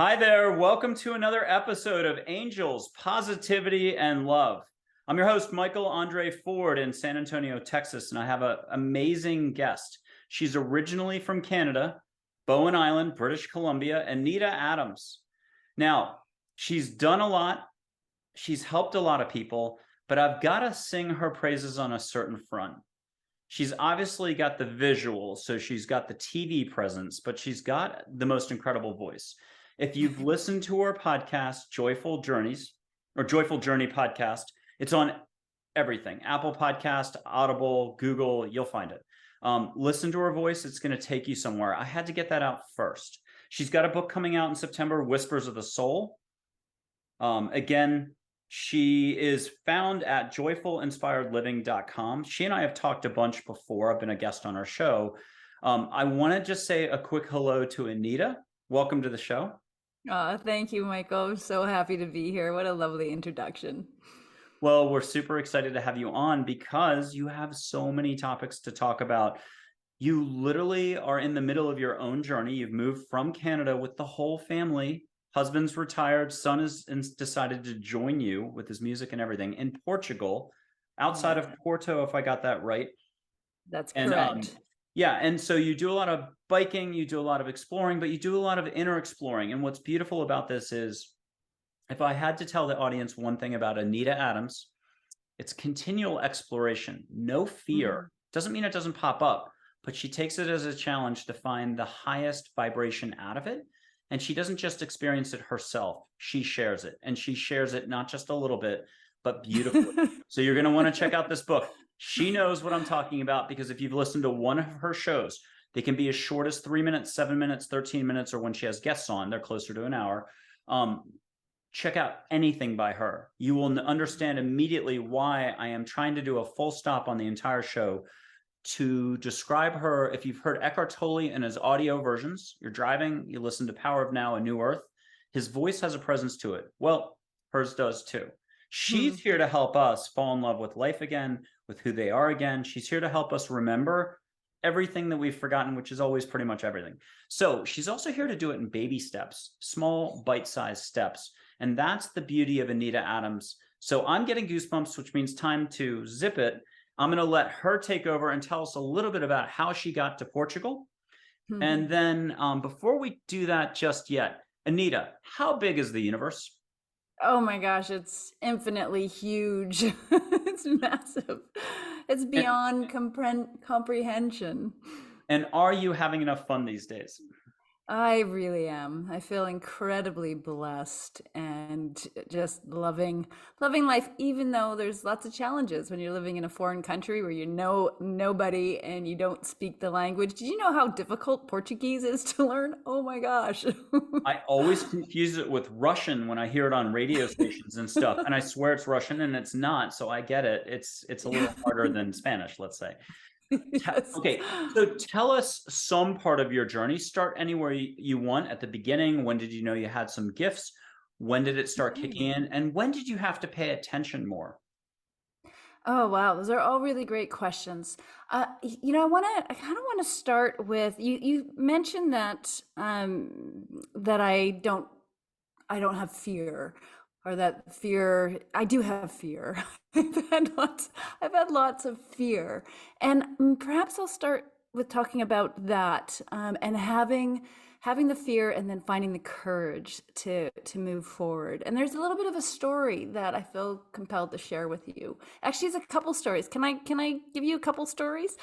Hi there. Welcome to another episode of Angels, Positivity, and Love. I'm your host, Michael Andre Ford in San Antonio, Texas, and I have an amazing guest. She's originally from Canada, Bowen Island, British Columbia, Anita Adams. Now, she's done a lot. She's helped a lot of people, but I've got to sing her praises on a certain front. She's obviously got the visuals, so she's got the TV presence, but she's got the most incredible voice. If you've listened to her podcast, Joyful Journeys, or Joyful Journey podcast, it's on everything. Apple Podcast, Audible, Google, you'll find it. Listen to her voice. It's going to take you somewhere. I had to get that out first. She's got a book coming out in September, Whispers of the Soul. Again, she is found at joyfulinspiredliving.com. She and I have talked a bunch before. I've been a guest on our show. I want to just say a quick hello to Anita. Welcome to the show. Thank you, Michael. I'm so happy to be here. What a lovely introduction. Well, we're super excited to have you on because you have so many topics to talk about. You literally are in the middle of your own journey. You've moved from Canada with the whole family. Husband's retired, son has decided to join you with his music and everything in Portugal, outside of Porto, if I got that right. That's And correct. yeah, and so you do a lot of biking, you do a lot of exploring, but you do a lot of inner exploring. And what's beautiful about this is, if I had to tell the audience one thing about Anita Adams, it's continual exploration, no fear. Doesn't mean it doesn't pop up, but she takes it as a challenge to find the highest vibration out of it. And she doesn't just experience it herself, she shares it. And she shares it not just a little bit, but beautifully. So you're going to want to check out this book. She knows what I'm talking about, because if you've listened to one of her shows, they can be as short as 3 minutes, 7 minutes, 13 minutes, or when she has guests on, they're closer to an hour. Check out anything by her. You will understand immediately why I am trying to do a full stop on the entire show to describe her. If you've heard Eckhart Tolle in his audio versions, you're driving, you listen to Power of Now, A New Earth, his voice has a presence to it. Well, hers does too. She's here to help us fall in love with life again, with who they are again. She's here to help us remember everything that we've forgotten, which is always pretty much everything. So she's also here to do it in baby steps, small bite-sized steps. And that's the beauty of Anita Adams. So I'm getting goosebumps, which means time to zip it. I'm going to let her take over and tell us a little bit about how she got to Portugal. And then before we do that just yet, Anita, how big is the universe? Oh my gosh, it's infinitely huge. It's massive. It's And, beyond comprehension. and are you having enough fun these days? I really am. I feel incredibly blessed and just loving life, even though there's lots of challenges when you're living in a foreign country where you know nobody and you don't speak the language. Did you know how difficult Portuguese is to learn? Oh my gosh. I always confuse it with Russian when I hear it on radio stations and stuff. And I swear it's Russian and it's not. So I get it. It's a little harder than Spanish, let's say. Yes. Okay, so tell us some part of your journey. Start anywhere you want. At the beginning, when did you know you had some gifts? When did it start kicking in? And when did you have to pay attention more? Oh wow, those are all really great questions. I kind of want to start with you. You mentioned that that I don't have fear, or that fear. I do have fear. I've had lots of fear, and perhaps I'll start with talking about that, and having the fear and then finding the courage to move forward. And there's a little bit of a story that I feel compelled to share with you. Actually, it's a couple stories. Can I give you a couple stories?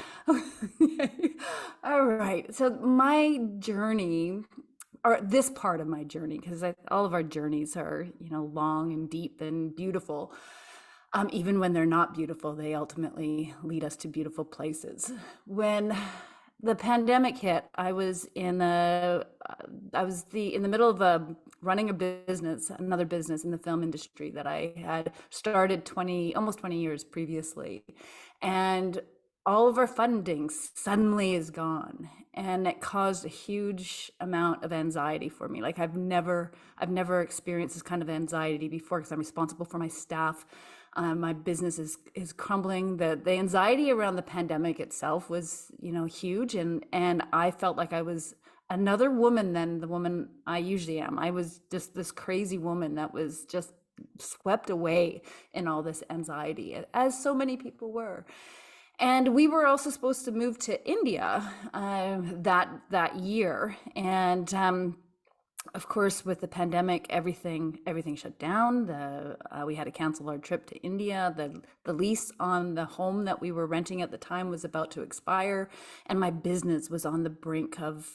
All right. So my journey, or this part of my journey, because all of our journeys are, long and deep and beautiful. Even when they're not beautiful, they ultimately lead us to beautiful places. When the pandemic hit, I was in the middle of running another business in the film industry that I had started almost 20 years previously, and all of our funding suddenly is gone, and it caused a huge amount of anxiety for me. Like I've never experienced this kind of anxiety before, because I'm responsible for my staff. My business is crumbling. The anxiety around the pandemic itself was, huge, and I felt like I was another woman than the woman I usually am. I was just this crazy woman that was just swept away in all this anxiety, as so many people were. And we were also supposed to move to India that year, and of course, with the pandemic, everything shut down. We had to cancel our trip to India. The lease on the home that we were renting at the time was about to expire, and my business was on the brink of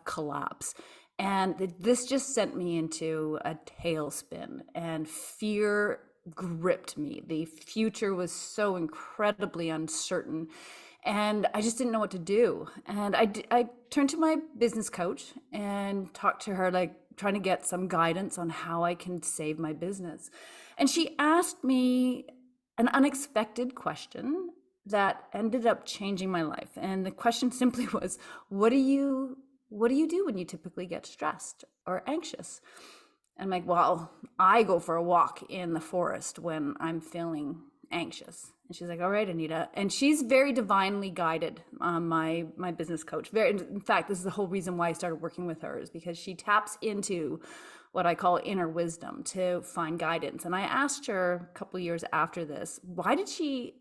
collapse. And this just sent me into a tailspin, and fear gripped me. The future was so incredibly uncertain, and I just didn't know what to do. And I turned to my business coach and talked to her, like trying to get some guidance on how I can save my business. And she asked me an unexpected question that ended up changing my life. And the question simply was, what do you do when you typically get stressed or anxious? I'm like, well, I go for a walk in the forest when I'm feeling anxious. And she's like, all right, Anita. And she's very divinely guided, my business coach. In fact, this is the whole reason why I started working with her, is because she taps into what I call inner wisdom to find guidance. And I asked her a couple of years after this, why did she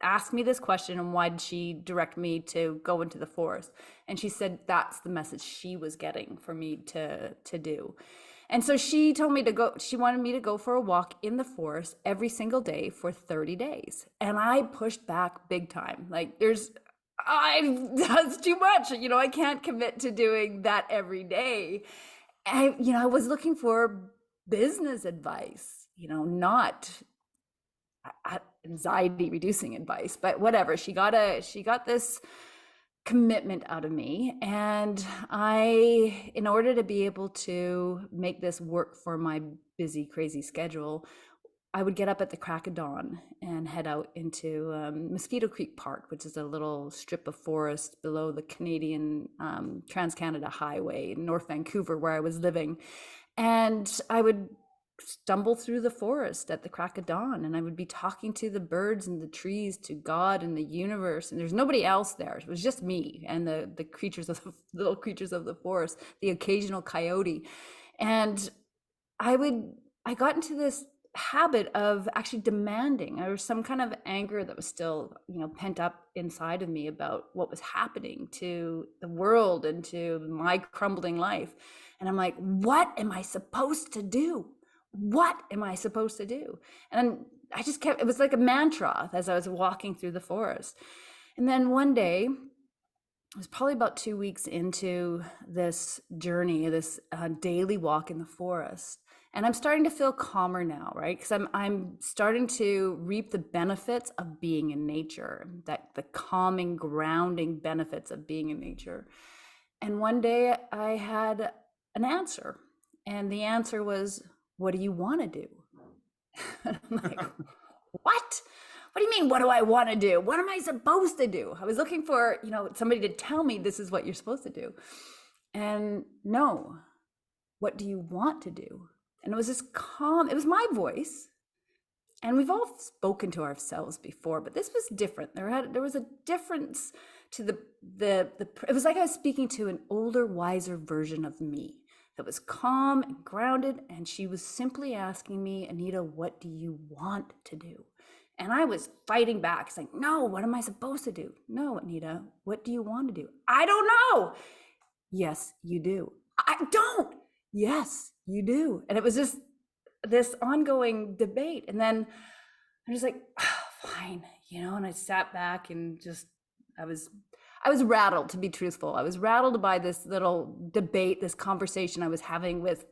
ask me this question, and why did she direct me to go into the forest? And she said that's the message she was getting for me to do. And so she told me to go, she wanted me to go for a walk in the forest every single day for 30 days. And I pushed back big time. Like that's too much. I can't commit to doing that every day. I was looking for business advice, not anxiety reducing advice, but whatever. She got this commitment out of me, and in order to be able to make this work for my busy, crazy schedule, I would get up at the crack of dawn and head out into Mosquito Creek Park, which is a little strip of forest below the Canadian Trans-Canada Highway in North Vancouver, where I was living. And I would stumble through the forest at the crack of dawn, and I would be talking to the birds and the trees, to God and the universe, and there's nobody else there. It was just me and the little creatures of the forest, the occasional coyote. And I got into this habit of actually demanding. There was some kind of anger that was still, pent up inside of me about what was happening to the world and to my crumbling life. And I'm like, what am I supposed to do? What am I supposed to do? And I just it was like a mantra as I was walking through the forest. And then one day, it was probably about 2 weeks into this journey, this daily walk in the forest. And I'm starting to feel calmer now, right? Because I'm starting to reap the benefits of being in nature, that the calming, grounding benefits of being in nature. And one day I had an answer. And the answer was, what do you want to do? I'm like, what? What do you mean, what do I want to do? What am I supposed to do? I was looking for, somebody to tell me this is what you're supposed to do. And no, what do you want to do? And it was this calm, it was my voice. And we've all spoken to ourselves before, but this was different. There was a difference to it was like I was speaking to an older, wiser version of me that was calm and grounded, and she was simply asking me, Anita, what do you want to do? And I was fighting back, saying, no, what am I supposed to do? No, Anita, what do you want to do? I don't know. Yes, you do. I don't. Yes, you do. And it was just this ongoing debate. And then I'm just like, oh, fine, and I sat back and I was rattled, to be truthful. I was rattled by this little debate, this conversation I was having with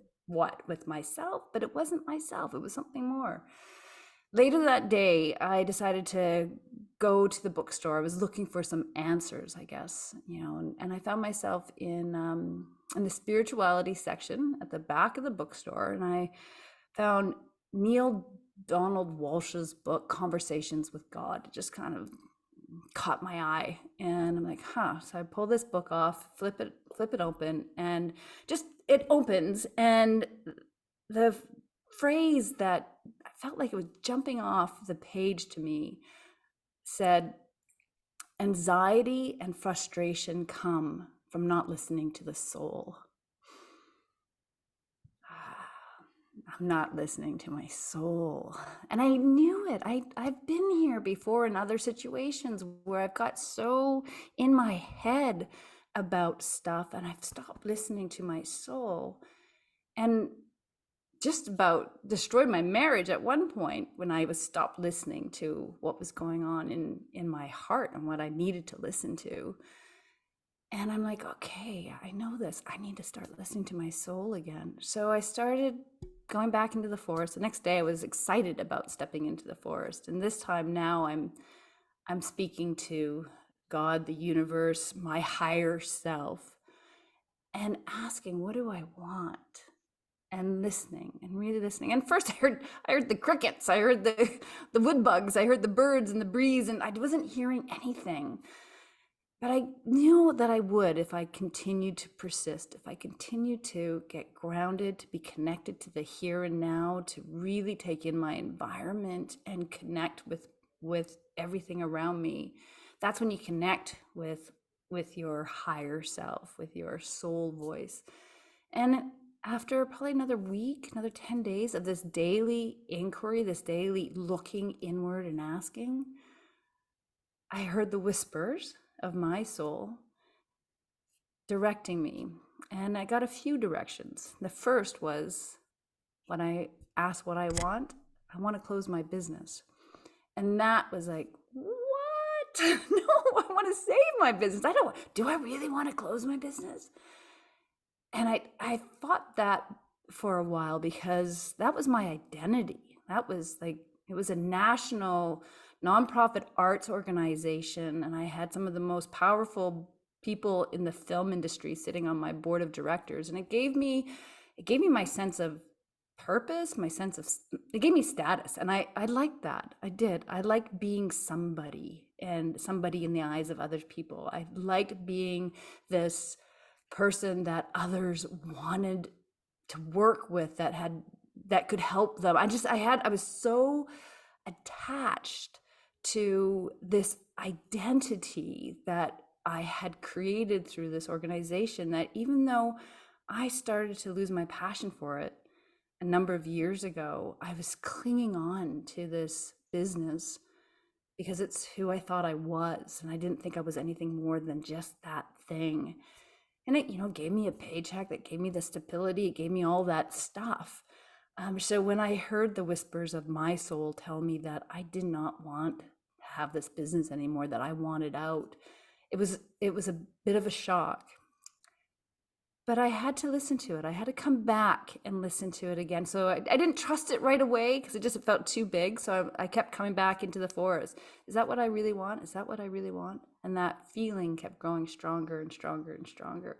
myself, but it wasn't myself. It was something more. Later that day, I decided to go to the bookstore. I was looking for some answers, I guess, and I found myself in the spirituality section at the back of the bookstore, and I found Neil Donald Walsh's book, Conversations with God. It just kind of caught my eye, and I'm like, so I pull this book off, flip it open, and just it opens, and the phrase that felt like it was jumping off the page to me, said, anxiety and frustration come from not listening to the soul. I'm not listening to my soul. And I knew it. I've been here before in other situations where I've got so in my head about stuff and I've stopped listening to my soul, and just about destroyed my marriage at one point when I was stopped listening to what was going on in my heart and what I needed to listen to. And I'm like, okay, I know this. I need to start listening to my soul again. So I started going back into the forest. The next day I was excited about stepping into the forest. And this time now I'm speaking to God, the universe, my higher self, and asking, what do I want? And listening and really listening. And first I heard the crickets, I heard the wood bugs, I heard the birds and the breeze, and I wasn't hearing anything. But I knew that I would if I continued to persist, if I continued to get grounded, to be connected to the here and now, to really take in my environment and connect with everything around me. That's when you connect with your higher self, with your soul voice. And after probably another week, another 10 days of this daily inquiry, this daily looking inward and asking, I heard the whispers of my soul directing me. And I got a few directions. The first was when I asked what I want to close my business. And that was like, what? No, I want to save my business. Do I really want to close my business? And I fought that for a while because that was my identity. That was like, it was a national nonprofit arts organization. And I had some of the most powerful people in the film industry sitting on my board of directors. And it gave me my sense of purpose, it gave me status. And I liked that. I did. I liked being somebody, and somebody in the eyes of other people. I liked being this person that others wanted to work with, that could help them. I was so attached to this identity that I had created through this organization that even though I started to lose my passion for it a number of years ago, I was clinging on to this business because it's who I thought I was, and I didn't think I was anything more than just that thing. And it, gave me a paycheck, that gave me the stability, it gave me all that stuff. So when I heard the whispers of my soul tell me that I did not want to have this business anymore, that I wanted out, it was a bit of a shock. But I had to listen to it. I had to come back and listen to it again. So I didn't trust it right away because it felt too big. So I kept coming back into the forest. Is that what I really want? Is that what I really want? And that feeling kept growing stronger and stronger and stronger.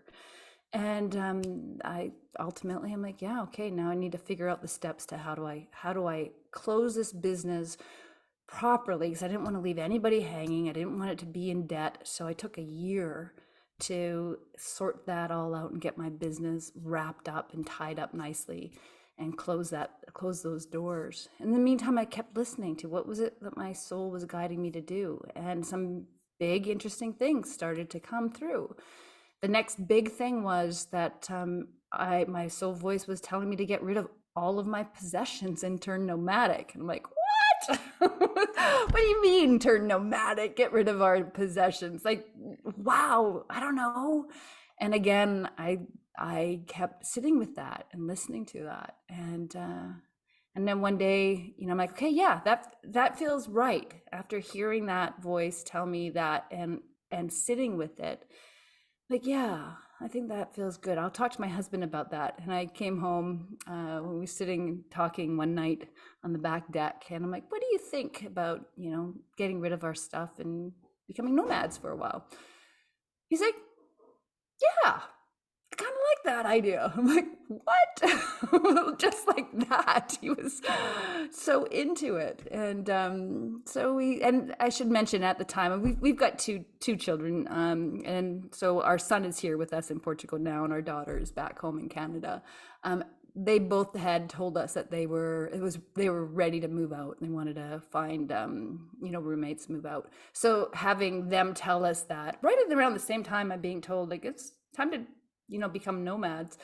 And I'm like, yeah, okay, now I need to figure out the steps to how do I close this business properly, because I didn't want to leave anybody hanging. I didn't want it to be in debt. So I took a year to sort that all out and get my business wrapped up and tied up nicely and close those doors. In the meantime, I kept listening to what was it that my soul was guiding me to do. And some big, interesting things started to come through. The next big thing was that my soul voice was telling me to get rid of all of my possessions and turn nomadic. And I'm like, what? What do you mean turn nomadic, get rid of our possessions? Like, wow, I don't know. And again, I kept sitting with that and listening to that. And then one day, I'm like, okay, yeah, that feels right. After hearing that voice tell me that and sitting with it, like, yeah, I think that feels good. I'll talk to my husband about that. And I came home when we were sitting talking one night on the back deck, and I'm like, what do you think about, getting rid of our stuff and becoming nomads for a while? He's like, yeah, I kind of like that idea. I'm like, what? Just like that. He was so into it. And and I should mention at the time, we've got two children. And so our son is here with us in Portugal now, and our daughter is back home in Canada. they both had told us that they were ready to move out. They wanted to find roommates to move out. So having them tell us that right at around the same time I'm being told like it's time to become nomads,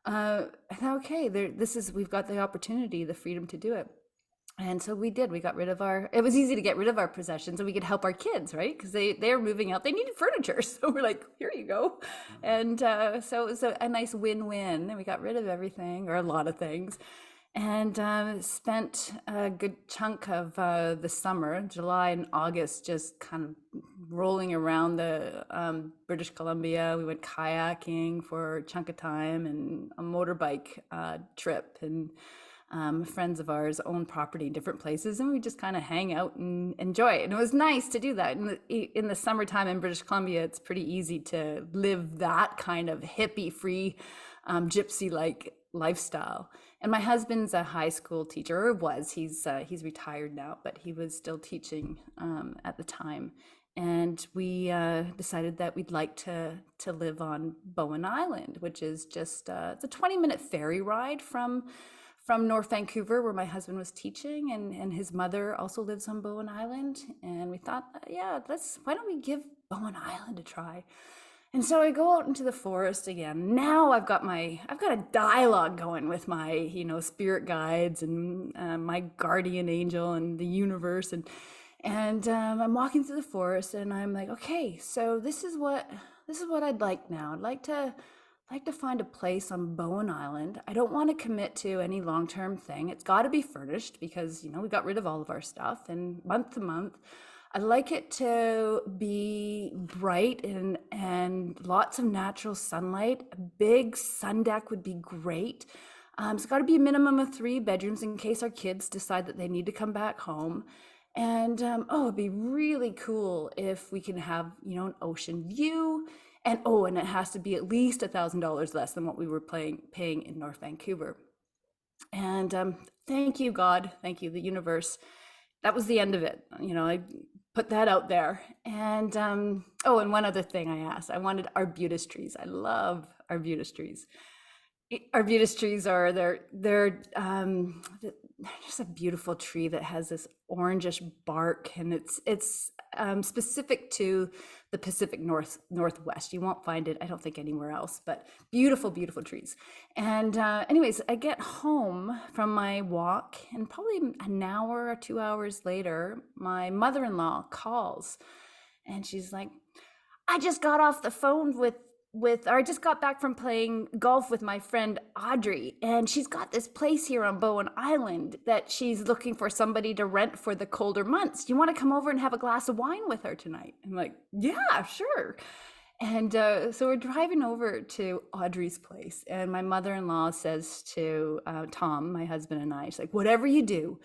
I thought, okay, we've got the opportunity, the freedom to do it. And so we did. We got rid of it was easy to get rid of our possessions and we could help our kids, right? Because they're moving out. They needed furniture. So we're like, here you go. And so it was a nice win-win. And we got rid of everything, or a lot of things. And spent a good chunk of the summer, July and August, just kind of rolling around the British Columbia. We went kayaking for a chunk of time, and a motorbike trip. And friends of ours own property in different places, and we just kind of hang out and enjoy it. And it was nice to do that. In the summertime in British Columbia, it's pretty easy to live that kind of hippie-free, gypsy-like lifestyle. And my husband's a high school teacher, or was. He's retired now, but he was still teaching at the time. And we decided that we'd like to live on Bowen Island, which is just it's a 20-minute ferry ride from North Vancouver, where my husband was teaching, and his mother also lives on Bowen Island. And we thought, yeah, why don't we give Bowen Island a try? And so I go out into the forest again. Now I've got a dialogue going with my, spirit guides and my guardian angel and the universe. And I'm walking through the forest, and I'm like, okay, so this is what I'd like now. I'd like to find a place on Bowen Island. I don't want to commit to any long-term thing. It's got to be furnished because, we got rid of all of our stuff, and month to month. I'd like it to be bright and lots of natural sunlight. A big sun deck would be great. It's got to be a minimum of 3 bedrooms in case our kids decide that they need to come back home. And it'd be really cool if we can have, an ocean view. And it has to be at least $1,000 less than what we were paying in North Vancouver. And thank you, God. Thank you, the universe. That was the end of it. I put that out there. And and one other thing I asked, I wanted arbutus trees. I love arbutus trees. Arbutus trees are they're just a beautiful tree that has this orangish bark, and it's specific to the Pacific Northwest. You won't find it, I don't think, anywhere else, but beautiful, beautiful trees. And anyways, I get home from my walk, and probably an hour or 2 hours later, my mother-in-law calls, and she's like, I just got off the phone I just got back from playing golf with my friend Audrey, and she's got this place here on Bowen Island that she's looking for somebody to rent for the colder months. Do you want to come over and have a glass of wine with her tonight? I'm like, yeah, sure. And so we're driving over to Audrey's place, and my mother-in-law says to Tom, my husband, and I, she's like, whatever you do,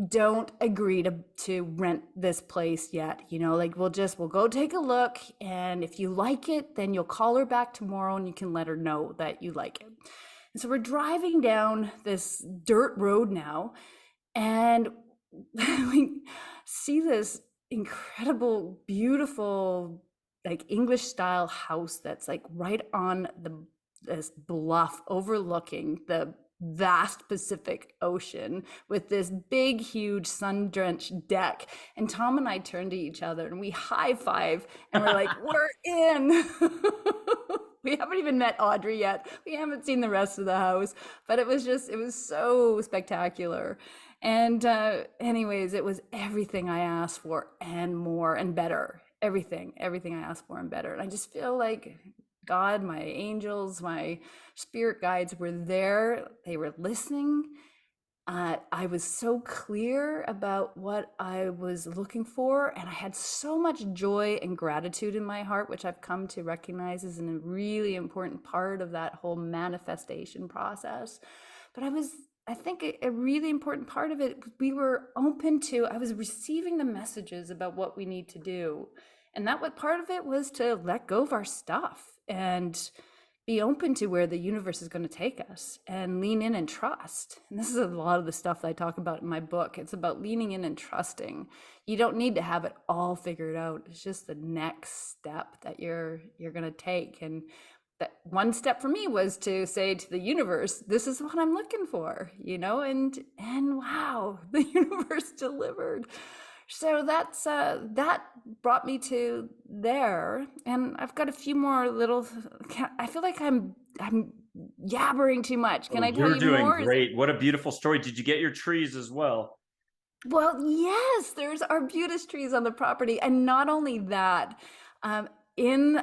don't agree to rent this place yet. We'll go take a look, and if you like it, then you'll call her back tomorrow and you can let her know that you like it. And so we're driving down this dirt road now, and we see this incredible, beautiful, like English style house that's like right on this bluff overlooking the vast Pacific Ocean, with this big, huge, sun-drenched deck. And Tom and I turn to each other and we high five, and we're like, we're in. We haven't even met Audrey yet. We haven't seen the rest of the house, but it was so spectacular. And anyways, it was everything I asked for and more and better. Everything I asked for and better. And I just feel like God, my angels, my spirit guides were there. They were listening. I was so clear about what I was looking for, and I had so much joy and gratitude in my heart, which I've come to recognize as a really important part of that whole manifestation process. But I think a really important part of it, I was receiving the messages about what we need to do. And what part of it was to let go of our stuff and be open to where the universe is going to take us, and lean in and trust. And this is a lot of the stuff that I talk about in my book. It's about leaning in and trusting. You don't need to have it all figured out. It's just the next step that you're going to take. And that one step for me was to say to the universe, this is what I'm looking for, and wow, the universe delivered. So that brought me to there, and I've got a few more little. I feel like I'm yabbering too much. Can I tell You're you doing more? great. What a beautiful story. Did you get your trees as well? Well, yes, there's arbutus trees on the property, and not only that, in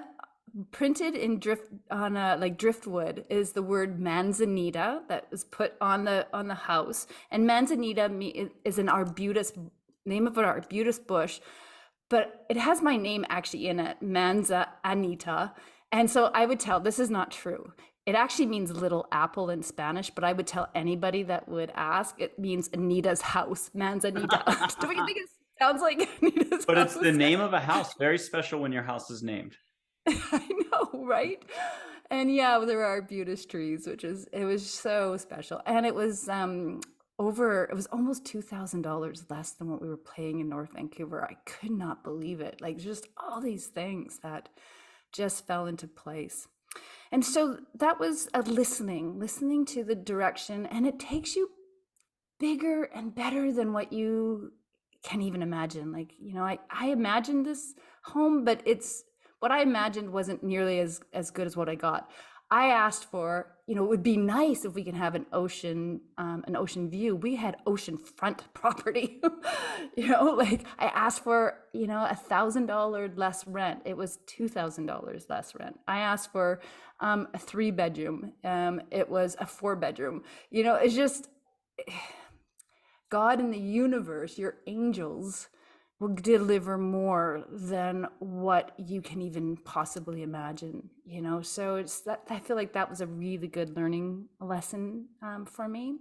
printed in driftwood is the word manzanita that was put on the house, and manzanita is an arbutus, name of an arbutus bush, but it has my name actually in it, Manza Anita. And so I would tell, this is not true. It actually means little apple in Spanish, but I would tell anybody that would ask, it means Anita's house, Manzanita. Do you think it sounds like Anita's But house? it's the name of a house. Very special when your house is named. I know, right? And yeah, there are arbutus trees, it was so special. And it was it was almost $2,000 less than what we were paying in North Vancouver. I could not believe it. Like just all these things that just fell into place. And so that was a listening to the direction, and it takes you bigger and better than what you can even imagine. Like, I imagined this home, but what I imagined wasn't nearly as good as what I got. I asked for, it would be nice if we can have an ocean view. We had oceanfront property, like I asked for, $1,000 less rent. It was $2,000 less rent. I asked for a 3-bedroom. It was a 4-bedroom. It's just God in the universe, your angels will deliver more than what you can even possibly imagine, so it's that. I feel like that was a really good learning lesson for me.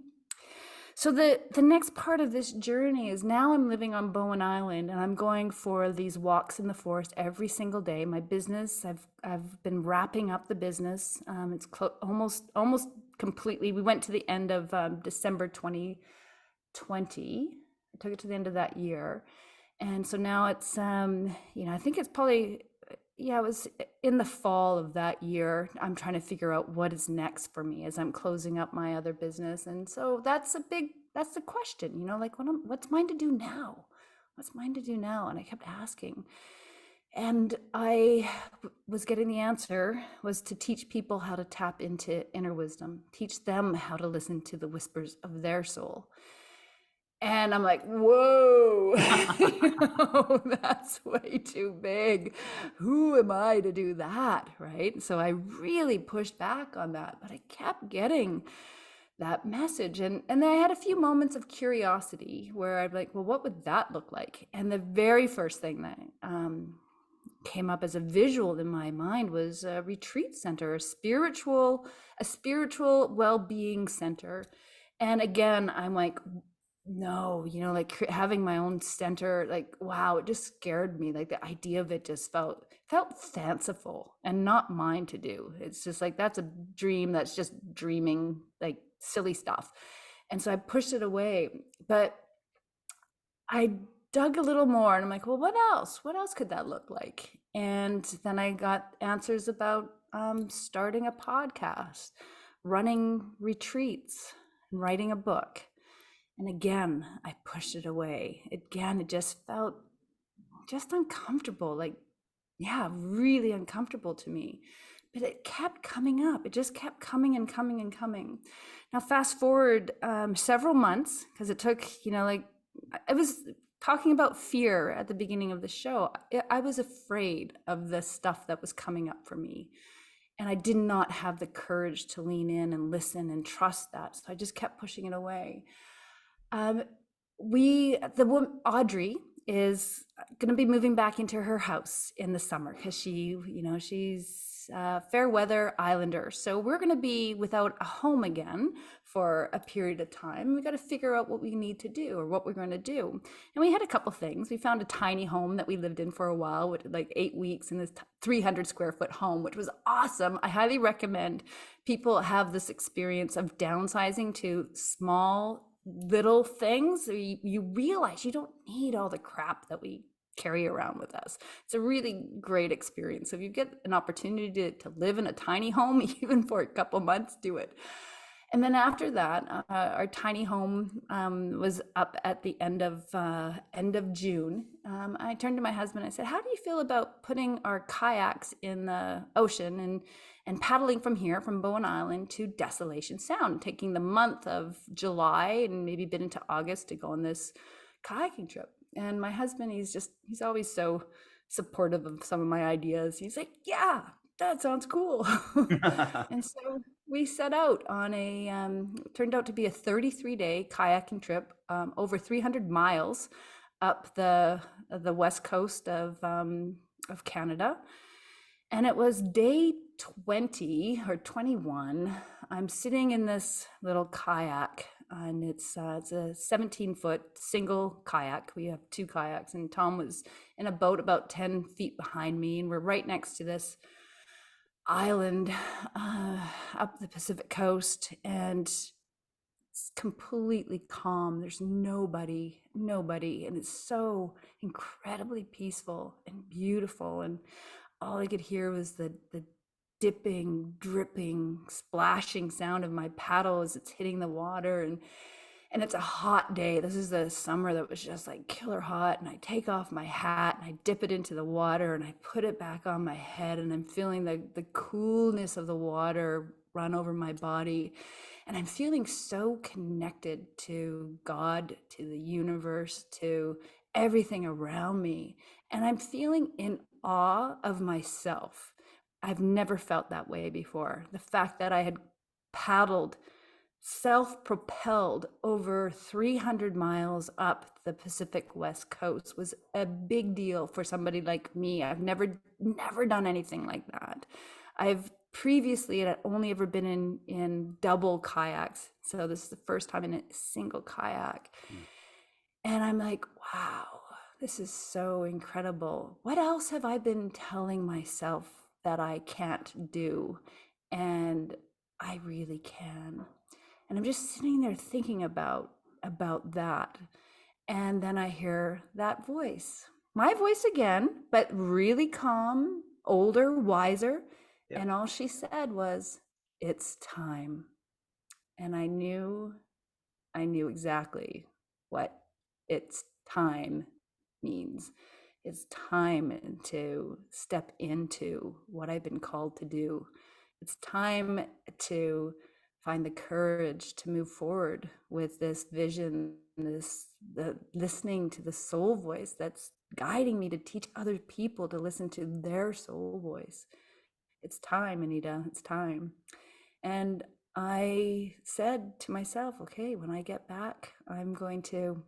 So the next part of this journey is now I'm living on Bowen Island, and I'm going for these walks in the forest every single day. My business, I've been wrapping up the business. It's almost completely. We went to the end of December 2020. I took it to the end of that year. And so now it's, I think it's probably, it was in the fall of that year. I'm trying to figure out what is next for me as I'm closing up my other business. And so that's the question, like what's mine to do now? What's mine to do now? And I kept asking. And I was getting the answer was to teach people how to tap into inner wisdom, teach them how to listen to the whispers of their soul. And I'm like, whoa, that's way too big. Who am I to do that, right? So I really pushed back on that, but I kept getting that message. And then I had a few moments of curiosity where I'm like, well, what would that look like? And the very first thing that came up as a visual in my mind was a retreat center, a spiritual well-being center. And again, I'm like, no, like having my own center, like, wow, it just scared me. Like the idea of it just felt fanciful and not mine to do. It's just like, that's a dream. That's just dreaming, like silly stuff. And so I pushed it away, but I dug a little more and I'm like, well, what else could that look like? And then I got answers about starting a podcast, running retreats, and writing a book. And again, I pushed it away. Again, it just felt just uncomfortable, like, yeah, really uncomfortable to me. But it kept coming up. It just kept coming and coming and coming. Now, fast forward several months, because it took, like, I was talking about fear at the beginning of the show. I was afraid of the stuff that was coming up for me. And I did not have the courage to lean in and listen and trust that. So I just kept pushing it away. Audrey is going to be moving back into her house in the summer because she's a fair weather islander. So we're going to be without a home again for a period of time. We got to figure out what we need to do or what we're going to do. And we had a couple things. We found a tiny home that we lived in for a while, with like 8 weeks in this 300 square foot home, which was awesome. I highly recommend people have this experience of downsizing to small little things. You realize you don't need all the crap that we carry around with us. It's a really great experience. So if you get an opportunity to live in a tiny home, even for a couple months, do it. And then after that, our tiny home was up at the end of June. I turned to my husband. I said, "How do you feel about putting our kayaks in the ocean and paddling from here, from Bowen Island to Desolation Sound, taking the month of July and maybe a bit into August to go on this kayaking trip?" And my husband, he's always so supportive of some of my ideas. He's like, "Yeah, that sounds cool." And so we set out on turned out to be a 33-day kayaking trip, over 300 miles up the west coast of Canada. And it was day 20 or 21. I'm sitting in this little kayak, and it's a 17-foot single kayak. We have two kayaks, and Tom was in a boat about 10 feet behind me, and we're right next to this island up the Pacific coast, and it's completely calm. There's nobody, and it's so incredibly peaceful and beautiful. And all I could hear was the dipping, dripping, splashing sound of my paddle as it's hitting the water. And it's a hot day. This is the summer that was just like killer hot. And I take off my hat and I dip it into the water and I put it back on my head, and I'm feeling the coolness of the water run over my body. And I'm feeling so connected to God, to the universe, to everything around me. And I'm feeling in awe of myself. I've never felt that way before. The fact that I had paddled self-propelled over 300 miles up the Pacific West Coast was a big deal for somebody like me. I've never done anything like that. I've previously had only ever been in double kayaks. So this is the first time in a single kayak. And I'm like, wow, this is so incredible. What else have I been telling myself that I can't do? And I really can. And I'm just sitting there thinking about that. And then I hear that voice, my voice again, but really calm, older, wiser. Yep. And all she said was, "It's time." And I knew exactly what "it's time" means. It's time to step into what I've been called to do. It's time to find the courage to move forward with this vision, listening to the soul voice that's guiding me to teach other people to listen to their soul voice. It's time, Anita, it's time. And I said to myself, okay, when I get back, I'm going to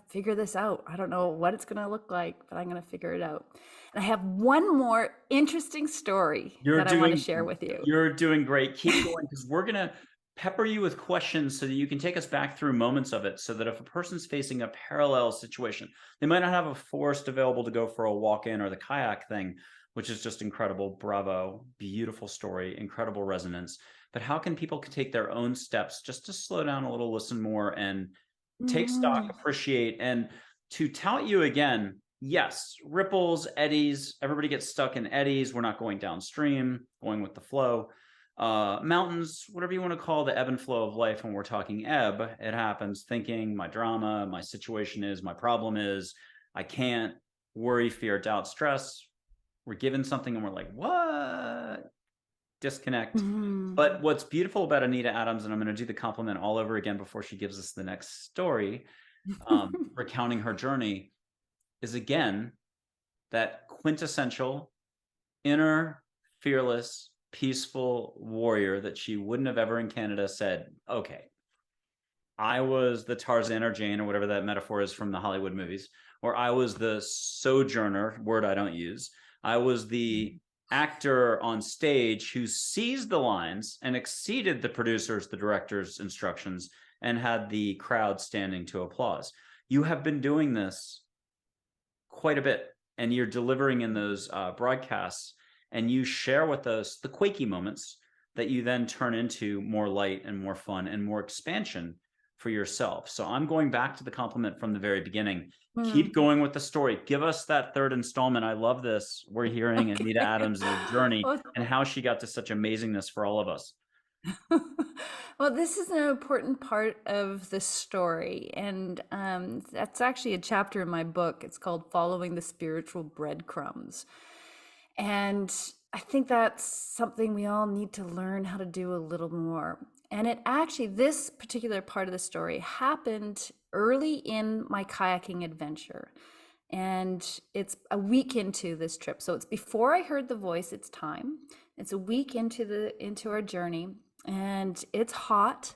figure this out. I don't know what it's going to look like, but I'm going to figure it out. And I have one more interesting story that I want to share with you. You're doing great. Keep going, because we're going to pepper you with questions so that you can take us back through moments of it, so that if a person's facing a parallel situation, they might not have a forest available to go for a walk in or the kayak thing, which is just incredible. Bravo. Beautiful story. Incredible resonance. But how can people take their own steps just to slow down a little, listen more, and take stock, appreciate, and to tout you again? Yes, ripples, eddies, everybody gets stuck in eddies. We're not going downstream, going with the flow. Mountains, whatever you want to call the ebb and flow of life. When we're talking ebb, it happens. Thinking, my drama, my situation is, my problem is, I can't, worry, fear, doubt, stress. We're given something and we're like, what? Disconnect. But what's beautiful about Anita Adams, and I'm going to do the compliment all over again before she gives us the next story, recounting her journey, is again that quintessential inner fearless, peaceful warrior that she wouldn't have ever in Canada said, okay, I was the Tarzan or Jane or whatever that metaphor is from the Hollywood movies, or I was the sojourner, word I don't use. I was the actor on stage who seized the lines and exceeded the producers, the director's instructions, and had the crowd standing to applause. You have been doing this quite a bit, and you're delivering in those broadcasts, and you share with us the quaky moments that you then turn into more light and more fun and more expansion for yourself. So I'm going back to the compliment from the very beginning. Mm. Keep going with the story. Give us that third installment. I love this. We're hearing Okay. Anita Adams' journey Well, and how she got to such amazingness for all of us. well, this is an important part of the story, and that's actually a chapter in my book. It's called Following the Spiritual Breadcrumbs. And I think that's something we all need to learn how to do a little more. And it actually, this particular part of the story happened early in my kayaking adventure. And it's a week into this trip. So it's before I heard the voice, it's time. It's a week into our journey, and it's hot.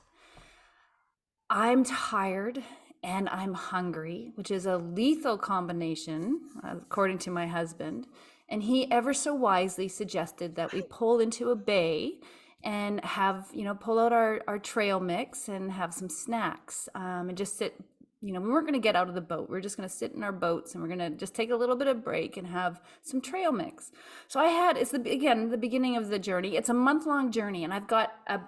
I'm tired and I'm hungry, which is a lethal combination, according to my husband. And he ever so wisely suggested that we pull into a bay and have, pull out our trail mix and have some snacks, and just sit. We weren't going to get out of the boat. We were just going to sit in our boats and we're going to just take a little bit of break and have some trail mix. So it's the beginning of the journey. It's a month-long journey, and I've got a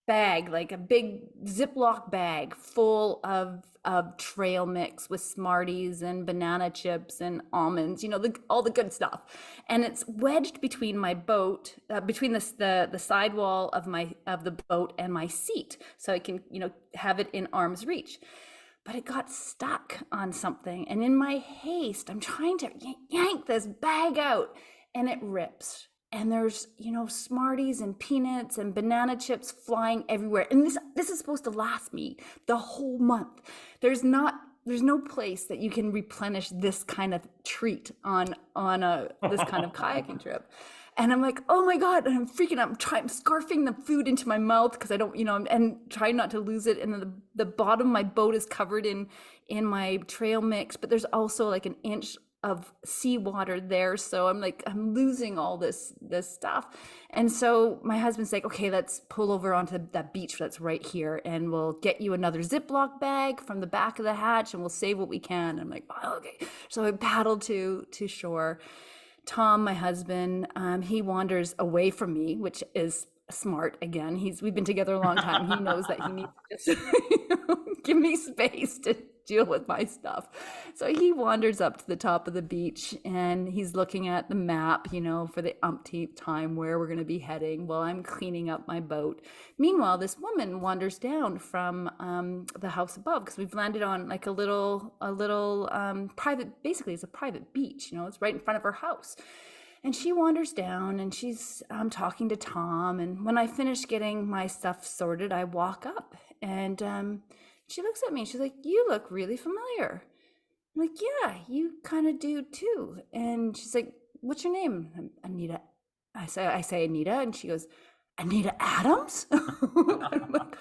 bag, like a big Ziploc bag full of trail mix with Smarties and banana chips and almonds, all the good stuff. And it's wedged between my boat, between the sidewall of the boat and my seat, so I can, have it in arm's reach. But it got stuck on something, and in my haste, I'm trying to yank this bag out, and it rips. And there's, Smarties and peanuts and banana chips flying everywhere. And this is supposed to last me the whole month. There's no place that you can replenish this kind of treat on this kind of kayaking trip. And I'm like, oh my God, and I'm freaking out. I'm scarfing the food into my mouth because I don't, and trying not to lose it. And then the bottom of my boat is covered in my trail mix, but there's also like an inch of seawater there. So I'm losing all this stuff. And so my husband's like, okay, let's pull over onto that beach that's right here, and we'll get you another Ziploc bag from the back of the hatch, and we'll save what we can. And I'm like, oh, okay. So I paddled to shore. Tom, my husband, he wanders away from me, which is smart. Again, we've been together a long time. He knows that he needs to just give me space to deal with my stuff. So he wanders up to the top of the beach, and he's looking at the map, for the umpteenth time where we're going to be heading while I'm cleaning up my boat. Meanwhile, this woman wanders down from the house above, because we've landed on like a little private, basically it's a private beach, it's right in front of her house. And she wanders down, and she's talking to Tom. And when I finish getting my stuff sorted, I walk up, and she looks at me and she's like, you look really familiar. I'm like, yeah, you kind of do too. And she's like, what's your name? Anita. I say Anita, and she goes, Anita Adams? I'm like,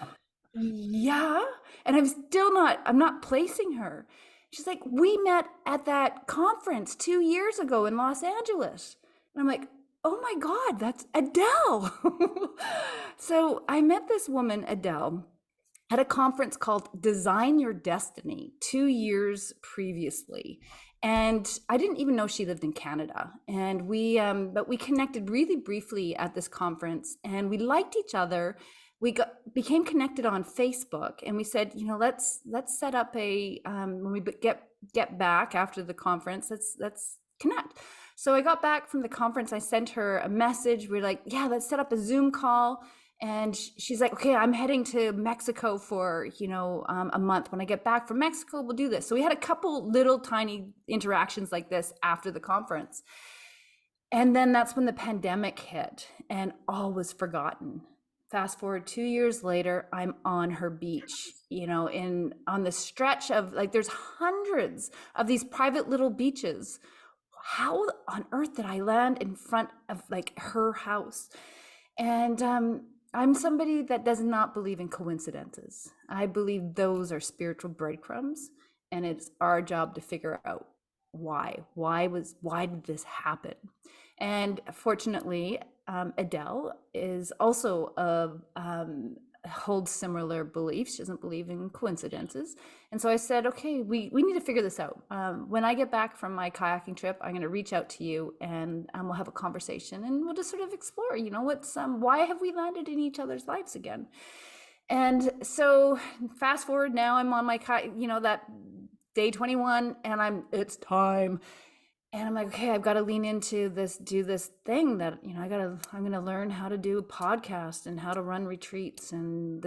yeah. And I'm not placing her. She's like, we met at that conference 2 years ago in Los Angeles. And I'm like, oh my God, that's Adele. So I met this woman, Adele, at a conference called Design Your Destiny 2 years previously. And I didn't even know she lived in Canada. And but we connected really briefly at this conference, and we liked each other. We became connected on Facebook, and we said, let's set up when we get back after the conference, let's connect. So I got back from the conference. I sent her a message. We're like, yeah, let's set up a Zoom call. And she's like, okay, I'm heading to Mexico for, a month. When I get back from Mexico, we'll do this. So we had a couple little tiny interactions like this after the conference. And then that's when the pandemic hit, and all was forgotten. Fast forward 2 years later, I'm on her beach, on the stretch of, like, there's hundreds of these private little beaches. How on earth did I land in front of like her house? And I'm somebody that does not believe in coincidences. I believe those are spiritual breadcrumbs, and it's our job to figure out why. Why did this happen? And fortunately, Adele is also holds similar beliefs. She doesn't believe in coincidences. And so I said, okay, we need to figure this out. When I get back from my kayaking trip, I'm going to reach out to you, and we'll have a conversation, and we'll just sort of explore, why have we landed in each other's lives again? And so fast forward, now I'm on my, that day 21, and it's time. And I'm like, okay, I've got to lean into this, do this thing that, I'm going to learn how to do a podcast and how to run retreats and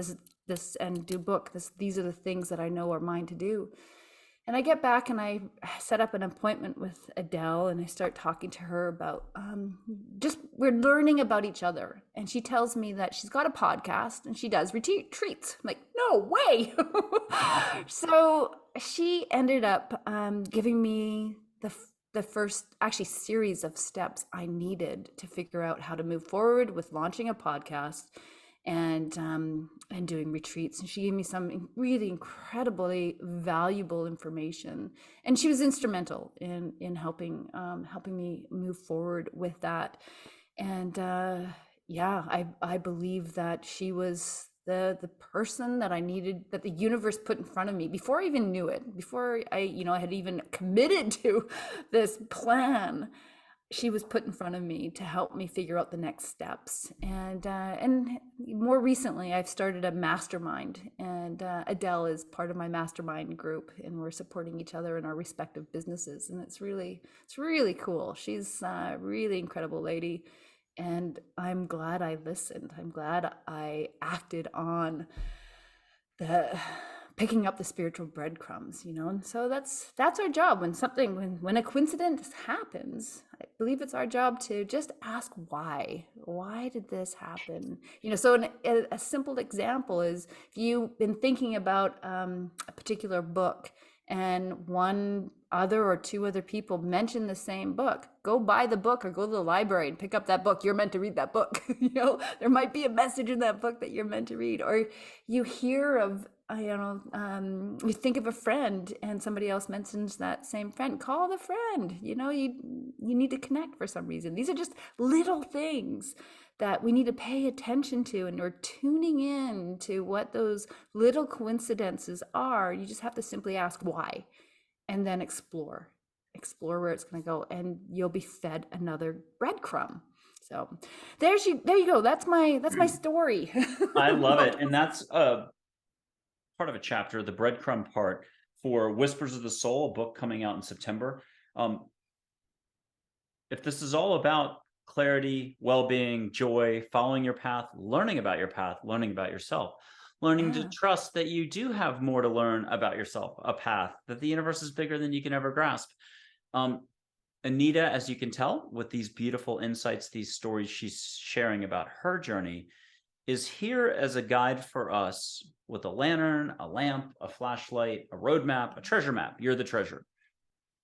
and do book. These are the things that I know are mine to do. And I get back and I set up an appointment with Adele, and I start talking to her about we're learning about each other. And she tells me that she's got a podcast and she does retreats. I'm like, no way. So she ended up giving me the first actually series of steps I needed to figure out how to move forward with launching a podcast and doing retreats. And she gave me some really incredibly valuable information, and she was instrumental in helping me move forward with that. And yeah, I believe that she was the person that I needed, that the universe put in front of me before I even knew it, before I had even committed to this plan. She was put in front of me to help me figure out the next steps. And more recently, I've started a mastermind, and Adele is part of my mastermind group, and we're supporting each other in our respective businesses. And it's really cool. She's a really incredible lady, and I'm glad I listened. I'm glad I acted on the picking up the spiritual breadcrumbs, and so that's our job. When a coincidence happens, I believe it's our job to just ask why did this happen. So a simple example is, if you've been thinking about a particular book, and one other or two other people mention the same book, go buy the book or go to the library and pick up that book. You're meant to read that book. There might be a message in that book that you're meant to read. Or you hear of, you think of a friend and somebody else mentions that same friend, call the friend. You need to connect for some reason. These are just little things that we need to pay attention to, and we're tuning in to what those little coincidences are. You just have to simply ask why, and then explore where it's going to go, and you'll be fed another breadcrumb. So there you go. That's my story. I love it. And that's part of a chapter, the breadcrumb part, for Whispers of the Soul, a book coming out in September. If this is all about clarity, well-being, joy, following your path, learning about your path, learning about yourself, learning to trust that you do have more to learn about yourself, a path, that the universe is bigger than you can ever grasp. Anita, as you can tell, with these beautiful insights, these stories she's sharing about her journey, is here as a guide for us with a lantern, a lamp, a flashlight, a roadmap, a treasure map. You're the treasure.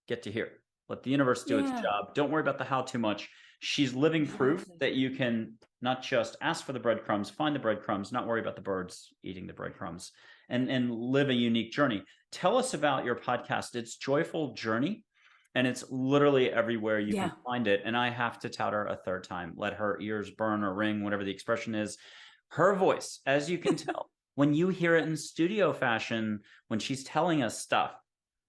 Get to hear. Let the universe do its job. Don't worry about the how too much. She's living proof that you can not just ask for the breadcrumbs, find the breadcrumbs, not worry about the birds eating the breadcrumbs, and live a unique journey. Tell us about your podcast. It's Joyful Journey, and it's literally everywhere you can find it. And I have to tout her a third time. Let her ears burn or ring, whatever the expression is. Her voice, as you can tell, when you hear it in studio fashion, when she's telling us stuff,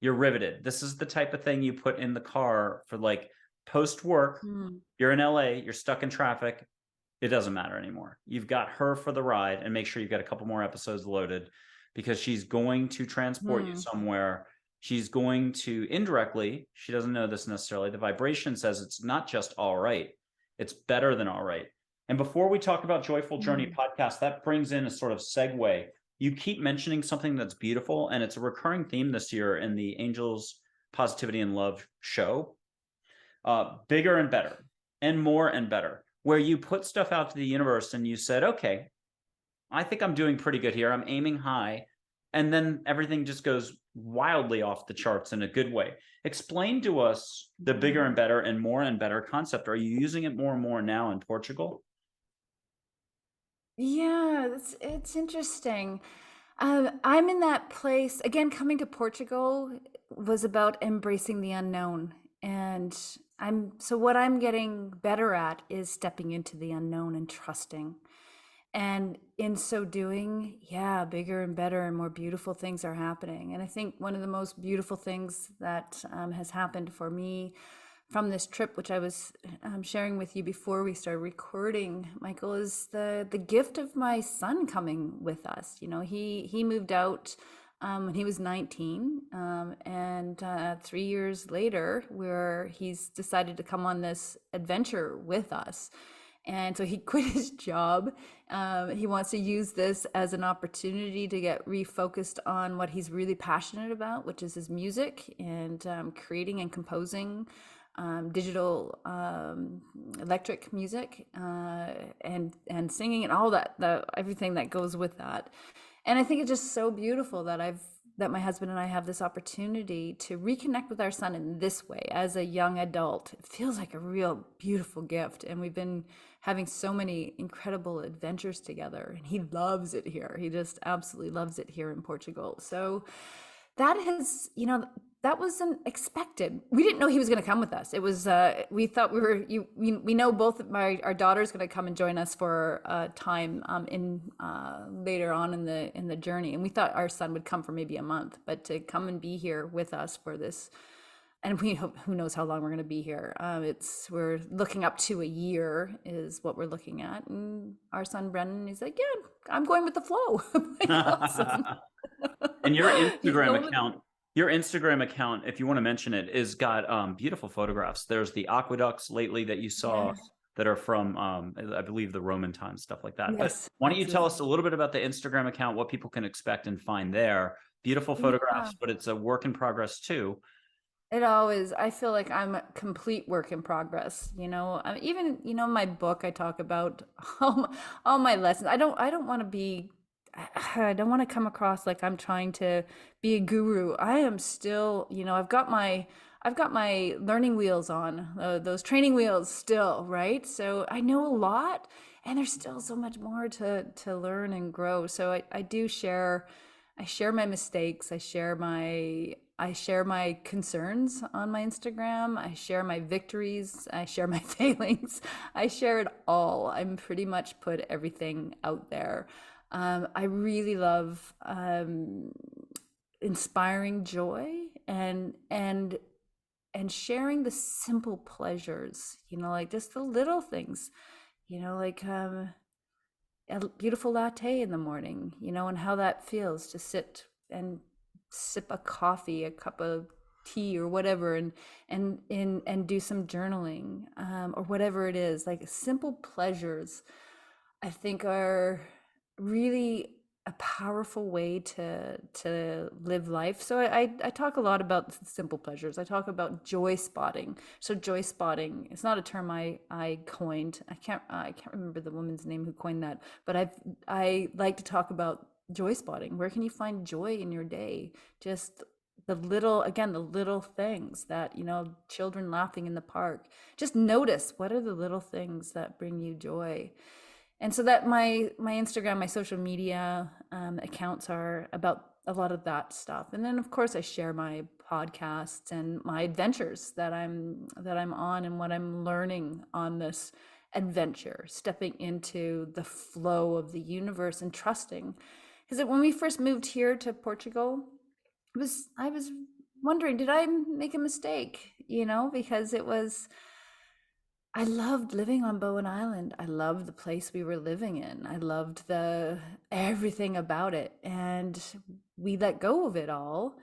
you're riveted. This is the type of thing you put in the car for like post-work. You're in LA, you're stuck in traffic. It doesn't matter anymore. You've got her for the ride, and make sure you've got a couple more episodes loaded, because she's going to transport you somewhere. She's going to indirectly, she doesn't know this necessarily, the vibration says it's not just all right, it's better than all right. And before we talk about Joyful Journey podcast, that brings in a sort of segue. You keep mentioning something that's beautiful, and it's a recurring theme this year in the Angels Positivity and Love show. Bigger and better, and more and better, where you put stuff out to the universe and you said, okay, I think I'm doing pretty good here. I'm aiming high. And then everything just goes wildly off the charts in a good way. Explain to us the bigger and better concept. Are you using it more and more now in Portugal? Yeah, it's interesting. I'm in that place again. Coming to Portugal was about embracing the unknown, and what I'm getting better at is stepping into the unknown and trusting. And in so doing, bigger and better and more beautiful things are happening. And I think one of the most beautiful things that has happened for me from this trip, which I was sharing with you before we started recording, Michael, is the gift of my son coming with us. You know, he moved out when he was 19, and 3 years later, where he's decided to come on this adventure with us. And so he quit his job. He wants to use this as an opportunity to get refocused on what he's really passionate about, which is his music and creating and composing digital electric music, and singing and all that, everything that goes with that. And I think it's just so beautiful that my husband and I have this opportunity to reconnect with our son in this way as a young adult. It feels like a real beautiful gift. And we've been having so many incredible adventures together, and he loves it here. He just absolutely loves it here in Portugal. So that has, that wasn't expected. We didn't know he was going to come with us. It was, we thought we know both of our daughter's going to come and join us for a time later on in the journey. And we thought our son would come for maybe a month, but to come and be here with us for this, and who knows how long we're going to be here. We're looking up to a year is what we're looking at. And our son, Brennan, he's like, yeah, I'm going with the flow. Like, awesome. And your Instagram account, if you want to mention it, is got beautiful photographs. There's the aqueducts lately that you saw that are from, I believe, the Roman times, stuff like that. Yes, but why don't you tell us a little bit about the Instagram account, what people can expect and find there? Beautiful photographs, but it's a work in progress too. I feel like I'm a complete work in progress, even, my book, I talk about all my lessons. I don't want to come across like I'm trying to be a guru. I am still, I've got my learning wheels on, those training wheels still, right? So I know a lot, and there's still so much more to learn and grow. So I share my mistakes. I share my concerns on my Instagram. I share my victories. I share my failings. I share it all. I'm pretty much put everything out there. I really love inspiring joy and sharing the simple pleasures, like just the little things, like a beautiful latte in the morning, and how that feels to sit and sip a coffee, a cup of tea or whatever, and do some journaling, or whatever it is. Like simple pleasures, I think, are really a powerful way to live life. So I talk a lot about simple pleasures. I talk about joy spotting. So joy spotting, it's not a term I coined. I can't remember the woman's name who coined that, but I like to talk about joy spotting. Where can you find joy in your day? Just the little things that, children laughing in the park. Just notice, what are the little things that bring you joy? And so that my Instagram, my social media accounts are about a lot of that stuff. And then of course I share my podcasts and my adventures that I'm on, and what I'm learning on this adventure, stepping into the flow of the universe and trusting. Because when we first moved here to Portugal, I was wondering, did I make a mistake? Because I loved living on Bowen Island. I loved the place we were living in. I loved everything about it. And we let go of it all,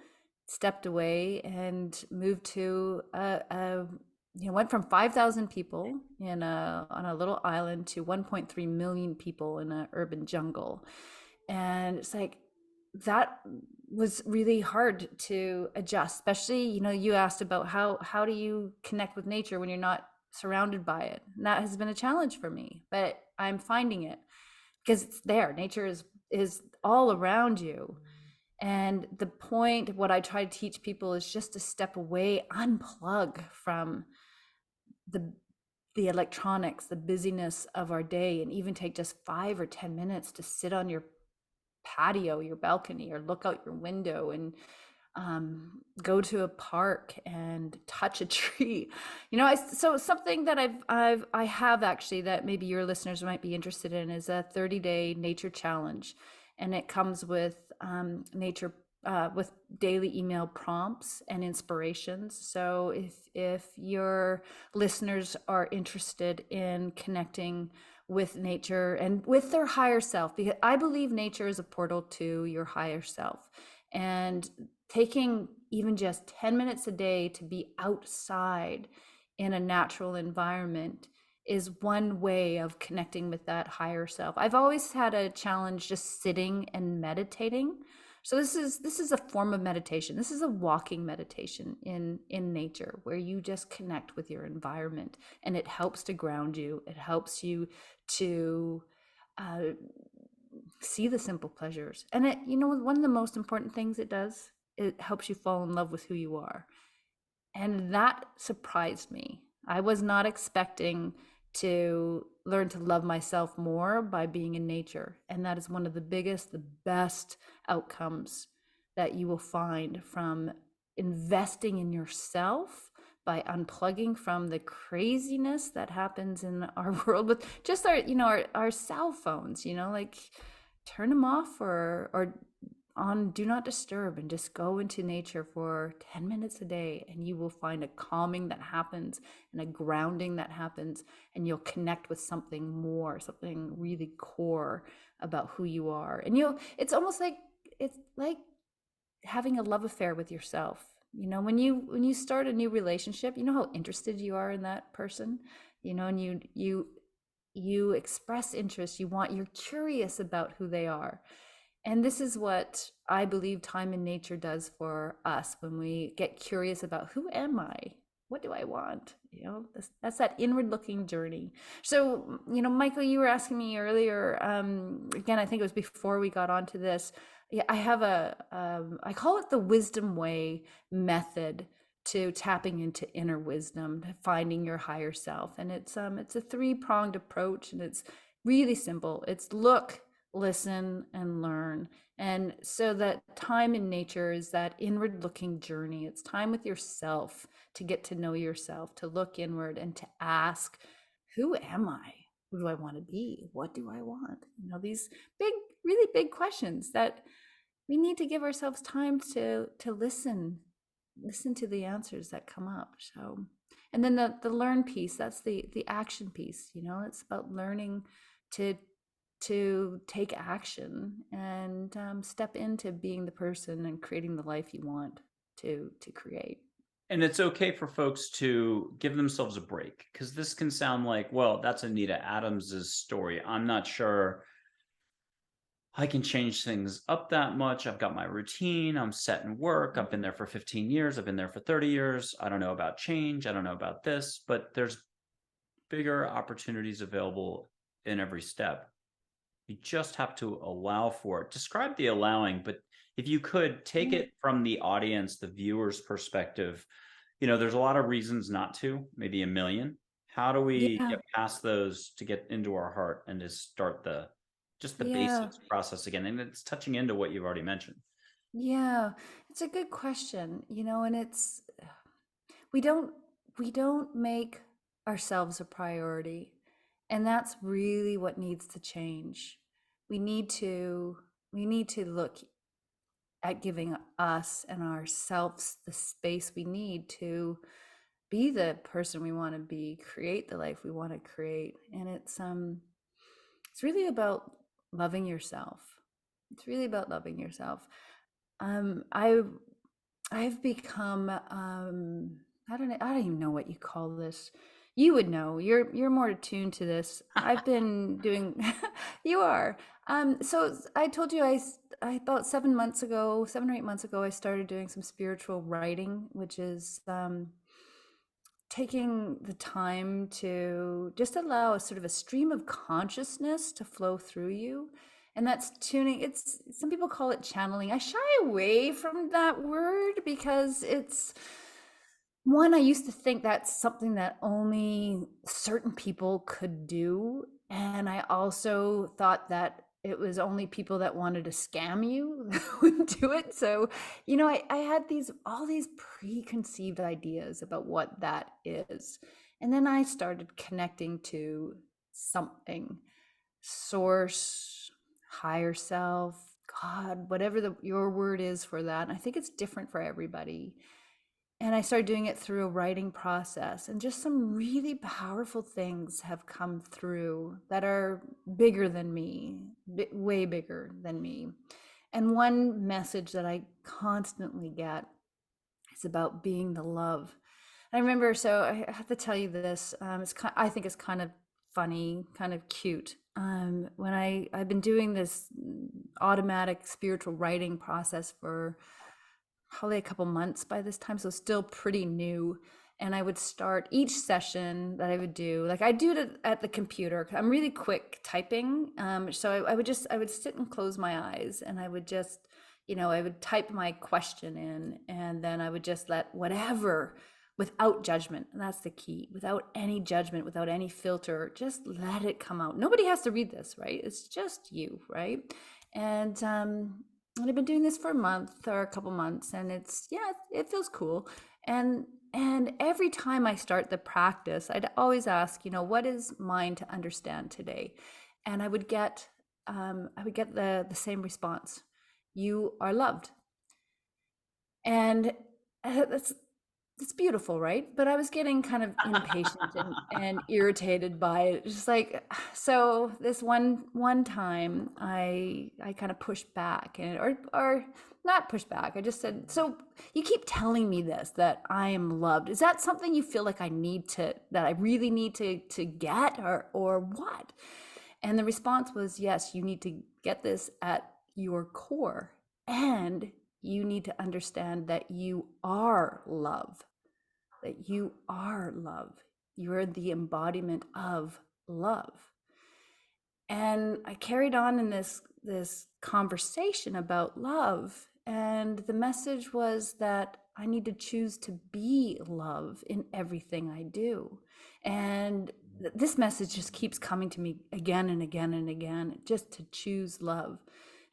stepped away, and moved to went from 5,000 people on a little island to 1.3 million people in an urban jungle. And it's like, that was really hard to adjust, especially, you asked about how do you connect with nature when you're not surrounded by it. And that has been a challenge for me, but I'm finding it because it's there. Nature is all around you. And the point, what I try to teach people, is just to step away, unplug from the electronics, the busyness of our day, and even take just 5 or 10 minutes to sit on your patio, your balcony, or look out your window and go to a park and touch a tree. So something that I have actually, that maybe your listeners might be interested in, is a 30-day nature challenge. And it comes with nature with daily email prompts and inspirations. So if your listeners are interested in connecting with nature and with their higher self, because I believe nature is a portal to your higher self, and taking even just 10 minutes a day to be outside in a natural environment is one way of connecting with that higher self. I've always had a challenge just sitting and meditating. So this is a form of meditation. This is a walking meditation in nature where you just connect with your environment, and it helps to ground you. It helps you to uh, see the simple pleasures. And one of the most important things it does, it helps you fall in love with who you are. And that surprised me. I was not expecting to learn to love myself more by being in nature. And that is one of the biggest, the best outcomes that you will find from investing in yourself, by unplugging from the craziness that happens in our world with just our cell phones, like turn them off or on do not disturb, and just go into nature for 10 minutes a day, and you will find a calming that happens and a grounding that happens, and you'll connect with something more, something really core about who you are. And it's almost like it's like having a love affair with yourself. When you start a new relationship, how interested you are in that person, and you express interest, you're curious about who they are. And this is what I believe time in nature does for us when we get curious about who am I? What do I want? That's that inward looking journey. So, Michael, you were asking me earlier, again, I think it was before we got onto this. Yeah, I have I call it the wisdom way method to tapping into inner wisdom, to finding your higher self. And it's a three-pronged approach, and it's really simple. It's look, listen, and learn. And so that time in nature is that inward looking journey. It's time with yourself to get to know yourself, to look inward and to ask, who am I? Who do I want to be? What do I want? These big, really big questions that we need to give ourselves time to listen to the answers that come up. So, and then the learn piece, that's the action piece. It's about learning to take action and step into being the person and creating the life you want to create. And it's okay for folks to give themselves a break, because this can sound like, well, that's Anita Adams's story. I'm not sure I can change things up that much. I've got my routine. I'm set in work. I've been there for 15 years. I've been there for 30 years. I don't know about change. I don't know about this, but there's bigger opportunities available in every step. You just have to allow for it. Describe the allowing, but if you could take it from the audience, the viewer's perspective, there's a lot of reasons not to, maybe a million. How do we Yeah, get past those to get into our heart and to start the yeah, basics process again? And it's touching into what you've already mentioned. yeah. It's a good question, and we don't make ourselves a priority, and that's really what needs to change. We need to we need to look at giving us and ourselves the space we need to be the person we want to be, create the life we want to create. And it's really about loving yourself. It's really about loving yourself. I I've become I don't even know what you call this. You would know. You're more attuned to this. I've been doing you are. So I told you I about 7 months ago, 7 or 8 months ago, I started doing some spiritual writing, which is taking the time to just allow a sort of a stream of consciousness to flow through you. And that's tuning. It's some people call it channeling. I shy away from that word because it's one, I used to think that's something that only certain people could do. And I also thought that it was only people that wanted to scam you that would do it. So, I had all these preconceived ideas about what that is. And then I started connecting to something, source, higher self, God, whatever your word is for that. And I think it's different for everybody. And I started doing it through a writing process, and just some really powerful things have come through that are bigger than me, way bigger than me. And one message that I constantly get is about being the love. I remember, so I have to tell you this. I think it's kind of funny, kind of cute. When I've been doing this automatic spiritual writing process for probably a couple months by this time, so still pretty new. And I would start each session that I would do, like I do it at the computer. I'm really quick typing. So I would sit and close my eyes, and I would just, I would type my question in, and then I would just let whatever, without judgment. And that's the key. Without any judgment, without any filter, just let it come out. Nobody has to read this, right? It's just you, right? And I've been doing this for a month or a couple months, and it feels cool. And every time I start the practice, I'd always ask, what is mine to understand today? And I would get the same response. You are loved. And it's beautiful, right? But I was getting kind of impatient and irritated by it. Just like, so this one time I kind of pushed back, or not pushed back. I just said, so you keep telling me this, that I am loved. Is that something you feel like that I really need to get, or what? And the response was, yes, you need to get this at your core, and you need to understand that you are love. That you are love. You're the embodiment of love. And I carried on in this conversation about love, and the message was that I need to choose to be love in everything I do. And this message just keeps coming to me again and again and again, just to choose love.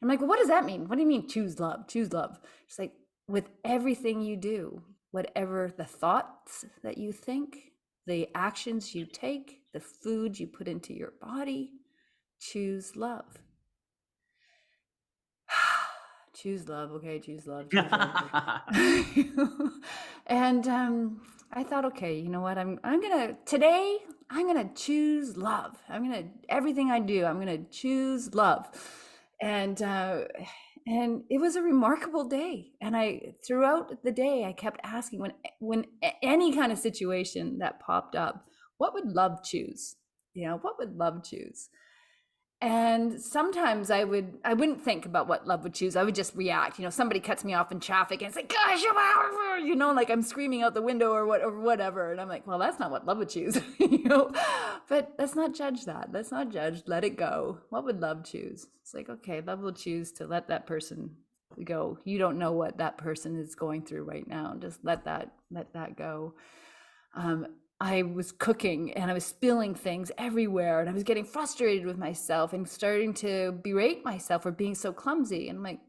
I'm like, well, what does that mean? What do you mean choose love? Choose love. It's like, with everything you do, whatever the thoughts that you think, the actions you take, the food you put into your body, choose love. Choose love. Okay, choose love. Choose love. And I thought, okay, you know what? Today I'm gonna choose love. Everything I do, I'm gonna choose love. And it was a remarkable day. And throughout the day, I kept asking, when any kind of situation that popped up, what would love choose? What would love choose? And sometimes I wouldn't think about what love would choose. I would just react. Somebody cuts me off in traffic, and it's like, gosh, like I'm screaming out the window or whatever. And I'm like, well, that's not what love would choose, But let's not judge that. Let's not judge. Let it go. What would love choose? It's like, okay, love will choose to let that person go. You don't know what that person is going through right now. Just let that go. I was cooking, and I was spilling things everywhere, and I was getting frustrated with myself and starting to berate myself for being so clumsy. And I'm like,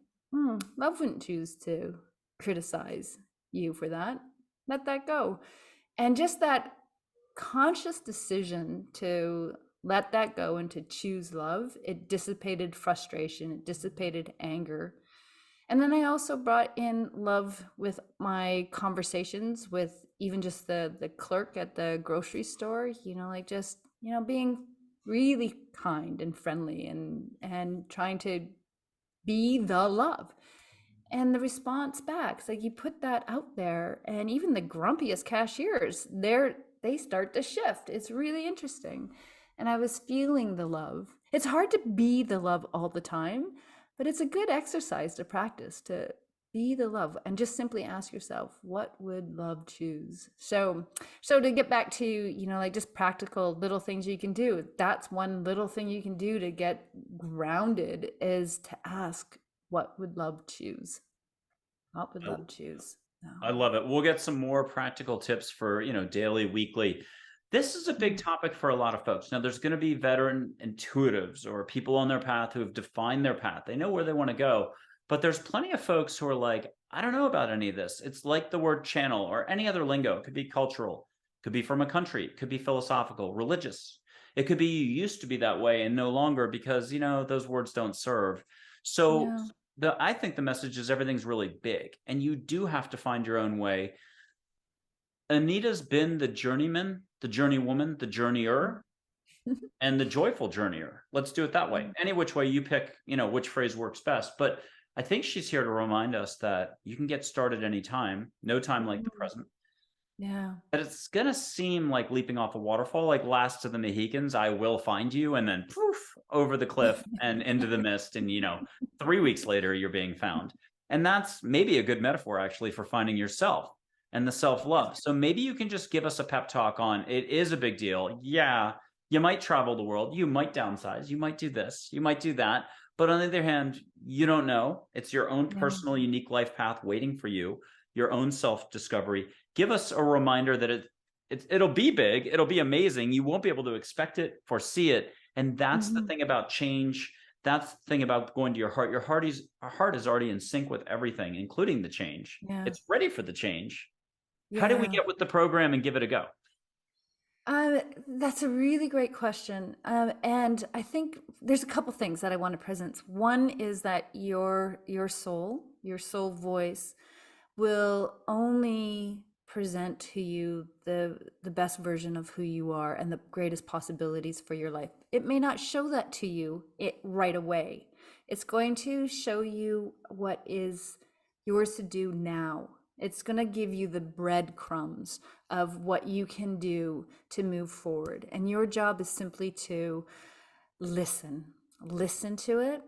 love wouldn't choose to criticize you for that. Let that go. And just that conscious decision to let that go and to choose love, it dissipated frustration, it dissipated anger. And then I also brought in love with my conversations with even just the clerk at the grocery store, being really kind and friendly and trying to be the love. And the response back, it's like you put that out there, and even the grumpiest cashiers, they start to shift. It's really interesting. And I was feeling the love. It's hard to be the love all the time, but it's a good exercise to practice, to be the love, and just simply ask yourself, what would love choose? So to get back to, just practical little things you can do, that's one little thing you can do to get grounded, is to ask, what would love choose? What would love choose? I love it. We'll get some more practical tips for, daily, weekly. This is a big topic for a lot of folks. Now, there's going to be veteran intuitives or people on their path who have defined their path. They know where they want to go. But there's plenty of folks who are like, I don't know about any of this. It's like the word channel or any other lingo. It could be cultural, could be from a country, it could be philosophical, religious. It could be you used to be that way and no longer because, those words don't serve. So I think the message is everything's really big, and you do have to find your own way. Anita's been the journeyman, the journeywoman, the journeyer, and the joyful journeyer. Let's do it that way. Any which way you pick, which phrase works best. But I think she's here to remind us that you can get started anytime, no time like the present. Yeah. But it's going to seem like leaping off a waterfall, like Last of the Mohicans, I will find you, and then poof, over the cliff and into the mist. And, 3 weeks later, you're being found. And that's maybe a good metaphor, actually, for finding yourself and the self-love. So maybe you can just give us a pep talk on, it is a big deal. Yeah, you might travel the world. You might downsize. You might do this. You might do that. But on the other hand, you don't know. It's your own personal, unique life path waiting for you, your own self-discovery. Give us a reminder that it'll be big. It'll be amazing. You won't be able to expect it, foresee it. And that's the thing about change. That's the thing about going to your heart. Your heart is already in sync with everything, including the change. Yeah. It's ready for the change. Yeah. How do we get with the program and give it a go? That's a really great question. And I think there's a couple things that I want to present. One is that your soul voice will only present to you the best version of who you are and the greatest possibilities for your life. It may not show that to you right away. It's going to show you what is yours to do now. It's going to give you the breadcrumbs of what you can do to move forward. And your job is simply to listen to it,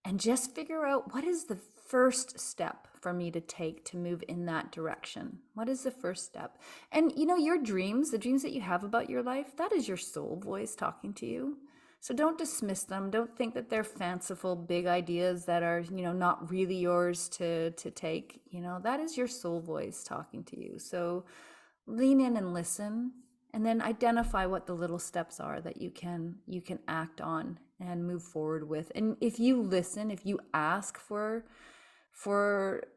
and just figure out what is the first step for me to take to move in that direction. What is the first step? And your dreams, the dreams that you have about your life, that is your soul voice talking to you. So don't dismiss them. Don't think that they're fanciful, big ideas that are, not really yours to take. That is your soul voice talking to you. So lean in and listen, and then identify what the little steps are that you can act on and move forward with. And if you listen, if you ask for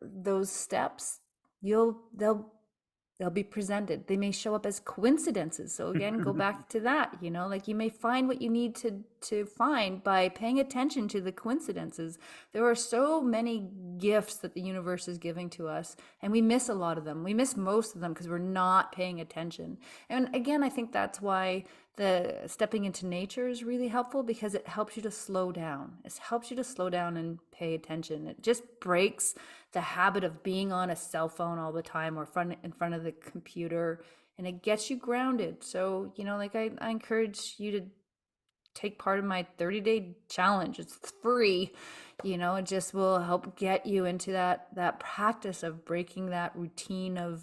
those steps, they'll be presented. They may show up as coincidences. So again, go back to that, like you may find what you need to find by paying attention to the coincidences. There are so many gifts that the universe is giving to us, and we miss a lot of them. We miss most of them because we're not paying attention. And again, I think that's why the stepping into nature is really helpful, because it helps you to slow down. It helps you to slow down and pay attention. It just breaks the habit of being on a cell phone all the time or in front of the computer, and it gets you grounded. So, I encourage you to take part in my 30-day challenge. It's free. It just will help get you into that practice of breaking that routine of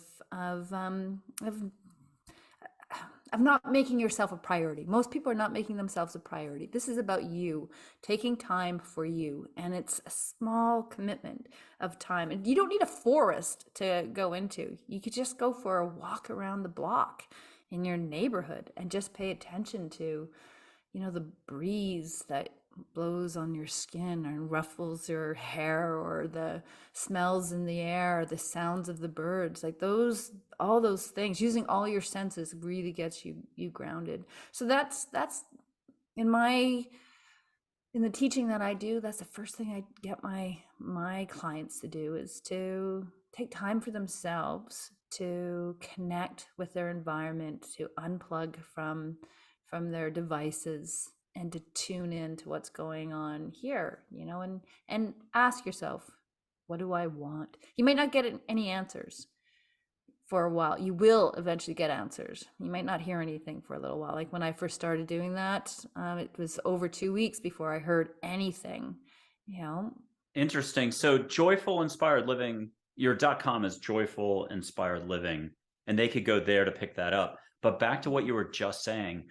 not making yourself a priority. Most people are not making themselves a priority. This is about you, taking time for you. And it's a small commitment of time. And you don't need a forest to go into. You could just go for a walk around the block in your neighborhood and just pay attention to, the breeze that blows on your skin and ruffles your hair, or the smells in the air, or the sounds of the birds. Like all those things, using all your senses really gets you grounded. So that's in the teaching that I do, that's the first thing I get my clients to do, is to take time for themselves, to connect with their environment, to unplug from their devices, and to tune in to what's going on here, and ask yourself, what do I want? You might not get any answers for a while. You will eventually get answers. You might not hear anything for a little while. Like when I first started doing that, it was over 2 weeks before I heard anything, Interesting. So Joyful Inspired Living, your .com is Joyful Inspired Living, and they could go there to pick that up. But back to what you were just saying,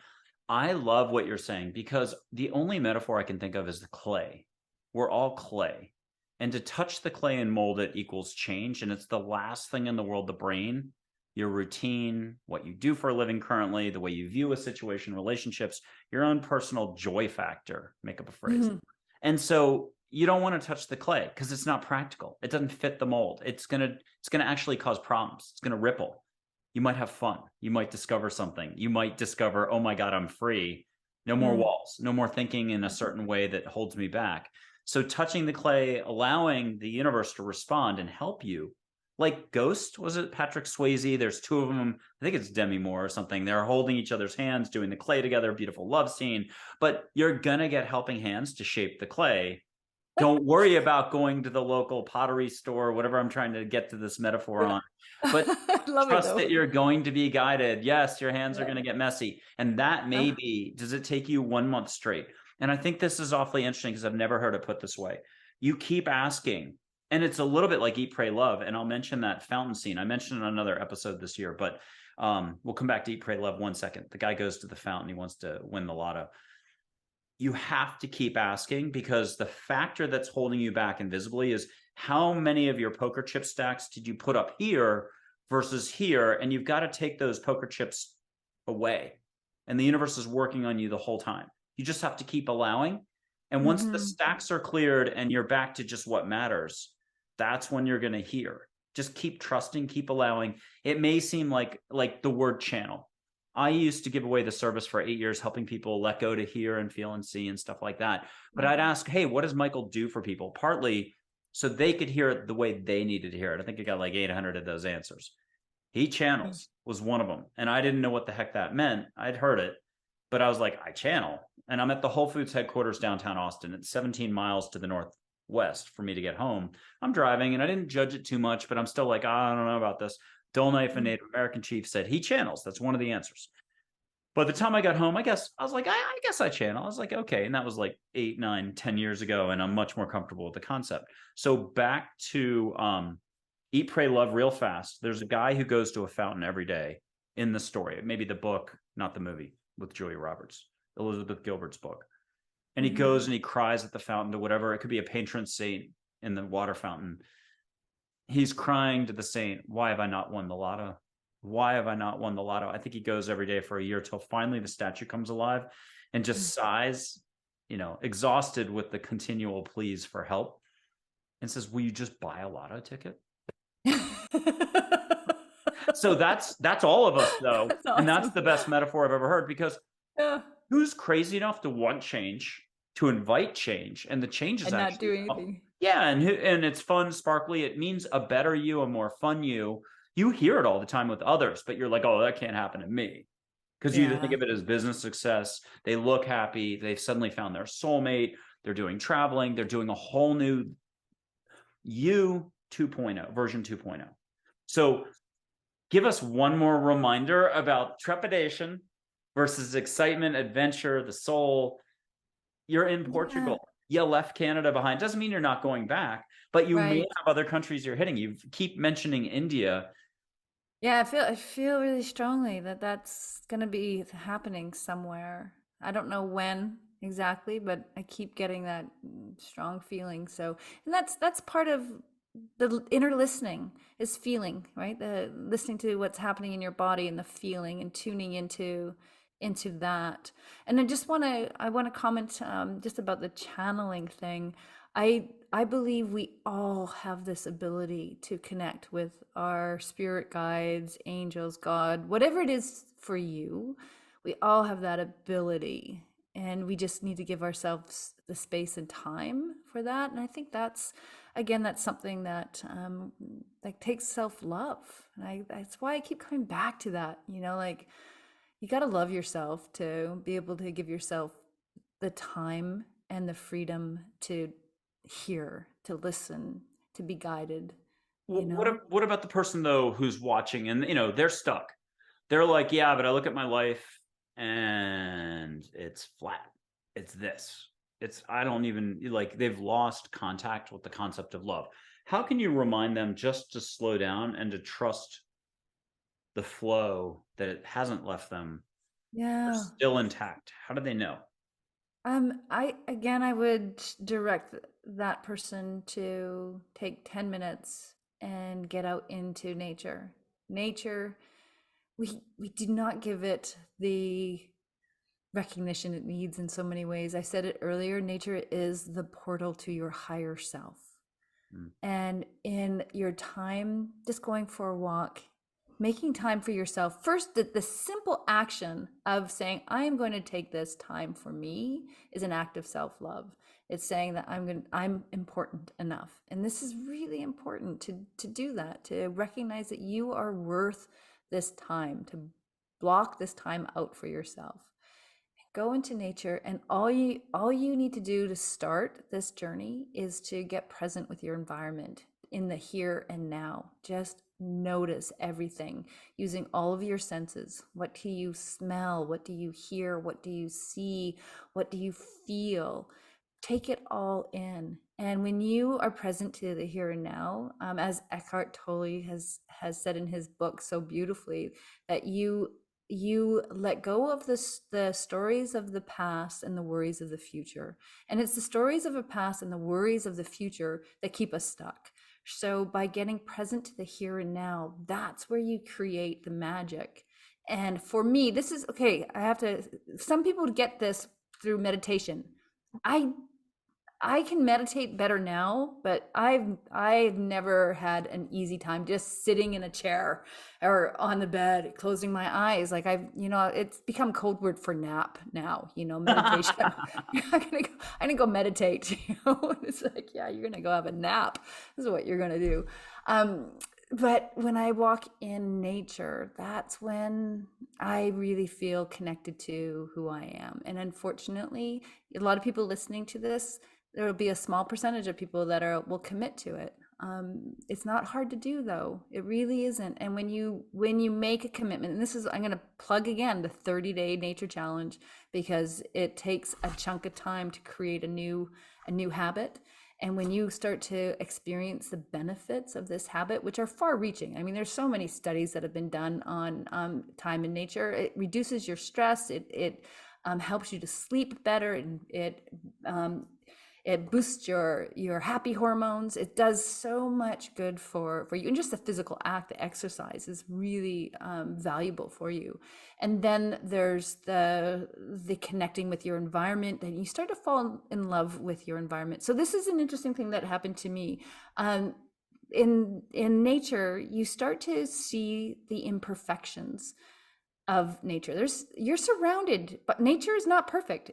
I love what you're saying, because the only metaphor I can think of is the clay. We're all clay. And to touch the clay and mold it equals change. And it's the last thing in the world, the brain, your routine, what you do for a living currently, the way you view a situation, relationships, your own personal joy factor, make up a phrase. And so you don't want to touch the clay because it's not practical. It doesn't fit the mold. It's gonna actually cause problems. It's gonna ripple. You might have fun. You might discover something. You might discover, oh my God, I'm free. No more walls, no more thinking in a certain way that holds me back. So touching the clay, allowing the universe to respond and help you, like Ghost, was it Patrick Swayze? There's two of them. I think it's Demi Moore or something. They're holding each other's hands, doing the clay together, beautiful love scene. But you're gonna get helping hands to shape the clay. Don't worry about going to the local pottery store, whatever I'm trying to get to this metaphor Yeah. on. But I love it trust though. that you're going to be guided. Yes, your hands are Yeah. going to get messy. And that may be, does it take you 1 month straight? And I think this is awfully interesting because I've never heard it put this way. You keep asking, and it's a little bit like Eat, Pray, Love. And I'll mention that fountain scene. I mentioned it on another episode this year, but we'll come back to Eat, Pray, Love 1 second. The guy goes to the fountain. He wants to win the lotto. You have to keep asking, because the factor that's holding you back invisibly is how many of your poker chip stacks did you put up here versus here? And you've got to take those poker chips away. And the universe is working on you the whole time. You just have to keep allowing. And once the stacks are cleared and you're back to just what matters, that's when you're going to hear. Just keep trusting, keep allowing. It may seem like the word channel. I used to give away the service for 8 years, helping people let go to hear and feel and see and stuff like that. But I'd ask, hey, what does Michael do for people? Partly so they could hear it the way they needed to hear it. I think I got like 800 of those answers. He channels was one of them. And I didn't know what the heck that meant. I'd heard it, but I was like, I channel. And I'm at the Whole Foods headquarters downtown Austin. It's 17 miles to the northwest for me to get home. I'm driving and I didn't judge it too much, but I'm still like, I don't know about this. Dull Knife, a Native American chief, said he channels. That's one of the answers. By the time I got home, I guess I was like, I guess I channel. I was like, okay. And that was like 8, 9, 10 years ago. And I'm much more comfortable with the concept. So back to Eat, Pray, Love real fast. There's a guy who goes to a fountain every day in the story. Maybe the book, not the movie, with Julia Roberts, Elizabeth Gilbert's book. And he goes and he cries at the fountain to whatever. It could be a patron saint in the water fountain. He's crying to the saint, why have I not won the lotto? Why have I not won the lotto? I think he goes every day for a year till finally the statue comes alive and just sighs, exhausted with the continual pleas for help, and says, will you just buy a lotto ticket? So that's all of us, though. That's awesome. And that's the best metaphor I've ever heard, because Yeah. who's crazy enough to want change, to invite change, and the change is And not actually do anything. Yeah, and it's fun, sparkly. It means a better you, a more fun you. You hear it all the time with others, but you're like, oh, that can't happen to me. Because you either think of it as business success, they look happy, they've suddenly found their soulmate, they're doing traveling, they're doing a whole new you 2.0, version 2.0. So give us one more reminder about trepidation versus excitement, adventure, the soul. You're in Portugal. You left Canada behind. Doesn't mean you're not going back, but you may have other countries you're hitting. You keep mentioning India. Yeah, I feel really strongly that that's going to be happening somewhere. I don't know when exactly, but I keep getting that strong feeling. So, and that's part of the inner listening, is feeling, right? The listening to what's happening in your body and the feeling and tuning into that. And I want to comment just about the channeling thing. I believe we all have this ability to connect with our spirit guides, angels, God, whatever it is for you. We all have that ability, and we just need to give ourselves the space and time for that. And I think that's something that takes self-love. And that's why I keep coming back to that. Like, you got to love yourself to be able to give yourself the time and the freedom to hear, to listen, to be guided. What about the person, though, who's watching and they're stuck? They're like, yeah, but I look at my life and it's flat. It's this. I don't even they've lost contact with the concept of love. How can you remind them just to slow down and to trust the flow, that it hasn't left them? They're still intact. How do they know? I would direct that person to take 10 minutes and get out into nature. Nature, we do not give it the recognition it needs in so many ways. I said it earlier, nature is the portal to your higher self. And in your time, just going for a walk, making time for yourself. First, the simple action of saying, I am going to take this time for me, is an act of self-love. It's saying that I'm important enough. And this is really important to do that, to recognize that you are worth this time, to block this time out for yourself. Go into nature, and all you need to do to start this journey is to get present with your environment in the here and now. Just notice everything using all of your senses. What do you smell? What do you hear? What do you see? What do you feel? Take it all in. And when you are present to the here and now, as Eckhart Tolle has said in his book so beautifully, that you let go of the stories of the past and the worries of the future. And it's the stories of the past and the worries of the future that keep us stuck. So by getting present to the here and now, that's where you create the magic. And for me, this is okay. Some people get this through meditation. I can meditate better now, but I've never had an easy time just sitting in a chair or on the bed, closing my eyes. Like it's become code word for nap now, meditation. I'm gonna go meditate, It's like, yeah, you're gonna go have a nap. This is what you're gonna do. But when I walk in nature, that's when I really feel connected to who I am. And unfortunately, a lot of people listening to this, there will be a small percentage of people that will commit to it. It's not hard to do, though. It really isn't. And when you make a commitment, and I'm going to plug again the 30-day nature challenge, because it takes a chunk of time to create a new habit. And when you start to experience the benefits of this habit, which are far reaching, I mean, there's so many studies that have been done on time in nature. It reduces your stress. It helps you to sleep better, and it boosts your happy hormones. It does so much good for you. And just the physical act, the exercise is really valuable for you. And then there's the connecting with your environment, and you start to fall in love with your environment. So this is an interesting thing that happened to me. In nature, you start to see the imperfections of nature. You're surrounded, but nature is not perfect.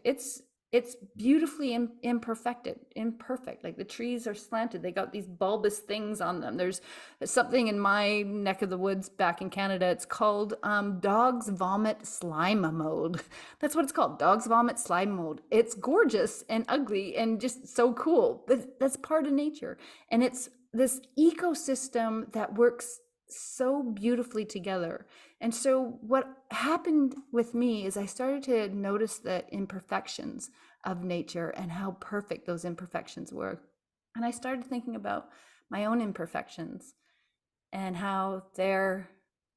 It's beautifully imperfect. Like the trees are slanted. They got these bulbous things on them. There's something in my neck of the woods back in Canada. It's called dog's vomit slime mold. That's what it's called. Dog's vomit slime mold. It's gorgeous and ugly and just so cool. But that's part of nature. And it's this ecosystem that works so beautifully together. And so what happened with me is I started to notice the imperfections of nature and how perfect those imperfections were. And I started thinking about my own imperfections and how they're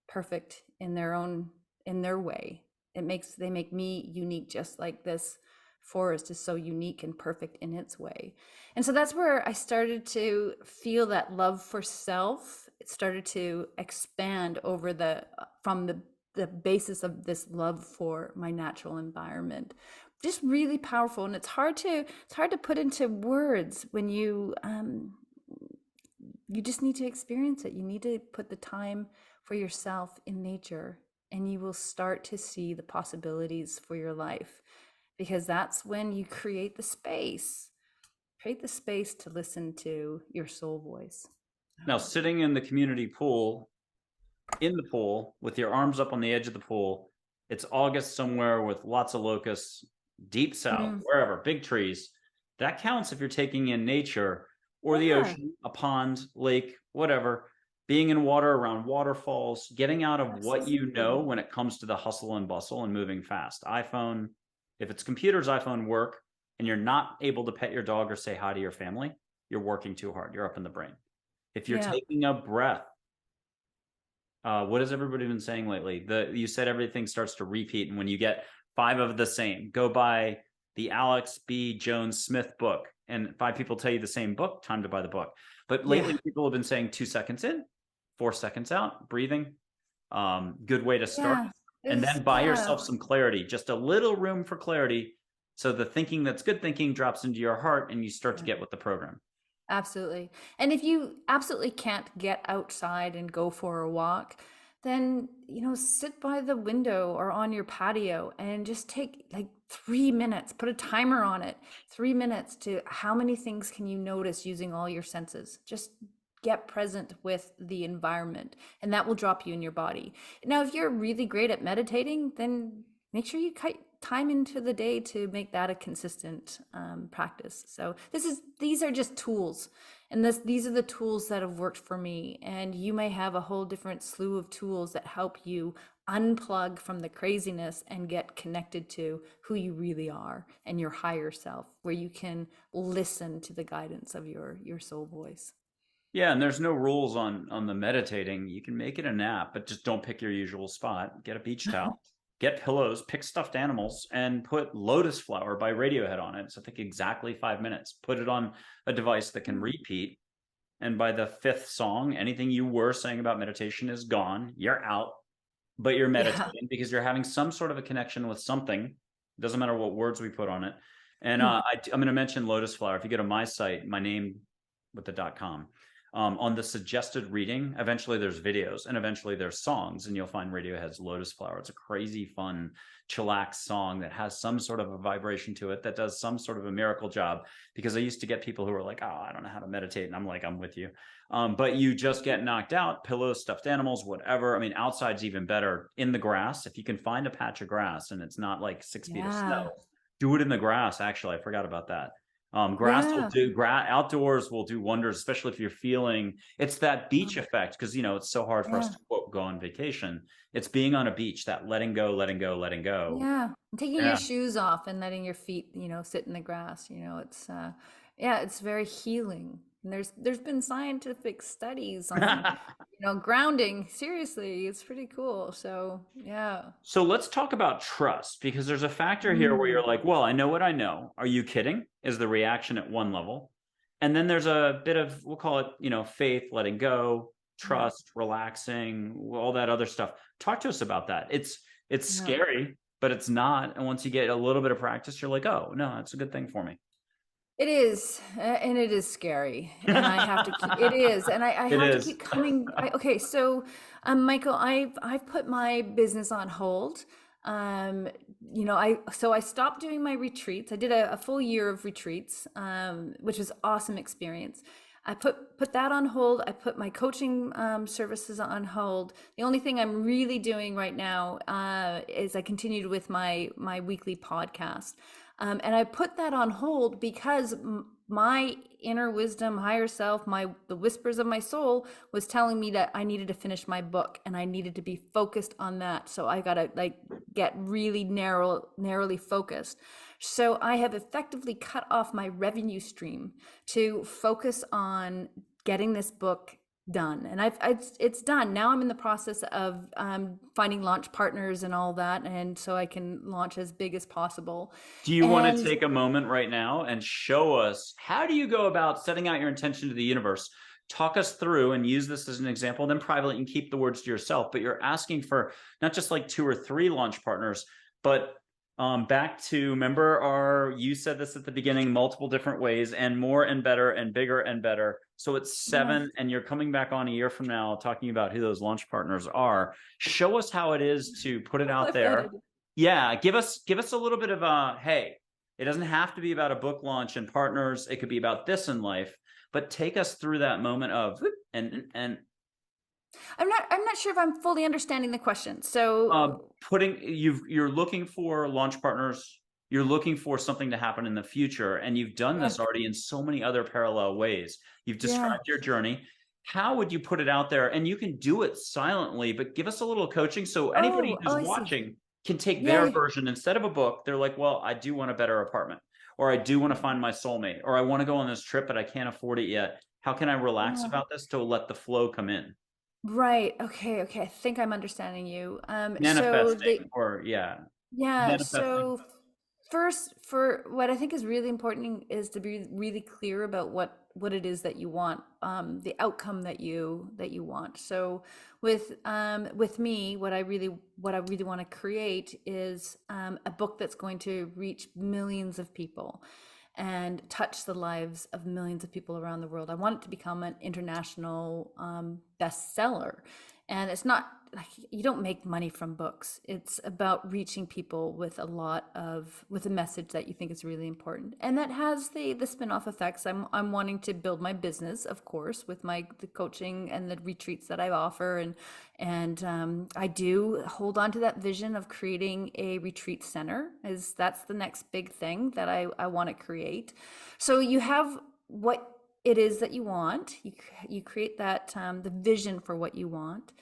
perfect in their way. They make me unique, just like this forest is so unique and perfect in its way. And so that's where I started to feel that love for self. It started to expand from the basis of this love for my natural environment. Just really powerful. And it's hard to put into words when you just need to experience it. You need to put the time for yourself in nature, and you will start to see the possibilities for your life, because that's when you create the space to listen to your soul voice. Now, sitting in the community pool, in the pool, with your arms up on the edge of the pool, it's August somewhere with lots of locusts, deep south, wherever, big trees. That counts if you're taking in nature, or the ocean, a pond, lake, whatever. Being in water, around waterfalls, getting out of what you know when it comes to the hustle and bustle and moving fast. iPhone, if it's computers, iPhone work, and you're not able to pet your dog or say hi to your family, you're working too hard. You're up in the brain. If you're taking a breath, what has everybody been saying lately? You said everything starts to repeat, and when you get 5 of the same, go buy the Alex B. Jones Smith book, and 5 people tell you the same book, time to buy the book. But lately, people have been saying 2 seconds in, 4 seconds out, breathing. Good way to start. And then buy yourself some clarity, just a little room for clarity. So the thinking that's good thinking drops into your heart, and you start to get with the program. Absolutely. And if you absolutely can't get outside and go for a walk, then, sit by the window or on your patio and just take like 3 minutes, put a timer on it, 3 minutes to how many things can you notice using all your senses? Just get present with the environment, and that will drop you in your body. Now, if you're really great at meditating, then make sure you cut time into the day to make that a consistent practice. So these are just tools, and these are the tools that have worked for me. And you may have a whole different slew of tools that help you unplug from the craziness and get connected to who you really are and your higher self, where you can listen to the guidance of your soul voice. Yeah, and there's no rules on the meditating. You can make it a nap, but just don't pick your usual spot. Get a beach towel, get pillows, pick stuffed animals, and put Lotus Flower by Radiohead on it. So think exactly 5 minutes. Put it on a device that can repeat. And by the fifth song, anything you were saying about meditation is gone. You're out, but you're Yeah. meditating because you're having some sort of a connection with something. It doesn't matter what words we put on it. And I'm going to mention Lotus Flower. If you go to my site, my name with the .com, on the suggested reading, eventually there's videos and eventually there's songs, and you'll find Radiohead's Lotus Flower. It's a crazy fun chillax song that has some sort of a vibration to it that does some sort of a miracle job, because I used to get people who were like, oh, I don't know how to meditate, and I'm like, I'm with you. But you just get knocked out. Pillows, stuffed animals, whatever. I mean, outside's even better. In the grass, if you can find a patch of grass and it's not like 6 feet of Yeah. snow, do it in the grass. Actually, I forgot about that. Grass will Yeah. do, outdoors will do wonders, especially if you're feeling, it's that beach effect, because it's so hard for us Yeah. to quote go on vacation. It's being on a beach, that letting go, letting go, letting go. Yeah. Taking your Yeah. shoes off and letting your feet, sit in the grass, it's yeah, it's very healing. And there's been scientific studies on, grounding. Seriously, it's pretty cool. So, yeah. So let's talk about trust, because there's a factor here where Mm, you're like, well, I know what I know. Are you kidding? Is the reaction at one level. And then there's a bit of, we'll call it, faith, letting go, yeah. trust, relaxing, all that other stuff. Talk to us about that. It's Yeah. scary, but it's not. And once you get a little bit of practice, you're like, oh, no, that's a good thing for me. It is, and it is scary, and I have to keep, it is, and I It have to is. keep coming. Okay, so, Michael, I've put my business on hold. Um, I stopped doing my retreats. I did a full year of retreats, which was awesome experience. I put that on hold. I put my coaching services on hold. The only thing I'm really doing right now is I continued with my weekly podcast. And I put that on hold because my inner wisdom, higher self, the whispers of my soul was telling me that I needed to finish my book and I needed to be focused on that. So I got to get really narrowly focused. So I have effectively cut off my revenue stream to focus on getting this book done. And it's done. Now I'm in the process of finding launch partners and all that, and so I can launch as big as possible. Do you want to And take a moment right now and show us, how do you go about setting out your intention to the universe? Talk us through and use this as an example. Then privately, you can keep the words to yourself, but you're asking for not just like 2 or 3 launch partners, but back to, remember you said this at the beginning, multiple different ways, and more and better and bigger and better. So it's 7, and you're coming back on a year from now talking about who those launch partners are. Show us how it is to put it out I've got there. it. Yeah, give us a little bit of hey, it doesn't have to be about a book launch and partners. It could be about this in life, but take us through that moment of and I'm not sure if I'm fully understanding the question. So you're looking for launch partners. You're looking for something to happen in the future, and you've done yeah, this already in so many other parallel ways. You've yeah. described your journey. How would you put it out there? And you can do it silently, but give us a little coaching so anybody Oh, who's I see. watching can take their Yeah. version instead of a book. They're like, well, I do want a better apartment, or I do want to find my soulmate, or I want to go on this trip, but I can't afford it yet. How can I relax Yeah. about this to let the flow come in? Right. Okay. Okay. I think I'm understanding you. So Manifesting, or yeah, yeah. manifesting. So first, for what I think is really important is to be really clear about what it is that you want, the outcome that you want. So with me, what I really want to create is a book that's going to reach millions of people and touch the lives of millions of people around the world. I want it to become an international bestseller, and it's not like, you don't make money from books. It's about reaching people with with a message that you think is really important, and that has the spin-off effects. I'm wanting to build my business, of course, with the coaching and the retreats that I offer, and I do hold on to that vision of creating a retreat center. That's the next big thing that I want to create. So you have what it is that you want. You create that the vision for what you want,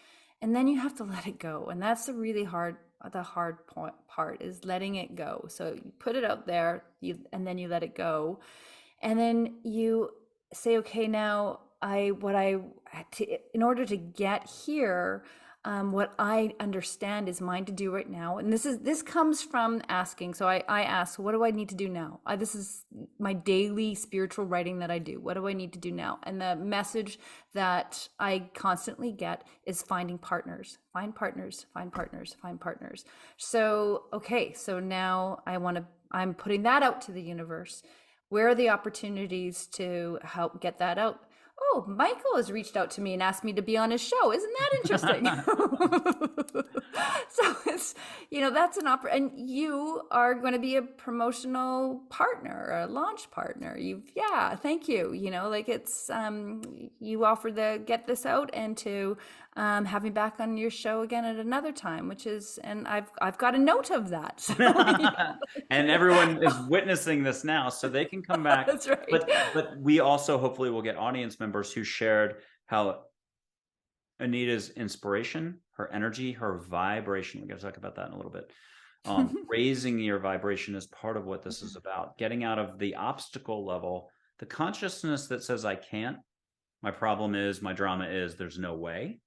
and then you have to let it go. And that's the hard part is letting it go. So you put it out there, and then you let it go, and then you say, okay, now in order to get here, what I understand is mine to do right now. And this comes from asking. So I ask, what do I need to do now? This is my daily spiritual writing that I do. What do I need to do now? And the message that I constantly get is finding partners, find partners, find partners, find partners. So, okay, so now I'm putting that out to the universe. Where are the opportunities to help get that out? Oh, Michael has reached out to me and asked me to be on his show. Isn't that interesting? So it's, that's an opera. And you are going to be a promotional partner, a launch partner. Thank you. Like it's, you offer to get this out and to have me back on your show again at another time, and I've got a note of that. So, and everyone is witnessing this now, so they can come back. That's right. But we also hopefully will get audience members who shared how Anita's inspiration, her energy, her vibration, we're going to talk about that in a little bit. Raising your vibration is part of what this is about. Getting out of the obstacle level, the consciousness that says, I can't, my problem is, my drama is, there's no way,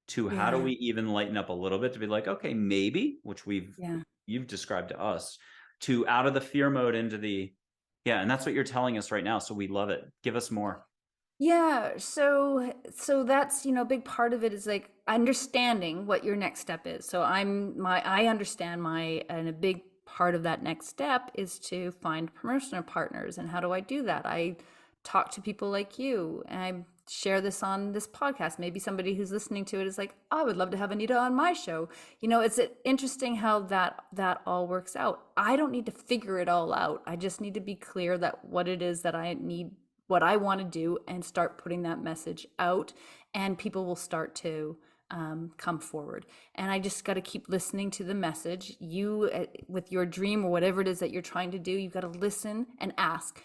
to how do we even lighten up a little bit to be like, okay, maybe, which you've described to us, to out of the fear mode into the, and that's what you're telling us right now. So we love it. Give us more. Yeah, so that's, a big part of it is like understanding what your next step is. So I understand and a big part of that next step is to find promotional partners. And how do I do that? I talk to people like you, and I share this on this podcast. Maybe somebody who's listening to it is like, I would love to have Anita on my show. It's interesting how that all works out. I don't need to figure it all out. I just need to be clear that what it is that I need, what I want to do, and start putting that message out, and people will start to come forward. And I just got to keep listening to the message. You, with your dream or whatever it is that you're trying to do, you've got to listen and ask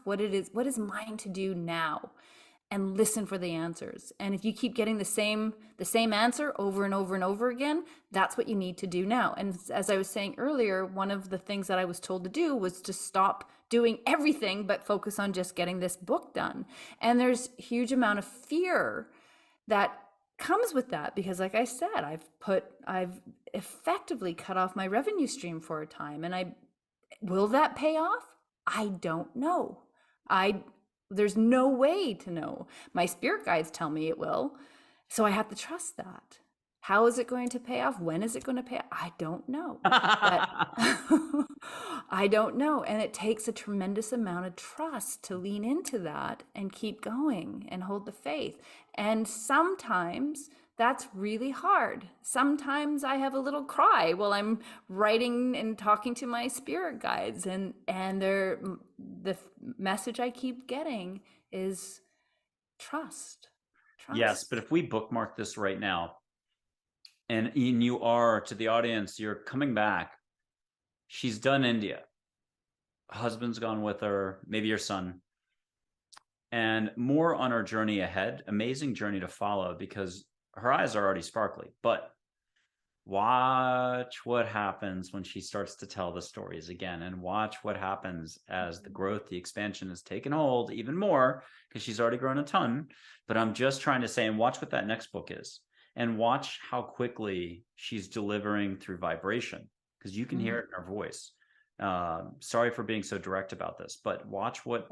what it is, what is mine to do now, and listen for the answers. And if you keep getting the same answer over and over and over again, that's what you need to do now. And as I was saying earlier, one of the things that I was told to do was to stop doing everything but focus on just getting this book done. And there's a huge amount of fear that comes with that, because like I said, I've effectively cut off my revenue stream for a time, and will that pay off? I don't know. There's no way to know. My spirit guides tell me it will, so I have to trust that. How is it going to pay off? When is it going to pay off? I don't know. But I don't know. And it takes a tremendous amount of trust to lean into that and keep going and hold the faith. And sometimes that's really hard. Sometimes I have a little cry while I'm writing and talking to my spirit guides, and the message I keep getting is trust. Yes, but if we bookmark this right now, and you are, to the audience, you're coming back. She's done India. Husband's gone with her, maybe your son. And more on her journey ahead. Amazing journey to follow, because her eyes are already sparkly. But watch what happens when she starts to tell the stories again, and watch what happens as the growth, the expansion has taken hold even more, because she's already grown a ton. But I'm just trying to say, and watch what that next book is. And watch how quickly she's delivering through vibration, because you can hear it in her voice. Sorry for being so direct about this, but watch what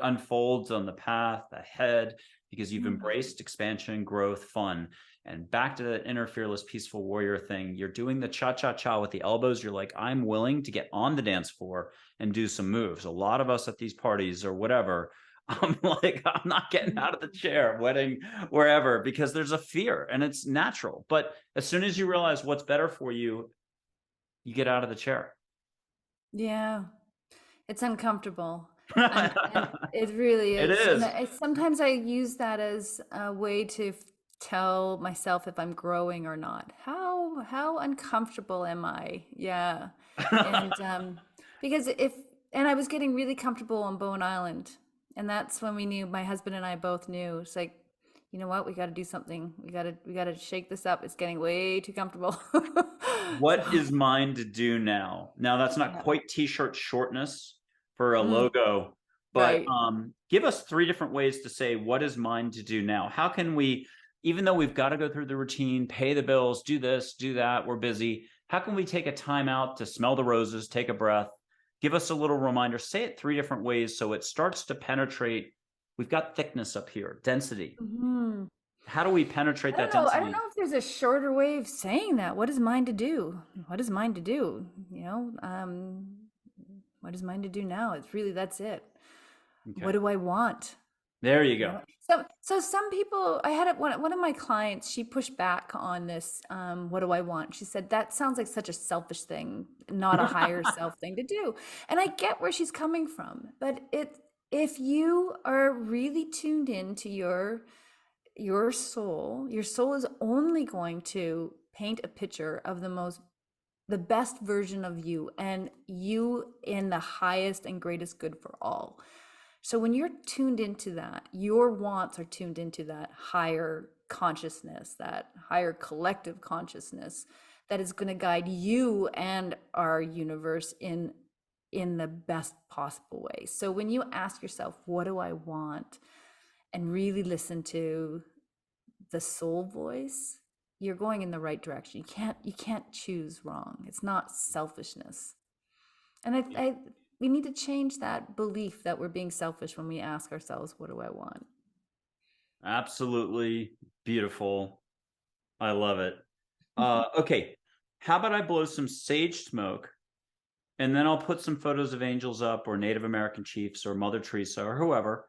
unfolds on the path ahead, because you've embraced expansion, growth, fun. And back to that inner fearless, peaceful warrior thing. You're doing the cha-cha-cha with the elbows. You're like, I'm willing to get on the dance floor and do some moves. A lot of us at these parties or whatever I'm like, I'm not getting out of the chair, wedding, wherever, because there's a fear and it's natural. But as soon as you realize what's better for you, you get out of the chair. Yeah. It's uncomfortable. And it really It is. And is. sometimes I use that as a way to tell myself if I'm growing or not. How uncomfortable am I? Yeah. And because if and I was getting really comfortable on Bowen Island. And that's when we knew, my husband and I both knew. It's like, you know what? We got to do something. We got to shake this up. It's getting way too comfortable. What So, is mine to do now? Now that's not yeah. quite t-shirt shortness for a Mm, logo, but right. give us three different ways to say what is mine to do now. How can we, even though we've got to go through the routine, pay the bills, do this, do that, we're busy. How can we take a time out to smell the roses, take a breath, give us a little reminder, say it three different ways so it starts to penetrate. We've got thickness up here, density. Mhm. How do we penetrate I that don't know. I don't density? know if there's a shorter way of saying that. What is mine to do? What is mine to do? What is mine to do now? It's really, that's it. What Okay. do I want? There you You go. know, so some people, I had one of my clients, she pushed back on this. What do I want? She said, that sounds like such a selfish thing, not a higher self thing to do. And I get where she's coming from, but if you are really tuned in to your soul is only going to paint a picture of the best version of you, and you in the highest and greatest good for all. So when you're tuned into that, your wants are tuned into that higher consciousness, that higher collective consciousness that is going to guide you and our universe in the best possible way. So when you ask yourself, what do I want? And really listen to the soul voice, you're going in the right direction. You can't choose wrong. It's not selfishness. And I we need to change that belief that we're being selfish when we ask ourselves, what do I want? Absolutely beautiful. I love it. Okay. How about I blow some sage smoke and then I'll put some photos of angels up or Native American chiefs or Mother Teresa or whoever.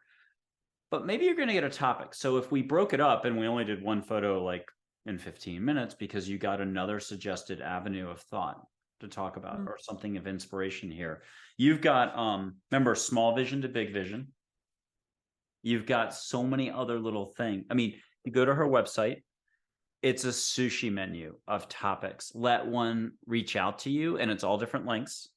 But maybe you're going to get a topic. So if we broke it up and we only did one photo like in 15 minutes because you got another suggested avenue of thought to talk about Mm. or something of inspiration here. You've got remember small vision to big vision. You've got so many other little things. I mean, you go to her website, it's a sushi menu of topics. Let one reach out to you, and it's all different lengths.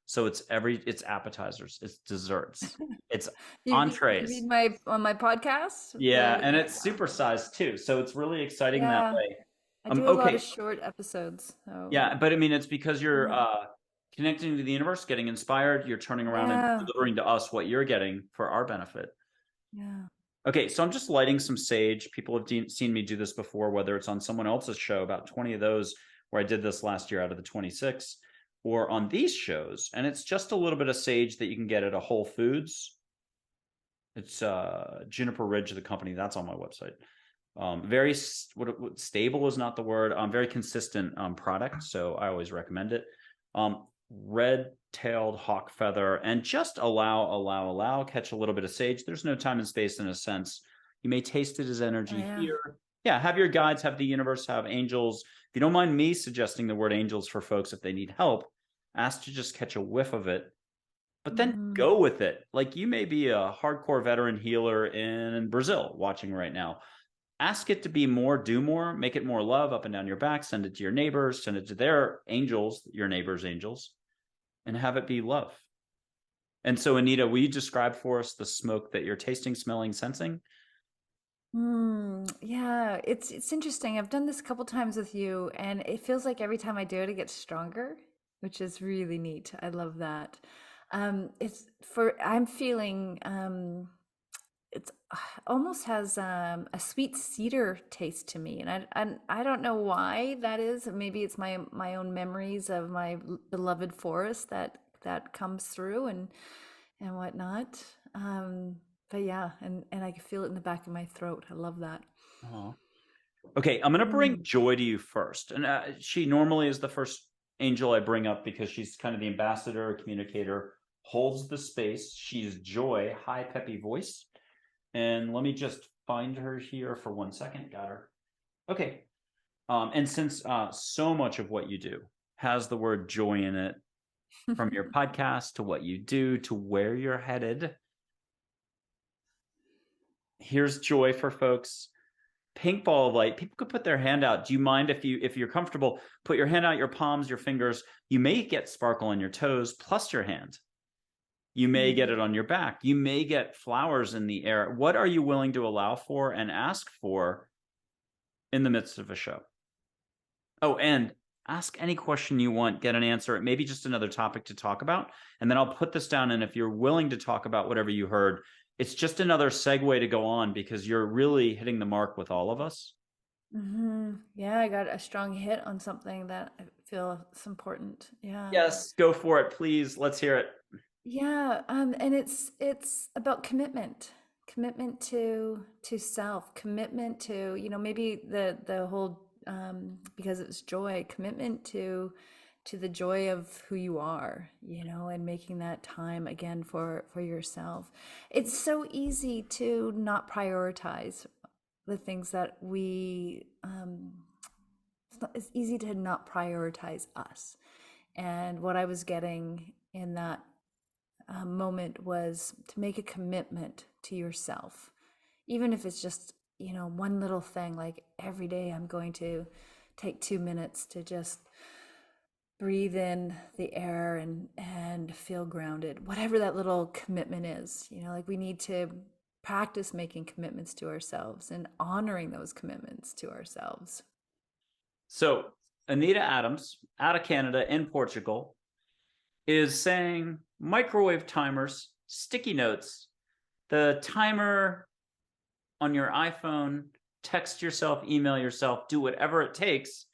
So it's appetizers, it's desserts, it's You read entrees. my on my podcast? Yeah, and The it's supersized too. So it's really exciting that Yeah, way. I do a lot of Okay. short episodes. So Yeah, but I mean it's because you're yeah. connecting to the universe, getting inspired, you're turning around and Yeah. delivering to us what you're getting for our benefit. Yeah. Okay, so I'm just lighting some sage. People have seen me do this before, whether it's on someone else's show, about 20 of those, where I did this last year out of the 26, or on these shows. And it's just a little bit of sage that you can get at a Whole Foods. It's Juniper Ridge, the company that's on my website. Very stable is not the word. Very consistent product, so I always recommend it. Red-tailed hawk feather, and just allow, catch a little bit of sage. There's no time and space in a sense. You may taste it as Oh energy yeah. here. Yeah, have your guides, have the universe, have angels. If you don't mind me suggesting the word angels for folks if they need help, ask to just catch a whiff of it, but then Hmm. go with it. Like you may be a hardcore veteran healer in Brazil watching right now. Ask it to be more, do more, make it more love up and down your back, send it to your neighbors, send it to their angels, your neighbors' angels, and have it be love. And so, Anita, will you describe for us the smoke that you're tasting, smelling, sensing? Yeah, it's interesting. I've done this a couple times with you, and it feels like every time I do it, it gets stronger, which is really neat. I love that. I'm feeling it's almost has a sweet cedar taste to me, and I don't know why that is. Maybe it's my own memories of my beloved forest that comes through and whatnot. But yeah, and I can feel it in the back of my throat. I love that. Oh. Okay, I'm going to bring Mm. Joy to you first. And she normally is the first angel I bring up because she's kind of the ambassador, communicator, holds the space. She's Joy, high, peppy voice. And let me just find her here for 1 second. Got her. Okay. And since so much of what you do has the word joy in it, from your podcast to what you do to where you're headed, here's joy for folks. Pink ball of light. People could put their hand out. Do you mind if you're comfortable, put your hand out, your palms, your fingers? You may get sparkle on your toes plus your hand. You may get it on your back. You may get flowers in the air. What are you willing to allow for and ask for in the midst of a show? Oh, and ask any question you want, get an answer. It may be just another topic to talk about. And then I'll put this down. And if you're willing to talk about whatever you heard, it's just another segue to go on because you're really hitting the mark with all of us. Yeah, I got a strong hit on something that I feel is important. Yeah. Yes, go for it, please. Let's hear it. Yeah, and it's about commitment, commitment to self, commitment to, you know, maybe the whole because it's joy, commitment to the joy of who you are, you know, and making that time again for yourself. It's so easy to not prioritize the things that it's easy to not prioritize us. And what I was getting in that moment was to make a commitment to yourself, even if it's just, you know, one little thing, like every day I'm going to take 2 minutes to just breathe in the air and feel grounded, whatever that little commitment is. You know, like we need to practice making commitments to ourselves and honoring those commitments to ourselves. So Anita Adams, out of Canada in Portugal, is saying microwave timers, sticky notes, the timer on your iPhone, text yourself, email yourself, do whatever it takes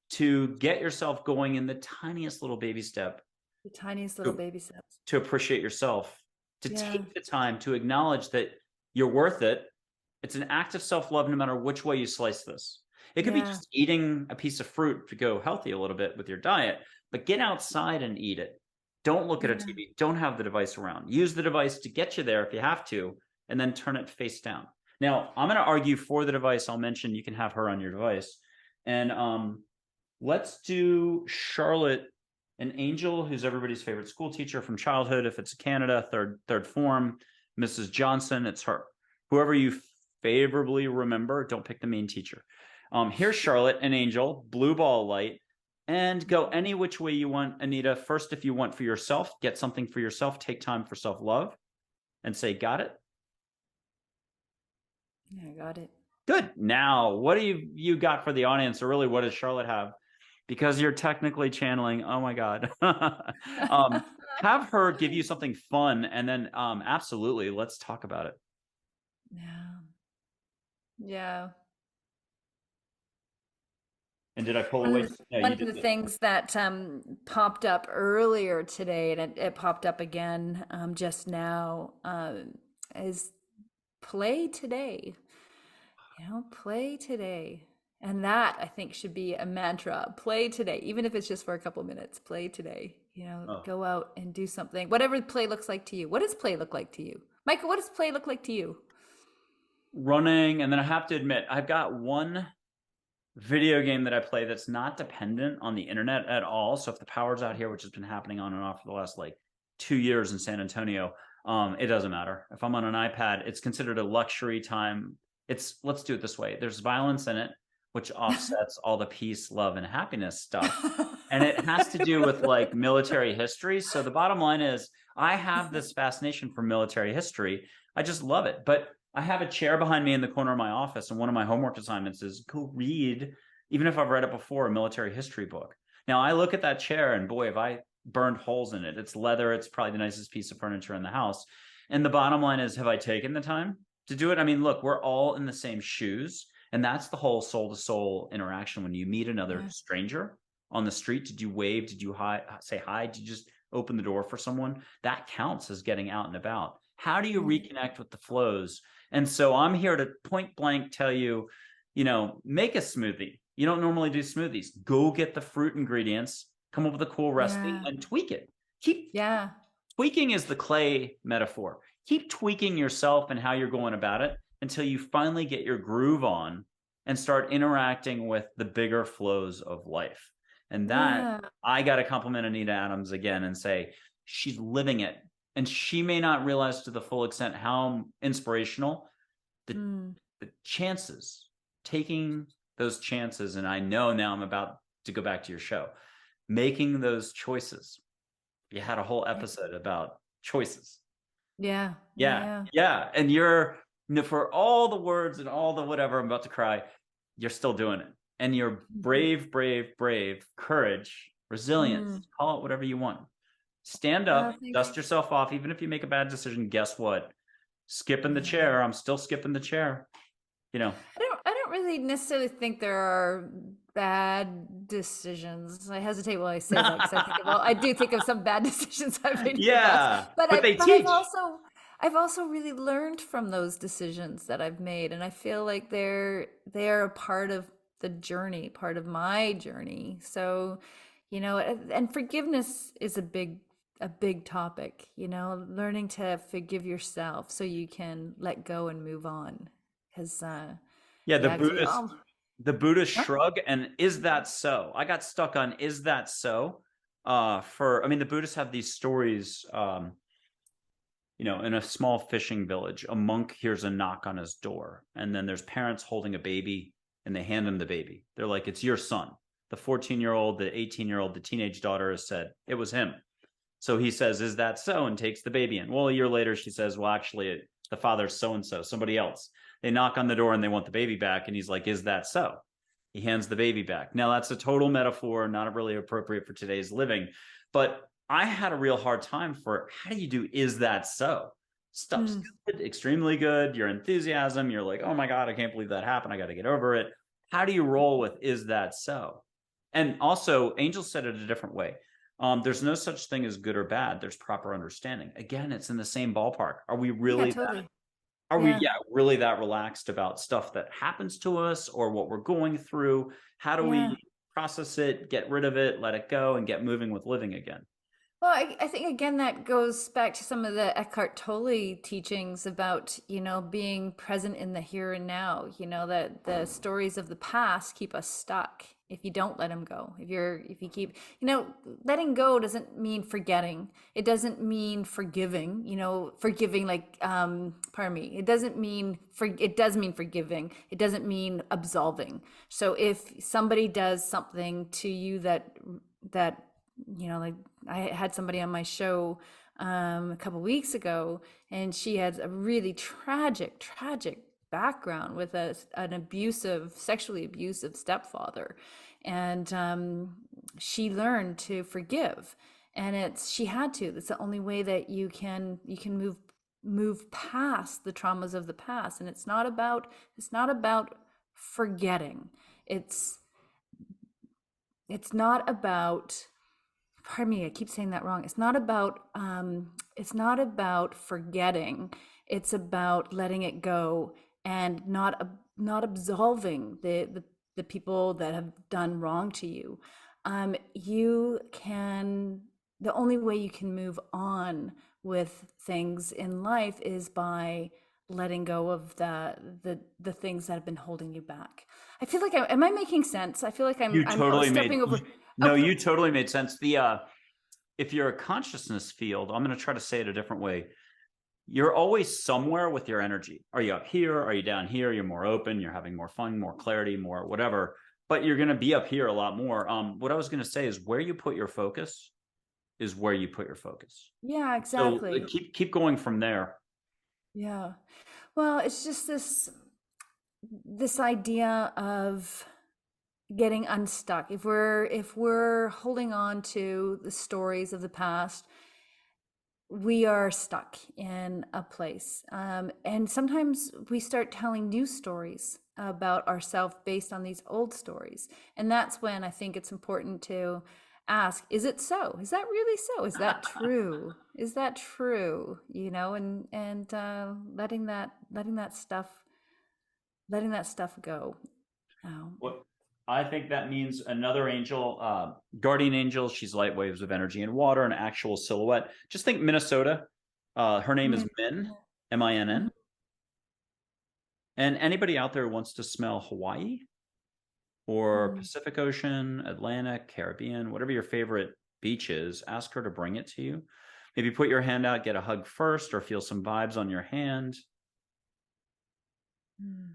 to get yourself going in the tiniest little baby step. The tiniest little baby steps. To appreciate yourself, to Yeah. take the time to acknowledge that you're worth it. It's an act of self-love no matter which way you slice this. It could be just eating a piece of fruit to go healthy a little bit with your diet, but get outside and eat it. Don't look at a TV. Don't have the device around. Use the device to get you there if you have to, and then turn it face down. Now, I'm going to argue for the device. I'll mention you can have her on your device. And let's do Charlotte, an angel who's everybody's favorite school teacher from childhood. If it's Canada, third form, Mrs. Johnson, it's her. Whoever you favorably remember, don't pick the main teacher. Here's Charlotte, an angel, blue ball light, and go any which way you want, Anita. First, if you want for yourself, get something for yourself, take time for self-love, and say, got it? Yeah, I got it. Good. Now, what do you got for the audience, or really what does Charlotte have? Because you're technically channeling, oh my God. Have her give you something fun, and then absolutely, let's talk about it. Yeah. And did I pull away? One of the things that popped up earlier today, and it popped up again just now, is play today. You know, play today. And that, I think, should be a mantra. Play today, even if it's just for a couple minutes. Play today. You know, go out and do something. Whatever play looks like to you. What does play look like to you? Michael, what does play look like to you? Running. And then I have to admit, I've got one video game that I play that's not dependent on the internet at all. So if the power's out here, which has been happening on and off for the last like 2 years in San Antonio, it doesn't matter. If I'm on an iPad, it's considered a luxury time. Let's do it this way. There's violence in it, which offsets all the peace, love, and happiness stuff. And it has to do with like military history. So the bottom line is I have this fascination for military history. I just love it. But I have a chair behind me in the corner of my office, and one of my homework assignments is go read, even if I've read it before, a military history book. Now I look at that chair and boy, have I burned holes in it. It's leather. It's probably the nicest piece of furniture in the house. And the bottom line is, have I taken the time to do it? I mean, look, we're all in the same shoes. And that's the whole soul-to-soul interaction. When you meet another stranger on the street, did you wave? Did you say hi? Did you just open the door for someone? That counts as getting out and about. How do you reconnect with the flows? And so I'm here to point blank tell you, you know, make a smoothie. You don't normally do smoothies. Go get the fruit ingredients, come up with a cool recipe and tweak it. Tweaking is the clay metaphor. keep tweaking yourself and how you're going about it until you finally get your groove on and start interacting with the bigger flows of life. And that, Yeah. I got to compliment Anita Adams again and say she's living it. And she may not realize to the full extent how inspirational the, Mm. the chances, taking those chances. And I know now I'm about to go back to your show, making those choices. You had a whole episode about choices. Yeah. Yeah. Yeah. Yeah. Yeah. And you're, for all the words and all the whatever, I'm about to cry, you're still doing it. And you're brave, brave, brave, courage, resilience, Mm. call it whatever you want. Stand Oh, up, thank dust yourself off. Even if you make a bad decision, guess what? Skipping the you. Yeah. chair. I'm still skipping the chair. You know, I don't really necessarily think there are bad decisions. I hesitate when I say that because I do think of some bad decisions I've made in the past. yeah, but they But I've teach. also really learned from those decisions that I've made, and I feel like they're a part of the journey, part of my journey. So, and forgiveness is a big topic, learning to forgive yourself so you can let go and move on. Because Yeah, yeah, 'cause we all the Buddhist Huh? shrug, and is that so? I got stuck on is that so? I mean, the Buddhists have these stories. In a small fishing village, a monk hears a knock on his door, and then there's parents holding a baby, and they hand him the baby. They're like, "It's your son." The 14-year-old, the 18-year-old, the teenage daughter has said it was him. So he says, "Is that so?" and takes the baby in. Well, a year later, she says, "Well, actually, the father's so and so, somebody else." They knock on the door and they want the baby back, and he's like, "Is that so?" He hands the baby back. Now, that's a total metaphor, not really appropriate for today's living, but I had a real hard time for how do you do is that so? Stuff's Mm. good, extremely good. Your enthusiasm, you're like, oh my God, I can't believe that happened. I got to get over it. How do you roll with is that so? And also, Angel said it a different way. There's no such thing as good or bad. There's proper understanding. Again, it's in the same ballpark. Are we Yeah, really totally. yeah, Yeah. really that relaxed about stuff that happens to us or what we're going through? How do Yeah. we process it, get rid of it, let it go, and get moving with living again? Well, I think again that goes back to some of the Eckhart Tolle teachings about, being present in the here and now, that the stories of the past keep us stuck if you don't let them go. If you keep, letting go doesn't mean forgetting. It doesn't mean forgiving, forgiving like pardon me. It does mean forgiving. It doesn't mean absolving. So if somebody does something to you that like I had somebody on my show a couple weeks ago, and she had a really tragic background with an sexually abusive stepfather, and she learned to forgive, and she had to. That's the only way that you can move past the traumas of the past, and it's not about forgetting. It's not about, pardon me, I keep saying that wrong. It's not about forgetting. It's about letting it go and not absolving the people that have done wrong to you. You can The only way you can move on with things in life is by letting go of the things that have been holding you back. I feel like am I making sense? I feel like You I'm totally made stepping over. no, Okay. you totally made sense. If you're a consciousness field, I'm going to try to say it a different way. You're always somewhere with your energy. Are you up here? Are you down here? You're more open, you're having more fun, more clarity, more whatever, but you're going to be up here a lot more. What I was going to say is where you put your focus is where you put your focus. Yeah, So exactly. keep going from there. Yeah. Well, it's just this idea of getting unstuck. If we're holding on to the stories of the past, we are stuck in a place. And sometimes we start telling new stories about ourselves based on these old stories. And that's when I think it's important to ask, is it so? Is that really so? Is that true? Is that true? And letting that stuff go. Um, What I think that means another angel, guardian angel. She's light waves of energy and water, an actual silhouette. Just think Minnesota. Her name is Min. Min, Minn. Mhm. And anybody out there who wants to smell Hawaii or Mm. Pacific Ocean, Atlantic, Caribbean, whatever your favorite beach is, ask her to bring it to you. Maybe put your hand out, get a hug first, or feel some vibes on your hand. Mm.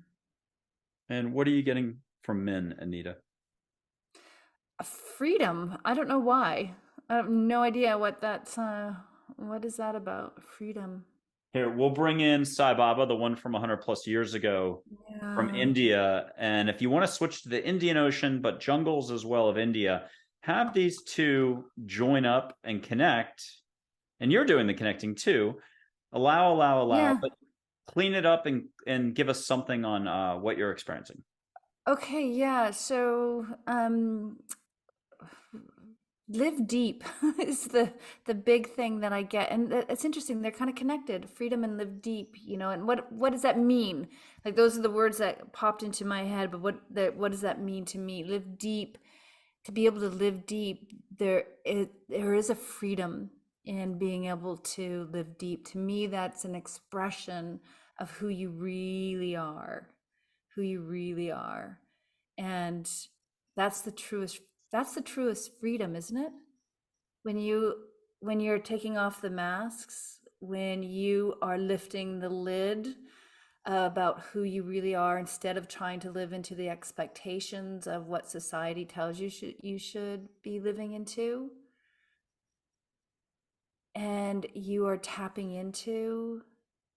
And what are you getting from Min, Anita? Freedom. I don't know why. I have no idea what that's what is that about? Freedom. Here, we'll bring in Sai Baba, the one from 100 plus years ago from Yeah. India. And if you want to switch to the Indian Ocean, but jungles as well of India, have these two join up and connect. And you're doing the connecting too. Allow, Yeah. but clean it up and give us something on what you're experiencing. Okay, yeah. So, live deep is the big thing that I get, and it's interesting. They're kind of connected, freedom and live deep. And what does that mean? Like those are the words that popped into my head. But what does that mean to me? Live deep. To be able to live deep, there is a freedom in being able to live deep. To me, that's an expression of who you really are, who you really are. And that's the truest freedom, isn't it? When you're taking off the masks, when you are lifting the lid about who you really are, instead of trying to live into the expectations of what society tells you should be living into, and you are tapping into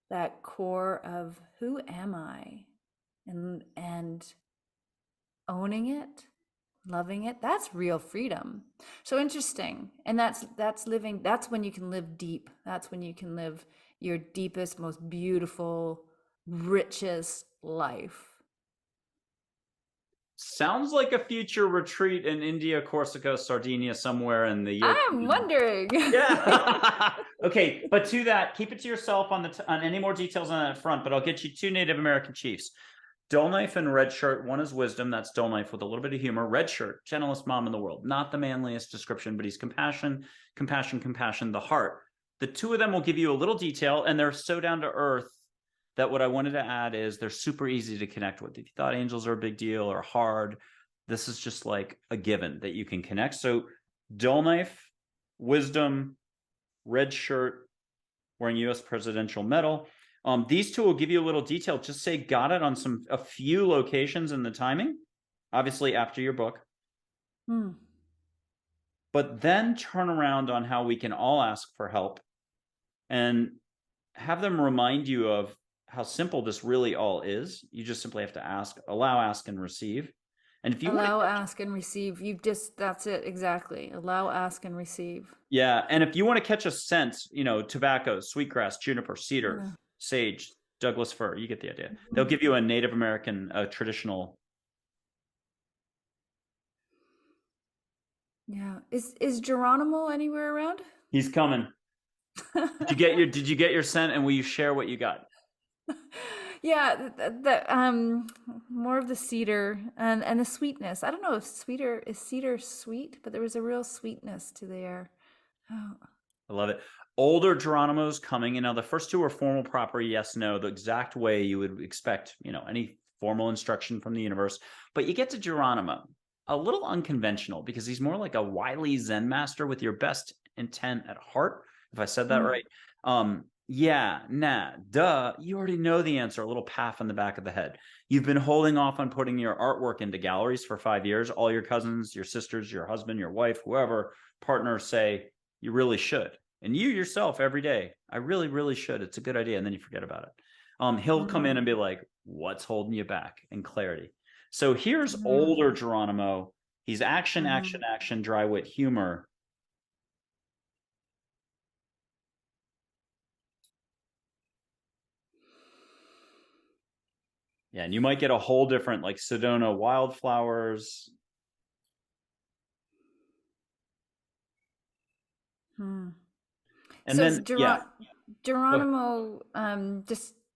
that core of who am I, and owning it, loving it. That's real freedom. So interesting. And that's when you can live deep. That's when you can live your deepest, most beautiful, richest life. Sounds like a future retreat in India, Corsica, Sardinia, somewhere in the year. I'm wondering. Yeah. Okay, but to that, keep it to yourself on any more details on that front. But I'll get you two Native American chiefs. Dull Knife and Red Shirt. One is wisdom. That's Dull Knife with a little bit of humor. Red Shirt, gentlest mom in the world. Not the manliest description, but he's compassion, compassion, compassion, the heart. The two of them will give you a little detail, and they're so down to earth that what I wanted to add is they're super easy to connect with. If you thought angels are a big deal or hard, this is just like a given that you can connect. So Dull Knife, wisdom, Red Shirt, wearing U.S. presidential medal. These two will give you a little detail. Just say got it on a few locations in the timing, obviously after your book, Hmm. but then turn around on how we can all ask for help and have them remind you of how simple this really all is. You just simply have to ask, allow, ask, and receive. And if you want to, Allow, ask, and receive. That's it exactly. Allow, ask, and receive. yeah, and if you want to catch a scent, tobacco, sweetgrass, juniper, cedar, Yeah. sage, Douglas fir, you get the idea. They'll Mhm. give you a Native American traditional. Yeah. Is Geronimo anywhere around? He's coming. Did you get your scent, and will you share what you got? Yeah, the more of the cedar and the sweetness. I don't know if cedar sweet, but there was a real sweetness to the air. Oh. I love it. Older Geronimo's coming. Now the first two are formal, proper, yes, no, the exact way you would expect, any formal instruction from the universe. But you get to Geronimo, a little unconventional because he's more like a wily Zen master with your best intent at heart. If I said that Mm. right. Yeah, nah, duh. You already know the answer. A little paff on the back of the head. You've been holding off on putting your artwork into galleries for 5 years. All your cousins, your sisters, your husband, your wife, whoever, partners say you really should. And you yourself every day, I really, really should. It's a good idea. And then you forget about it. He'll come in and be Mm. like, what's holding you back? And clarity. So here's Mm. older Geronimo. He's action, action, Mm. action, dry wit humor. Yeah, and you might get a whole different like Sedona wildflowers. Mm. And So then, yeah, Geronimo,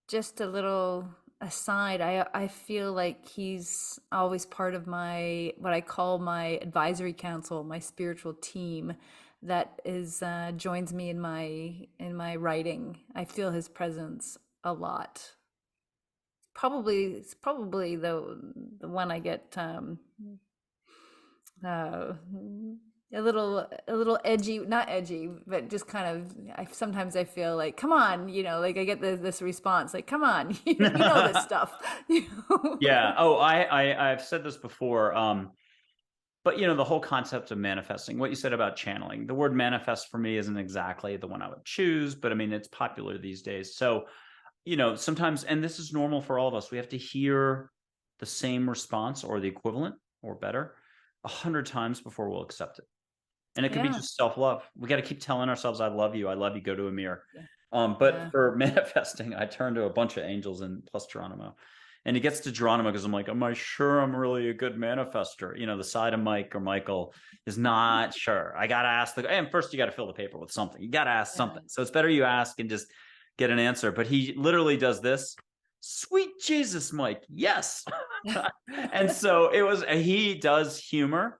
just a little aside, I feel like he's always part of my what I call my advisory council, my spiritual team, that is joins me in my writing. I feel his presence a lot. It's probably the one I get uh, a little edgy, not edgy, but just kind of, sometimes I feel like, come on, like I get this response, like, come on, you know this stuff. Yeah. Oh, I've said this before. But the whole concept of manifesting, what you said about channeling, the word manifest for me isn't exactly the one I would choose, but I mean, it's popular these days. So, sometimes, and this is normal for all of us, we have to hear the same response or the equivalent or better 100 times before we'll accept it. And it could be Yeah, just self-love. We got to keep telling ourselves, I love you, go to a mirror. yeah, But yeah. for manifesting, I turn to a bunch of angels and plus Geronimo. And he gets to Geronimo because I'm like, am I sure I'm really a good manifester? The side of Mike or Michael is not sure. I got to ask and first you got to fill the paper with something. You got to ask Yeah. something. So it's better you ask and just get an answer. But he literally does this. Sweet Jesus, Mike. Yes. And so he does humor.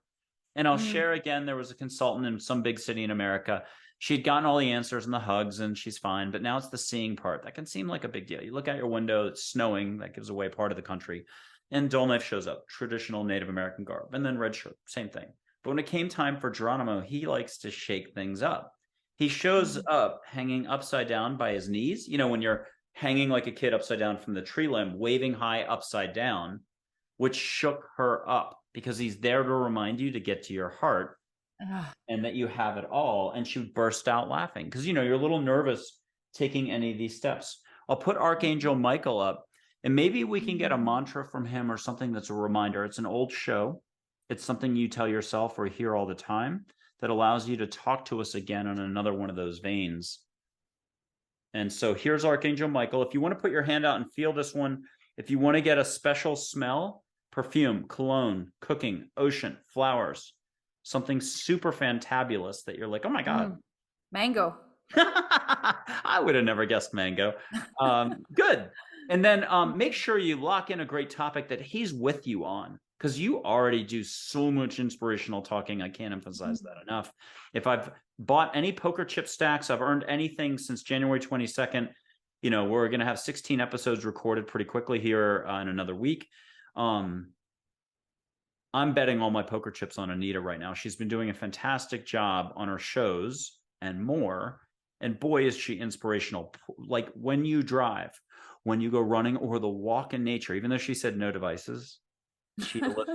And I'll Mm, share again, there was a consultant in some big city in America. She'd gotten all the answers and the hugs and she's fine. But now it's the seeing part. That can seem like a big deal. You look out your window, it's snowing. That gives away part of the country. And Dull Knife shows up, traditional Native American garb. And then Red Shirt, same thing. But when it came time for Geronimo, he likes to shake things up. He shows mm. up hanging upside down by his knees. When you're hanging like a kid upside down from the tree limb, waving high upside down, which shook her up because he's there to remind you to get to your heart Ah, and that you have it all. And she burst out laughing because, you're a little nervous taking any of these steps. I'll put Archangel Michael up and maybe we can get a mantra from him or something that's a reminder. It's an old show. It's something you tell yourself or hear all the time that allows you to talk to us again on another one of those veins. And so here's Archangel Michael. If you want to put your hand out and feel this one, if you want to get a special smell, perfume, cologne, cooking, ocean, flowers, something super fantabulous that you're like, oh my God. mango. I would have never guessed mango. Good. And then make sure you lock in a great topic that he's with you on because you already do so much inspirational talking. I can't emphasize that enough. If I've bought any poker chip stacks, I've earned anything since January 22nd. We're going to have 16 episodes recorded pretty quickly here in another week. I'm betting all my poker chips on Anita right now. She's been doing a fantastic job on her shows and more. And boy, is she inspirational. Like when you drive, when you go running or the walk in nature, even though she said no devices,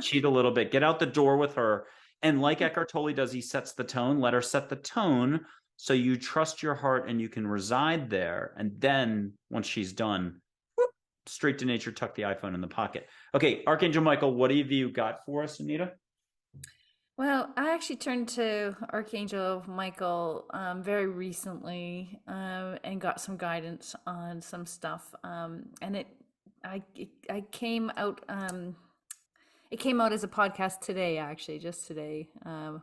cheat a little bit, get out the door with her. And like Eckhart Tolle does, he sets the tone, let her set the tone. So you trust your heart and you can reside there. And then once she's done, whoop, straight to nature, tuck the iPhone in the pocket. Okay, Archangel Michael, what have you got for us, Anita? Well, I actually turned to Archangel Michael very recently and got some guidance on some stuff. And I came out it came out as a podcast today, actually, just today,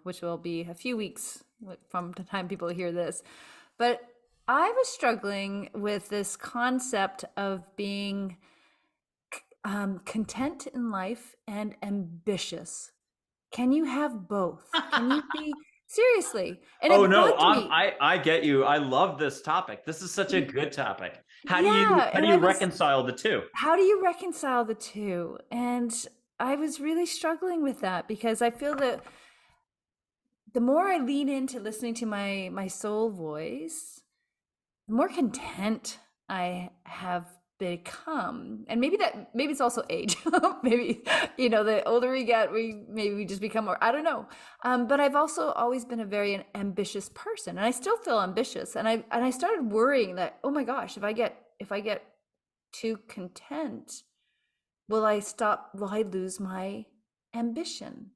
which will be a few weeks from the time people hear this. But I was struggling with this concept of being content in life and ambitious. Can you have both? Can you be seriously? And Oh it no, bugged me. I get you. I love this topic. This is such a Y- good topic. Yeah, How do and I you was, reconcile the two? how do you reconcile the two? And I was really struggling with that because I feel that the more I lean into listening to my soul voice, the more content I have become. And maybe it's also age. Maybe, the older we get, we just become more, I don't know. But I've also always been a very ambitious person and I still feel ambitious. And I started worrying that, oh my gosh, if I get too content, will I lose my ambition?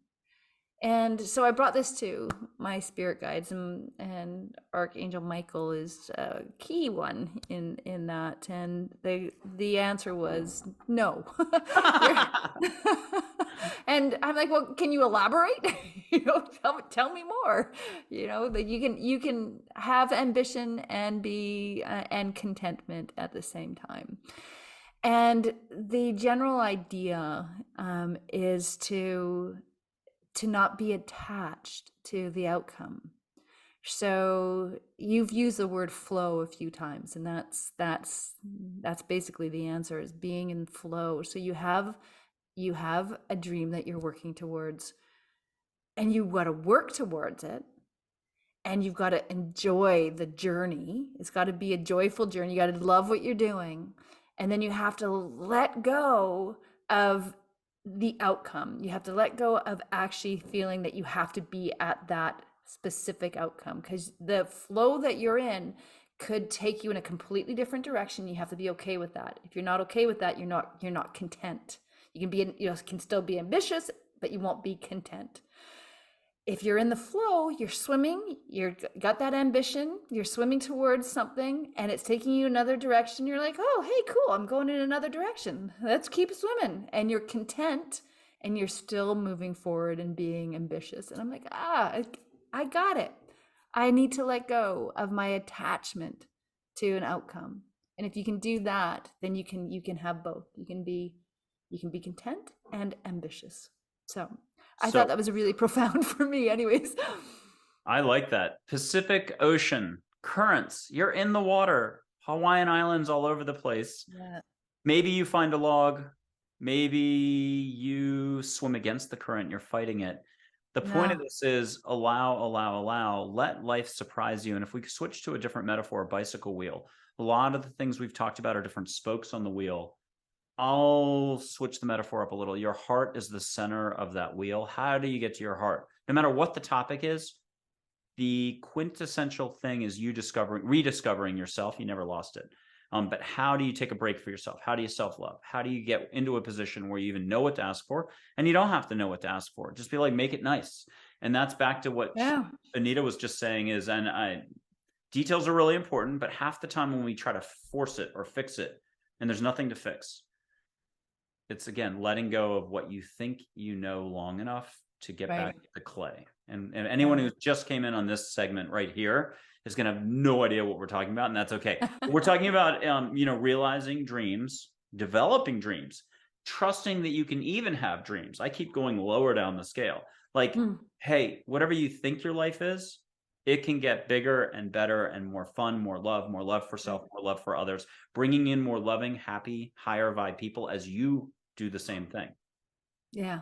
And so I brought this to my spirit guides, and Archangel Michael is a key one in that. And the answer was no. And I'm like, well, can you elaborate? Tell me more. That you can have ambition and be and contentment at the same time. And the general idea is to not be attached to the outcome, So you've used the word flow a few times, and that's basically the answer, is being in flow. So you have a dream that you're working towards, and you got to work towards it, and you've got to enjoy the journey. It's got to be a joyful journey. You got to love what you're doing. And then you have to let go of the outcome. You have to let go of actually feeling that you have to be at that specific outcome, because the flow that you're in could take you in a completely different direction. You have to be okay with that. If you're not okay with that, you're not content. You can be, can still be ambitious, but you won't be content. If you're in the flow, you're swimming, you're got that ambition, you're swimming towards something, and it's taking you another direction. You're like, oh, hey, cool, I'm going in another direction. Let's keep swimming. And you're content, and you're still moving forward and being ambitious. And I'm like, I got it. I need to let go of my attachment to an outcome. And if you can do that, then you can have both. You can be content and ambitious. So I thought So that was really profound for me, anyways. I like that. Pacific Ocean, currents, you're in the water, Hawaiian Islands all over the place. Yeah. Maybe you find a log, maybe you swim against the current, you're fighting it. The point of Yeah. this is allow, let life surprise you. And if we switch to a different metaphor, bicycle wheel, a lot of the things we've talked about are different spokes on the wheel. I'll switch the metaphor up a little. Your heart is the center of that wheel. How do you get to your heart? No matter what the topic is, the quintessential thing is you rediscovering yourself. You never lost it. But how do you take a break for yourself? How do you self-love? How do you get into a position where you even know what to ask for? And you don't have to know what to ask for. Just be like, make it nice. And that's back to what Yeah. Anita was just saying is, details are really important, but half the time when we try to force it or fix it, and there's nothing to fix, it's again letting go of what you think you know long enough to get Right. back to the clay. And anyone Yeah. who just came in on this segment right here is going to have no idea what we're talking about, and that's okay. We're talking about realizing dreams, developing dreams, trusting that you can even have dreams. I keep going lower down the scale. Like, Mm. hey, whatever you think your life is, it can get bigger and better and more fun, more love for self, Right. more love for others, bringing in more loving, happy, higher vibe people as you do the same thing. Yeah.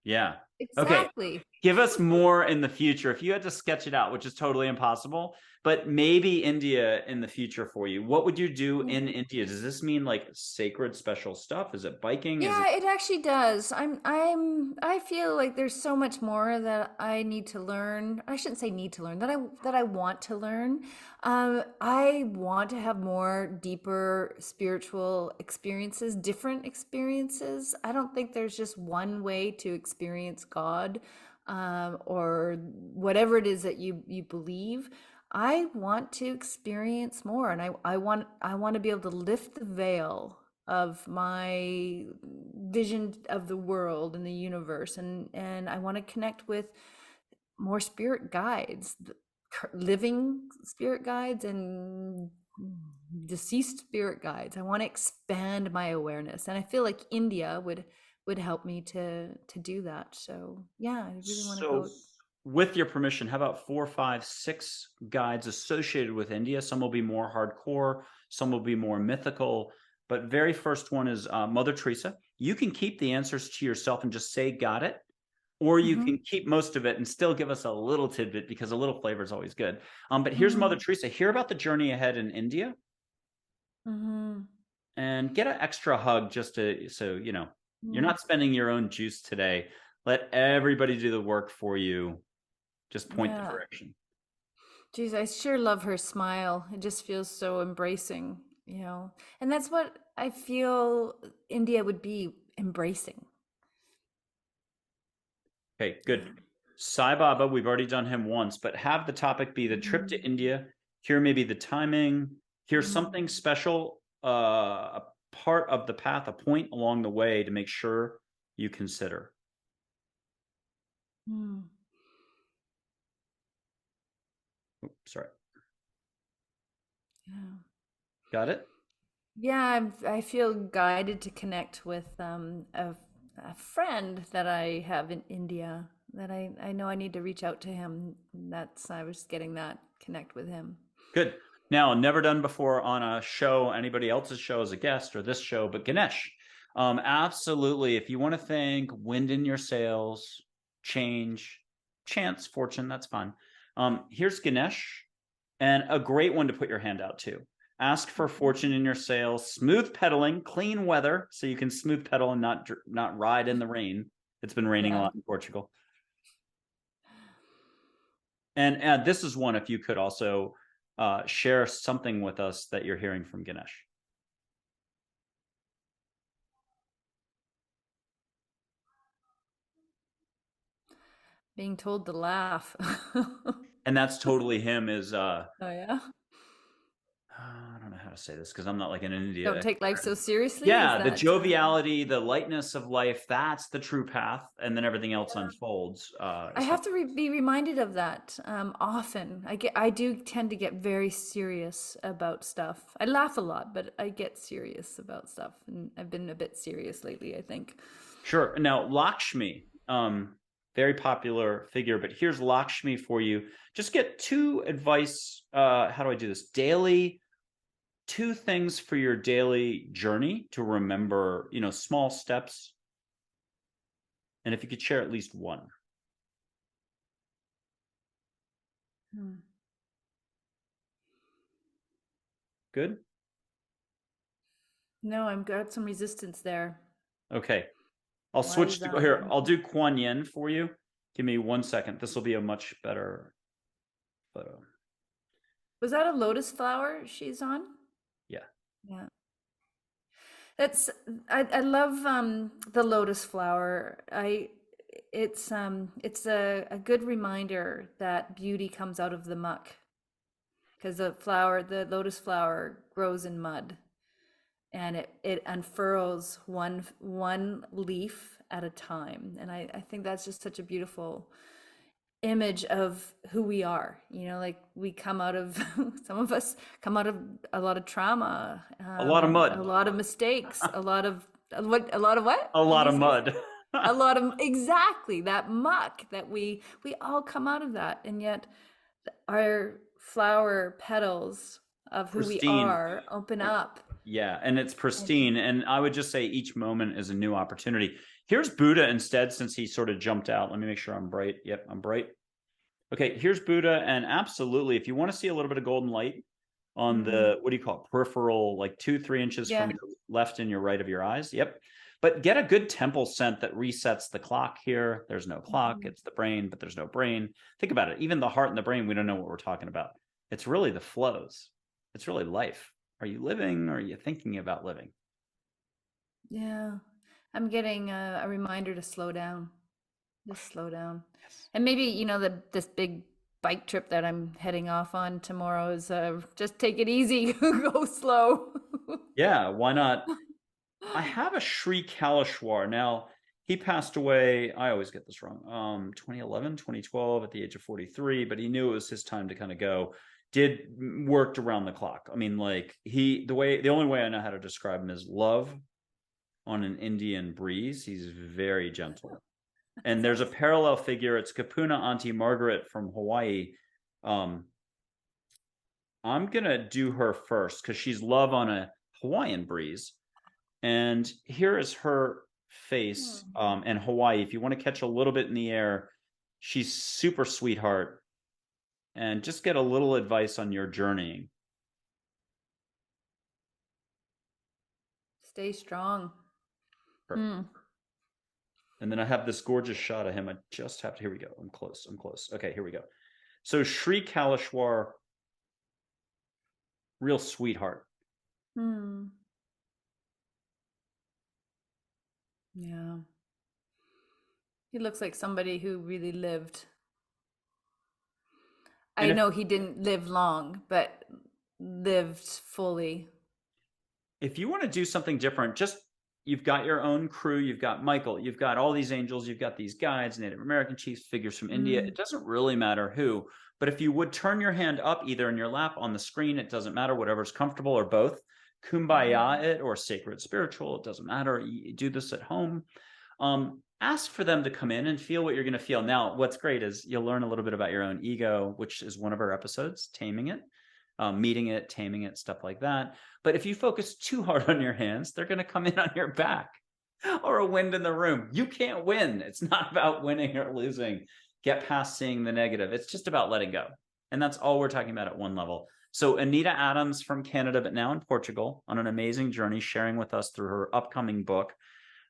Yeah. Okay. Exactly. Give us more in the future. If you had to sketch it out, which is totally impossible, but maybe India in the future for you, what would you do in India? Does this mean like sacred special stuff? Is it biking? Is it Yeah, it actually does. I feel like there's so much more that I need to learn. I shouldn't say need to learn, that I want to learn. I want to have more deeper spiritual experiences, different experiences. I don't think there's just one way to experience God, or whatever it is that you believe. I want to experience more, and I want to be able to lift the veil of my vision of the world and the universe, and I want to connect with more spirit guides, living spirit guides and deceased spirit guides. I want to expand my awareness, and I feel like India would help me to do that. So yeah, I really want to so? go. With your permission, how about 4, 5, 6 guides associated with India? Some will be more hardcore, some will be more mythical. But very first one is Mother Teresa. You can keep the answers to yourself and just say, got it. Or you Hmm. can keep most of it and still give us a little tidbit because a little flavor is always good. But here's Mother Hmm. Teresa. Hear about the journey ahead in India Hmm. and get an extra hug just so you're not spending your own juice today. Let everybody do the work for you. Just point the Yeah. direction. Geez, I sure love her smile. It just feels so embracing. And that's what I feel India would be embracing. Okay, Yeah. good. Sai Baba, we've already done him once, but have the topic be the trip to Mhm. India. Here maybe the timing. Here's Mhm. something special, a part of the path, a point along the way to make sure you consider. Mm. Sorry. Yeah. Got it? Yeah, I feel guided to connect with a friend that I have in India. that I know I need to reach out to him. I was getting that connect with him. Good. Now, never done before on a show, anybody else's show as a guest or this show, but Ganesh. Absolutely. If you want to think wind in your sails, change, chance, fortune, that's fun. Here's Ganesh, and a great one to put your hand out to. Ask for fortune in your sails, smooth pedaling, clean weather, so you can smooth pedal and not ride in the rain. It's been raining a lot in Portugal. And this is one, if you could also share something with us that you're hearing from Ganesh. Being told to laugh. And that's totally him is Oh yeah. I don't know how to say this because I'm not like in India. Don't take life so seriously. Yeah, the joviality, the lightness of life, that's the true path. And then everything else unfolds. I have to be reminded of that often. I do tend to get very serious about stuff. I laugh a lot, but I get serious about stuff. And I've been a bit serious lately, I think. Sure. Now, Lakshmi, very popular figure, but here's Lakshmi for you. Just get two advice. How do I do this? Daily, two things for your daily journey to remember, small steps. And if you could share at least one. Good? No, I've got some resistance there. Okay. I'll switch to here. I'll do Kuan Yin for you. Give me 1 second. This will be a much better photo. Was that a lotus flower she's on? Yeah. Yeah. I love the lotus flower. It's a good reminder that beauty comes out of the muck. Because the lotus flower grows in mud, and it unfurls one leaf at a time. And I think that's just such a beautiful image of who we are. Like we come out of some of us come out of a lot of trauma, a lot of mud, a lot of mistakes, a lot of what? A lot of mud. A lot of exactly that muck that we all come out of that, and yet our flower petals of who pristine. We are open up. Yeah, and it's pristine. And I would just say each moment is a new opportunity. Here's Buddha instead, since he sort of jumped out. Let me make sure I'm bright. Yep, I'm bright. Okay, here's Buddha. And absolutely, if you want to see a little bit of golden light on the, what do you call it, peripheral, like 2-3 inches from your left and your right of your eyes. Yep. But get a good temple scent that resets the clock here. There's no clock. It's the brain, but there's no brain. Think about it. Even the heart and the brain, we don't know what we're talking about. It's really the flows. It's really life. Are you living or are you thinking about living? Yeah. I'm getting a reminder to slow down. Just slow down. Yes. And maybe, this big bike trip that I'm heading off on tomorrow is just take it easy, go slow. Yeah, why not? I have a Sri Kaleshwar. Now, he passed away, I always get this wrong, 2011, 2012 at the age of 43, but he knew it was his time to kind of go. Worked around the clock. I mean, like the only way I know how to describe him is love on an Indian breeze. He's very gentle. And there's a parallel figure. It's Kapuna Auntie Margaret from Hawaii. I'm going to do her first because she's love on a Hawaiian breeze. And here is her face in Hawaii. If you want to catch a little bit in the air, she's super sweetheart. And just get a little advice on your journeying. Stay strong. And then I have this gorgeous shot of him. I just have to, here we go. I'm close. Okay, here we go. So Sri Kaleshwar, real sweetheart. Yeah. He looks like somebody who really lived. I know he didn't live long, but lived fully. If you want to do something different, you've got your own crew, you've got Michael, you've got all these angels, you've got these guides, Native American chiefs, figures from India. It doesn't really matter who, but if you would turn your hand up either in your lap, on the screen, it doesn't matter, whatever's comfortable, or both. Kumbaya it or sacred spiritual, it doesn't matter. You do this at home. Ask for them to come in and feel what you're going to feel. Now, what's great is you'll learn a little bit about your own ego, which is one of our episodes, taming it, meeting it, taming it, stuff like that. But if you focus too hard on your hands, they're going to come in on your back or a wind in the room. You can't win. It's not about winning or losing. Get past seeing the negative. It's just about letting go. And that's all we're talking about at one level. So Anita Adams from Canada, but now in Portugal, on an amazing journey, sharing with us through her upcoming book.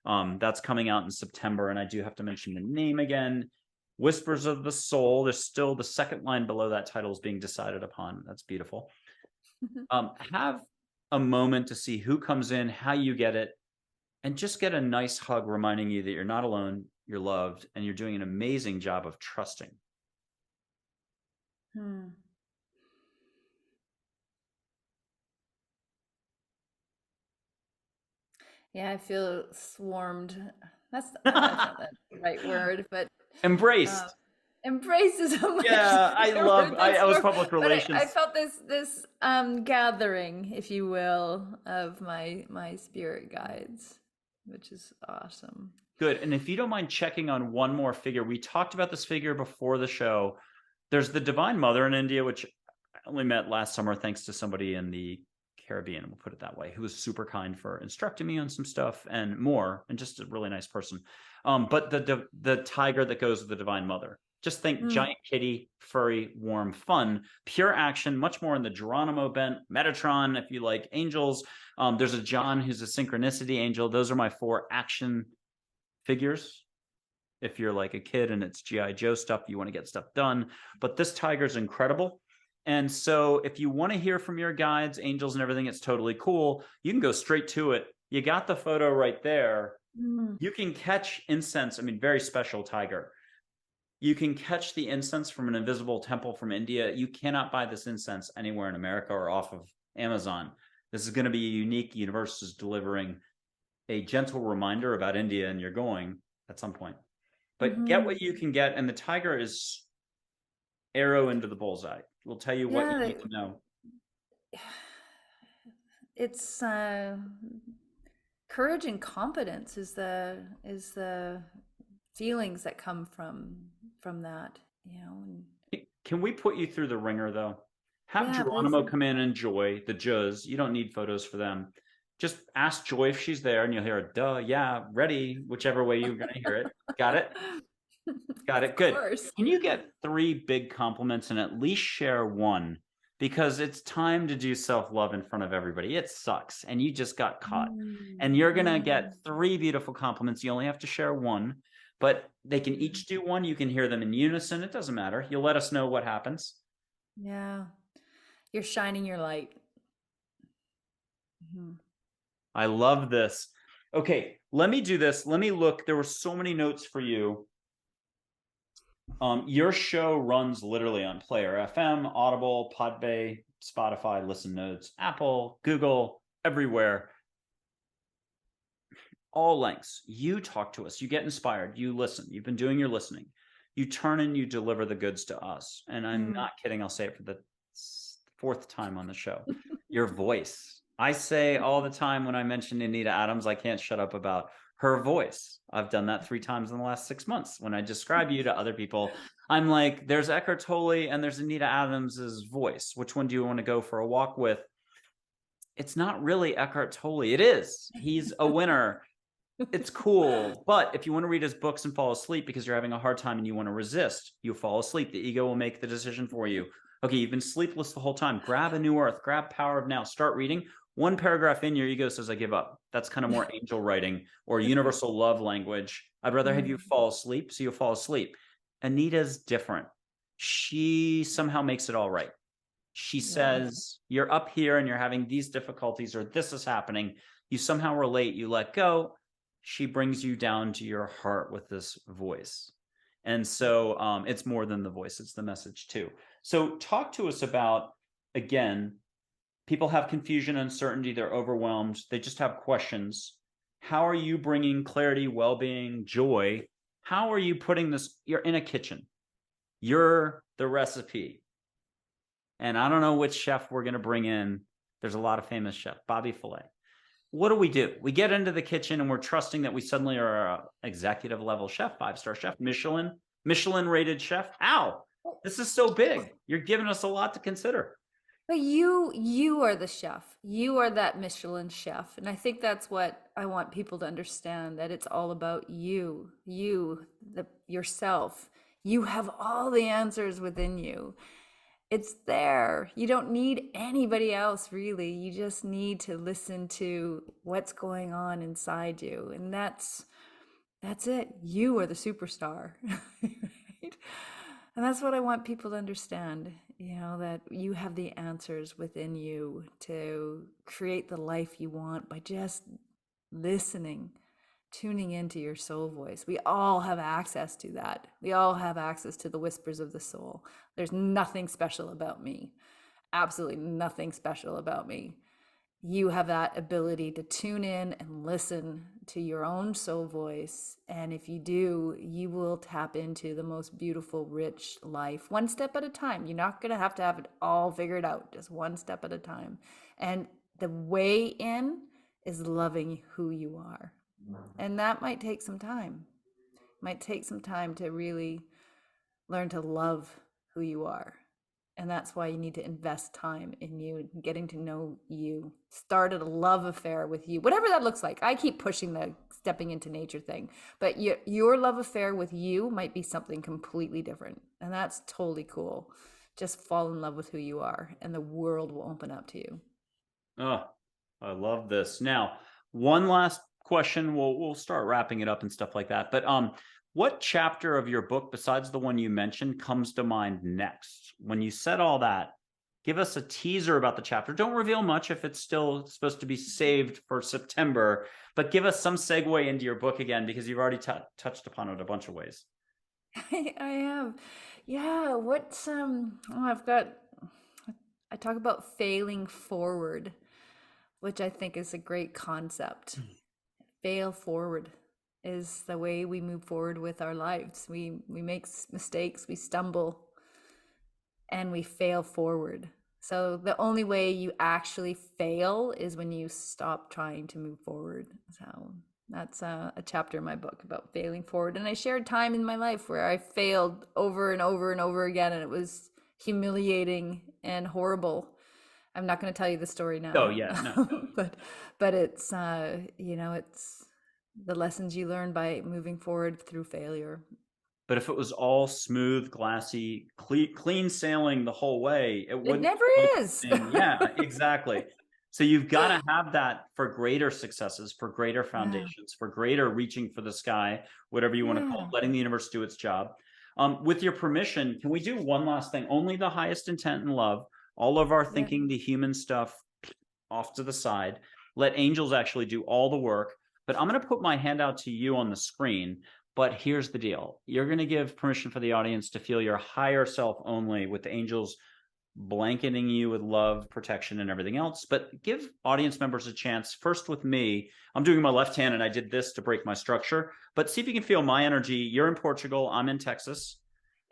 That's coming out in September. And I do have to mention the name again. Whispers of the Soul. There's still the second line below that title is being decided upon. That's beautiful. Have a moment to see who comes in, how you get it, and just get a nice hug reminding you that you're not alone, you're loved, and you're doing an amazing job of trusting. Yeah, I feel swarmed. That's not the right word, but Embraced. embrace is a much Yeah, I better love. word. I was That's more, public but relations. I felt this gathering, if you will, of my spirit guides, which is awesome. Good. And if you don't mind checking on one more figure, we talked about this figure before the show. There's the Divine Mother in India, which I only met last summer thanks to somebody in the Caribbean, we'll put it that way, who was super kind for instructing me on some stuff and more, and just a really nice person. But the tiger that goes with the Divine Mother. Just think giant kitty, furry, warm, fun, pure action, much more in the Geronimo bent, Metatron, if you like angels. There's a John who's a synchronicity angel. Those are my 4 action figures. If you're like a kid and it's G.I. Joe stuff, you want to get stuff done. But this tiger's incredible. And so if you want to hear from your guides, angels and everything, it's totally cool. You can go straight to it. You got the photo right there. You can catch incense. I mean, very special tiger. You can catch the incense from an invisible temple from India. You cannot buy this incense anywhere in America or off of Amazon. This is going to be a unique. Universe is delivering a gentle reminder about India, and you're going at some point. But get what you can get, and the tiger is arrow into the bullseye. We'll tell you what you need to know. It's courage and confidence is the feelings that come from that, you know. And can we put you through the ringer though? Have Geronimo come in and Joy, the Juz. You don't need photos for them. Just ask Joy if she's there, and you'll hear a duh, yeah, ready, whichever way you're going to hear it. Got it? Got it. Good. Can you get 3 big compliments and at least share one? Because it's time to do self-love in front of everybody. It sucks. And you just got caught. And you're going to get 3 beautiful compliments. You only have to share one, but they can each do one. You can hear them in unison. It doesn't matter. You'll let us know what happens. Yeah. You're shining your light. I love this. Okay, let me do this. Let me look. There were so many notes for you. Your show runs literally on Player FM, Audible, Podbay, Spotify, Listen Notes, Apple, Google, everywhere. All lengths. You talk to us. You get inspired. You listen. You've been doing your listening. You turn and you deliver the goods to us. And I'm not kidding. I'll say it for the 4th time on the show. Your voice. I say all the time when I mention Anita Adams, I can't shut up about her voice. I've done that 3 times in the last 6 months. When I describe you to other people, I'm like, there's Eckhart Tolle and there's Anita Adams's voice. Which one do you want to go for a walk with? It's not really Eckhart Tolle. It is. He's a winner. It's cool. But if you want to read his books and fall asleep because you're having a hard time and you want to resist, you fall asleep. The ego will make the decision for you. Okay, you've been sleepless the whole time. Grab A New Earth. Grab Power of Now. Start reading. 1 paragraph in, your ego says, I give up. That's kind of more angel writing or universal love language. I'd rather have you fall asleep, so you'll fall asleep. Anita's different. She somehow makes it all right. She says, you're up here and you're having these difficulties or this is happening. You somehow relate, you let go. She brings you down to your heart with this voice. And so it's more than the voice, it's the message too. So talk to us about, again, people have confusion, uncertainty, they're overwhelmed, they just have questions. How are you bringing clarity, well-being, joy? How are you putting this? You're in a kitchen. You're the recipe. And I don't know which chef we're going to bring in. There's a lot of famous chefs. Bobby Fillet. what do? We get into the kitchen and we're trusting that we suddenly are a executive level chef, 5-star chef, Michelin rated chef. Ow, this is so big. You're giving us a lot to consider. But you are the chef. You are that Michelin chef. And I think that's what I want people to understand, that it's all about you. Yourself. You have all the answers within you. It's there. You don't need anybody else really. You just need to listen to what's going on inside you. And that's it. You are the superstar. Right? And that's what I want people to understand, that you have the answers within you to create the life you want by just listening, tuning into your soul voice. We all have access to that. We all have access to the whispers of the soul. There's nothing special about me. Absolutely nothing special about me. You have that ability to tune in and listen to your own soul voice. And if you do, you will tap into the most beautiful, rich life, one step at a time. You're not going to have it all figured out, just one step at a time. And the way in is loving who you are. And that might take some time. It might take some time to really learn to love who you are. And that's why you need to invest time in you, getting to know you. Start a love affair with you, whatever that looks like. I keep pushing the stepping into nature thing, but your love affair with you might be something completely different. And that's totally cool. Just fall in love with who you are and the world will open up to you. Oh, I love this. Now, one last question. We'll start wrapping it up and stuff like that. But what chapter of your book, besides the one you mentioned, comes to mind next? When you said all that, give us a teaser about the chapter. Don't reveal much if it's still supposed to be saved for September, but give us some segue into your book again, because you've already touched upon it a bunch of ways. I have. Yeah, I talk about failing forward, which I think is a great concept. Fail forward is the way we move forward with our lives. We make mistakes, we stumble, and we fail forward. So the only way you actually fail is when you stop trying to move forward. So that's a chapter in my book about failing forward. And I shared time in my life where I failed over and over and over again, and it was humiliating and horrible. I'm not going to tell you the story now. Oh yeah, no. but it's it's the lessons you learn by moving forward through failure. But if it was all smooth, glassy, clean sailing the whole way, it wouldn't. It never is. Yeah, exactly. So you've got to have that for greater successes, for greater foundations, for greater reaching for the sky, whatever you want to call it, letting the universe do its job. With your permission, can we do one last thing? Only the highest intent and love. All of our thinking, the human stuff, off to the side. Let angels actually do all the work. But I'm going to put my hand out to you on the screen. But here's the deal. You're going to give permission for the audience to feel your higher self only, with the angels blanketing you with love, protection, and everything else. But give audience members a chance. First with me. I'm doing my left hand, and I did this to break my structure. But see if you can feel my energy. You're in Portugal. I'm in Texas.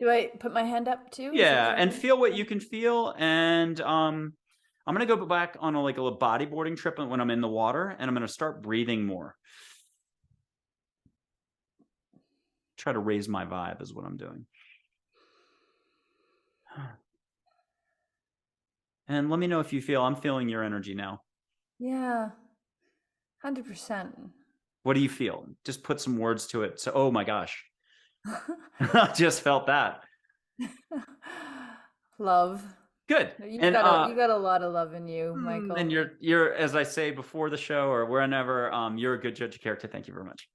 Do I put my hand up too? Yeah, and feel what you can feel. And I'm going to go back on a little bodyboarding trip when I'm in the water, and I'm going to start breathing more. Try to raise my vibe is what I'm doing. And let me know if you feel. I'm feeling your energy now. Yeah, 100%. What do you feel? Just put some words to it. So, oh my gosh. I just felt that. Love. Good. You got a lot of love in you, Michael. And you're, as I say before the show or whenever, you're a good judge of character. Thank you very much.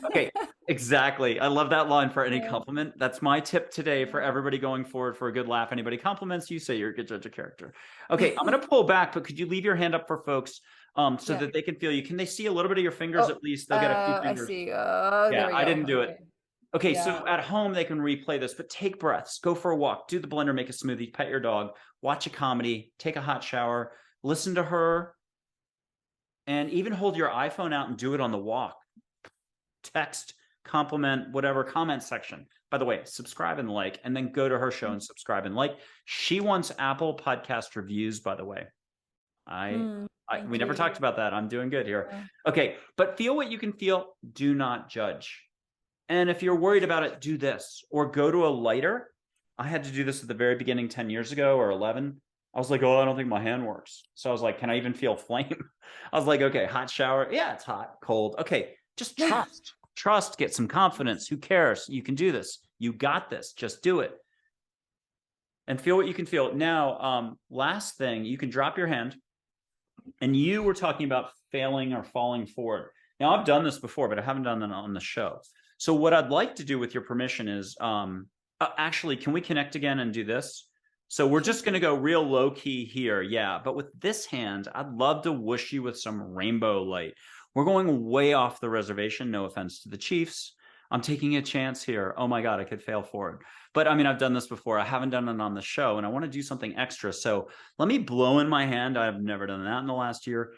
Okay, exactly. I love that line for any compliment. That's my tip today for everybody going forward for a good laugh. Anybody compliments you, say you're a good judge of character. Okay, I'm going to pull back, but could you leave your hand up for folks so that they can feel you? Can they see a little bit of your fingers at least? They'll get a few fingers. I see. Yeah, I didn't do it. Okay, Yeah. so at home they can replay this, but take breaths, go for a walk, do the blender, make a smoothie, pet your dog, watch a comedy, take a hot shower, listen to her, and even hold your iPhone out and do it on the walk. Text, compliment, whatever, comment section. By the way, subscribe and like, and then go to her show and subscribe and like. She wants Apple Podcast reviews, by the way. I Thank We never you. talked about that. I'm doing good here. Yeah. Okay, but feel what you can feel. Do not judge. And if you're worried about it, do this or go to a lighter. I had to do this at the very beginning 10 years ago or 11. I was like, oh, I don't think my hand works. So I was like, can I even feel flame? I was like, okay, hot shower. Yeah, it's hot, cold. Okay, just trust, get some confidence. Who cares? You can do this. You got this. Just do it. And feel what you can feel. Now, last thing, you can drop your hand. And you were talking about failing or falling forward. Now, I've done this before, but I haven't done that on the show. So what I'd like to do with your permission is, actually, can we connect again and do this? So we're just going to go real low key here. Yeah. But with this hand, I'd love to whoosh you with some rainbow light. We're going way off the reservation. No offense to the Chiefs. I'm taking a chance here. Oh my God, I could fail forward. But I mean, I've done this before. I haven't done it on the show and I want to do something extra. So let me blow in my hand. I've never done that in the last year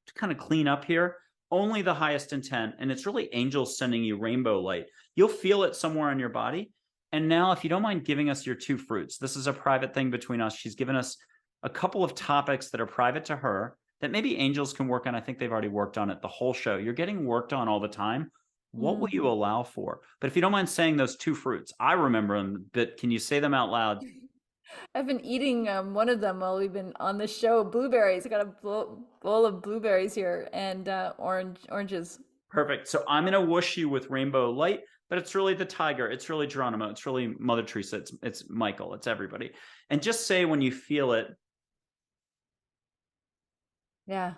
to kind of clean up here. Only the highest intent. And it's really angels sending you rainbow light. You'll feel it somewhere on your body. And now, if you don't mind giving us your two fruits, this is a private thing between us. She's given us a couple of topics that are private to her that maybe angels can work on. I think they've already worked on it the whole show. You're getting worked on all the time. What will you allow for? But if you don't mind saying those two fruits, I remember them, but can you say them out loud? I've been eating one of them while we've been on the show. Blueberries. I got a bowl of blueberries here and oranges. Perfect. So I'm going to whoosh you with rainbow light, but it's really the tiger. It's really Geronimo. It's really Mother Teresa. It's Michael. It's everybody. And just say when you feel it. Yeah.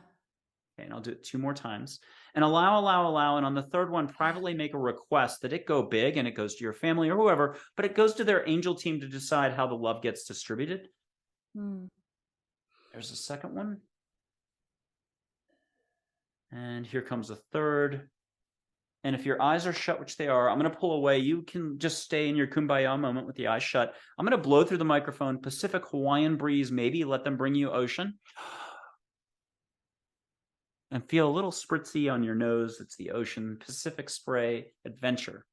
Okay, and I'll do it 2 more times. And allow. And on the third one, privately make a request that it go big and it goes to your family or whoever, but it goes to their angel team to decide how the love gets distributed. There's a second one. And here comes a third. And if your eyes are shut, which they are, I'm going to pull away. You can just stay in your kumbaya moment with the eyes shut. I'm going to blow through the microphone. Pacific Hawaiian breeze, maybe let them bring you ocean. And feel a little spritzy on your nose. It's the ocean. Pacific spray, adventure.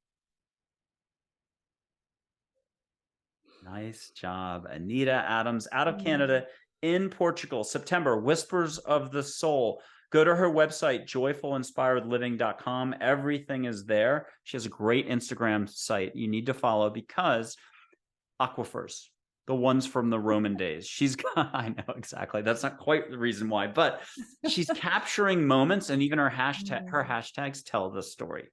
Nice job. Anita Adams out of Canada in Portugal. September, Whispers of the Soul. Go to her website, joyfulinspiredliving.com. Everything is there. She has a great Instagram site you need to follow because aquifers, the ones from the Roman days. She's got, I know exactly. That's not quite the reason why, but she's capturing moments and even her hashtags tell the story.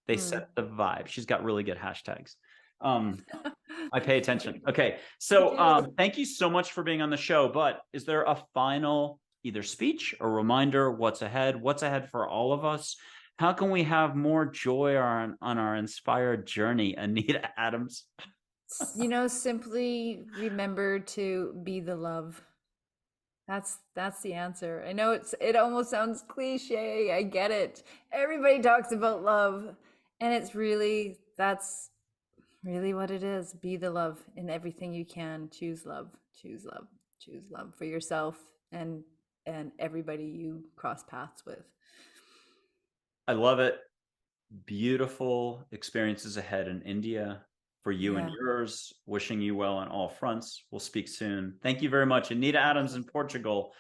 They set the vibe. She's got really good hashtags. I pay attention. Okay. So thank you so much for being on the show. But is there a final either speech or reminder? What's ahead for all of us? How can we have more joy on our inspired journey, Anita Adams? Simply remember to be the love. That's the answer. I know it almost sounds cliche. I get it. Everybody talks about love, and that's really what it is. Be the love in everything you can. Choose love. Choose love. Choose love for yourself and everybody you cross paths with. I love it. Beautiful experiences ahead in India for you and yours. Wishing you well on all fronts. We'll speak soon. Thank you very much. Anita Adams in Portugal.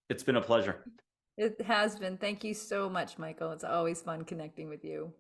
It's been a pleasure. It has been. Thank you so much, Michael. It's always fun connecting with you.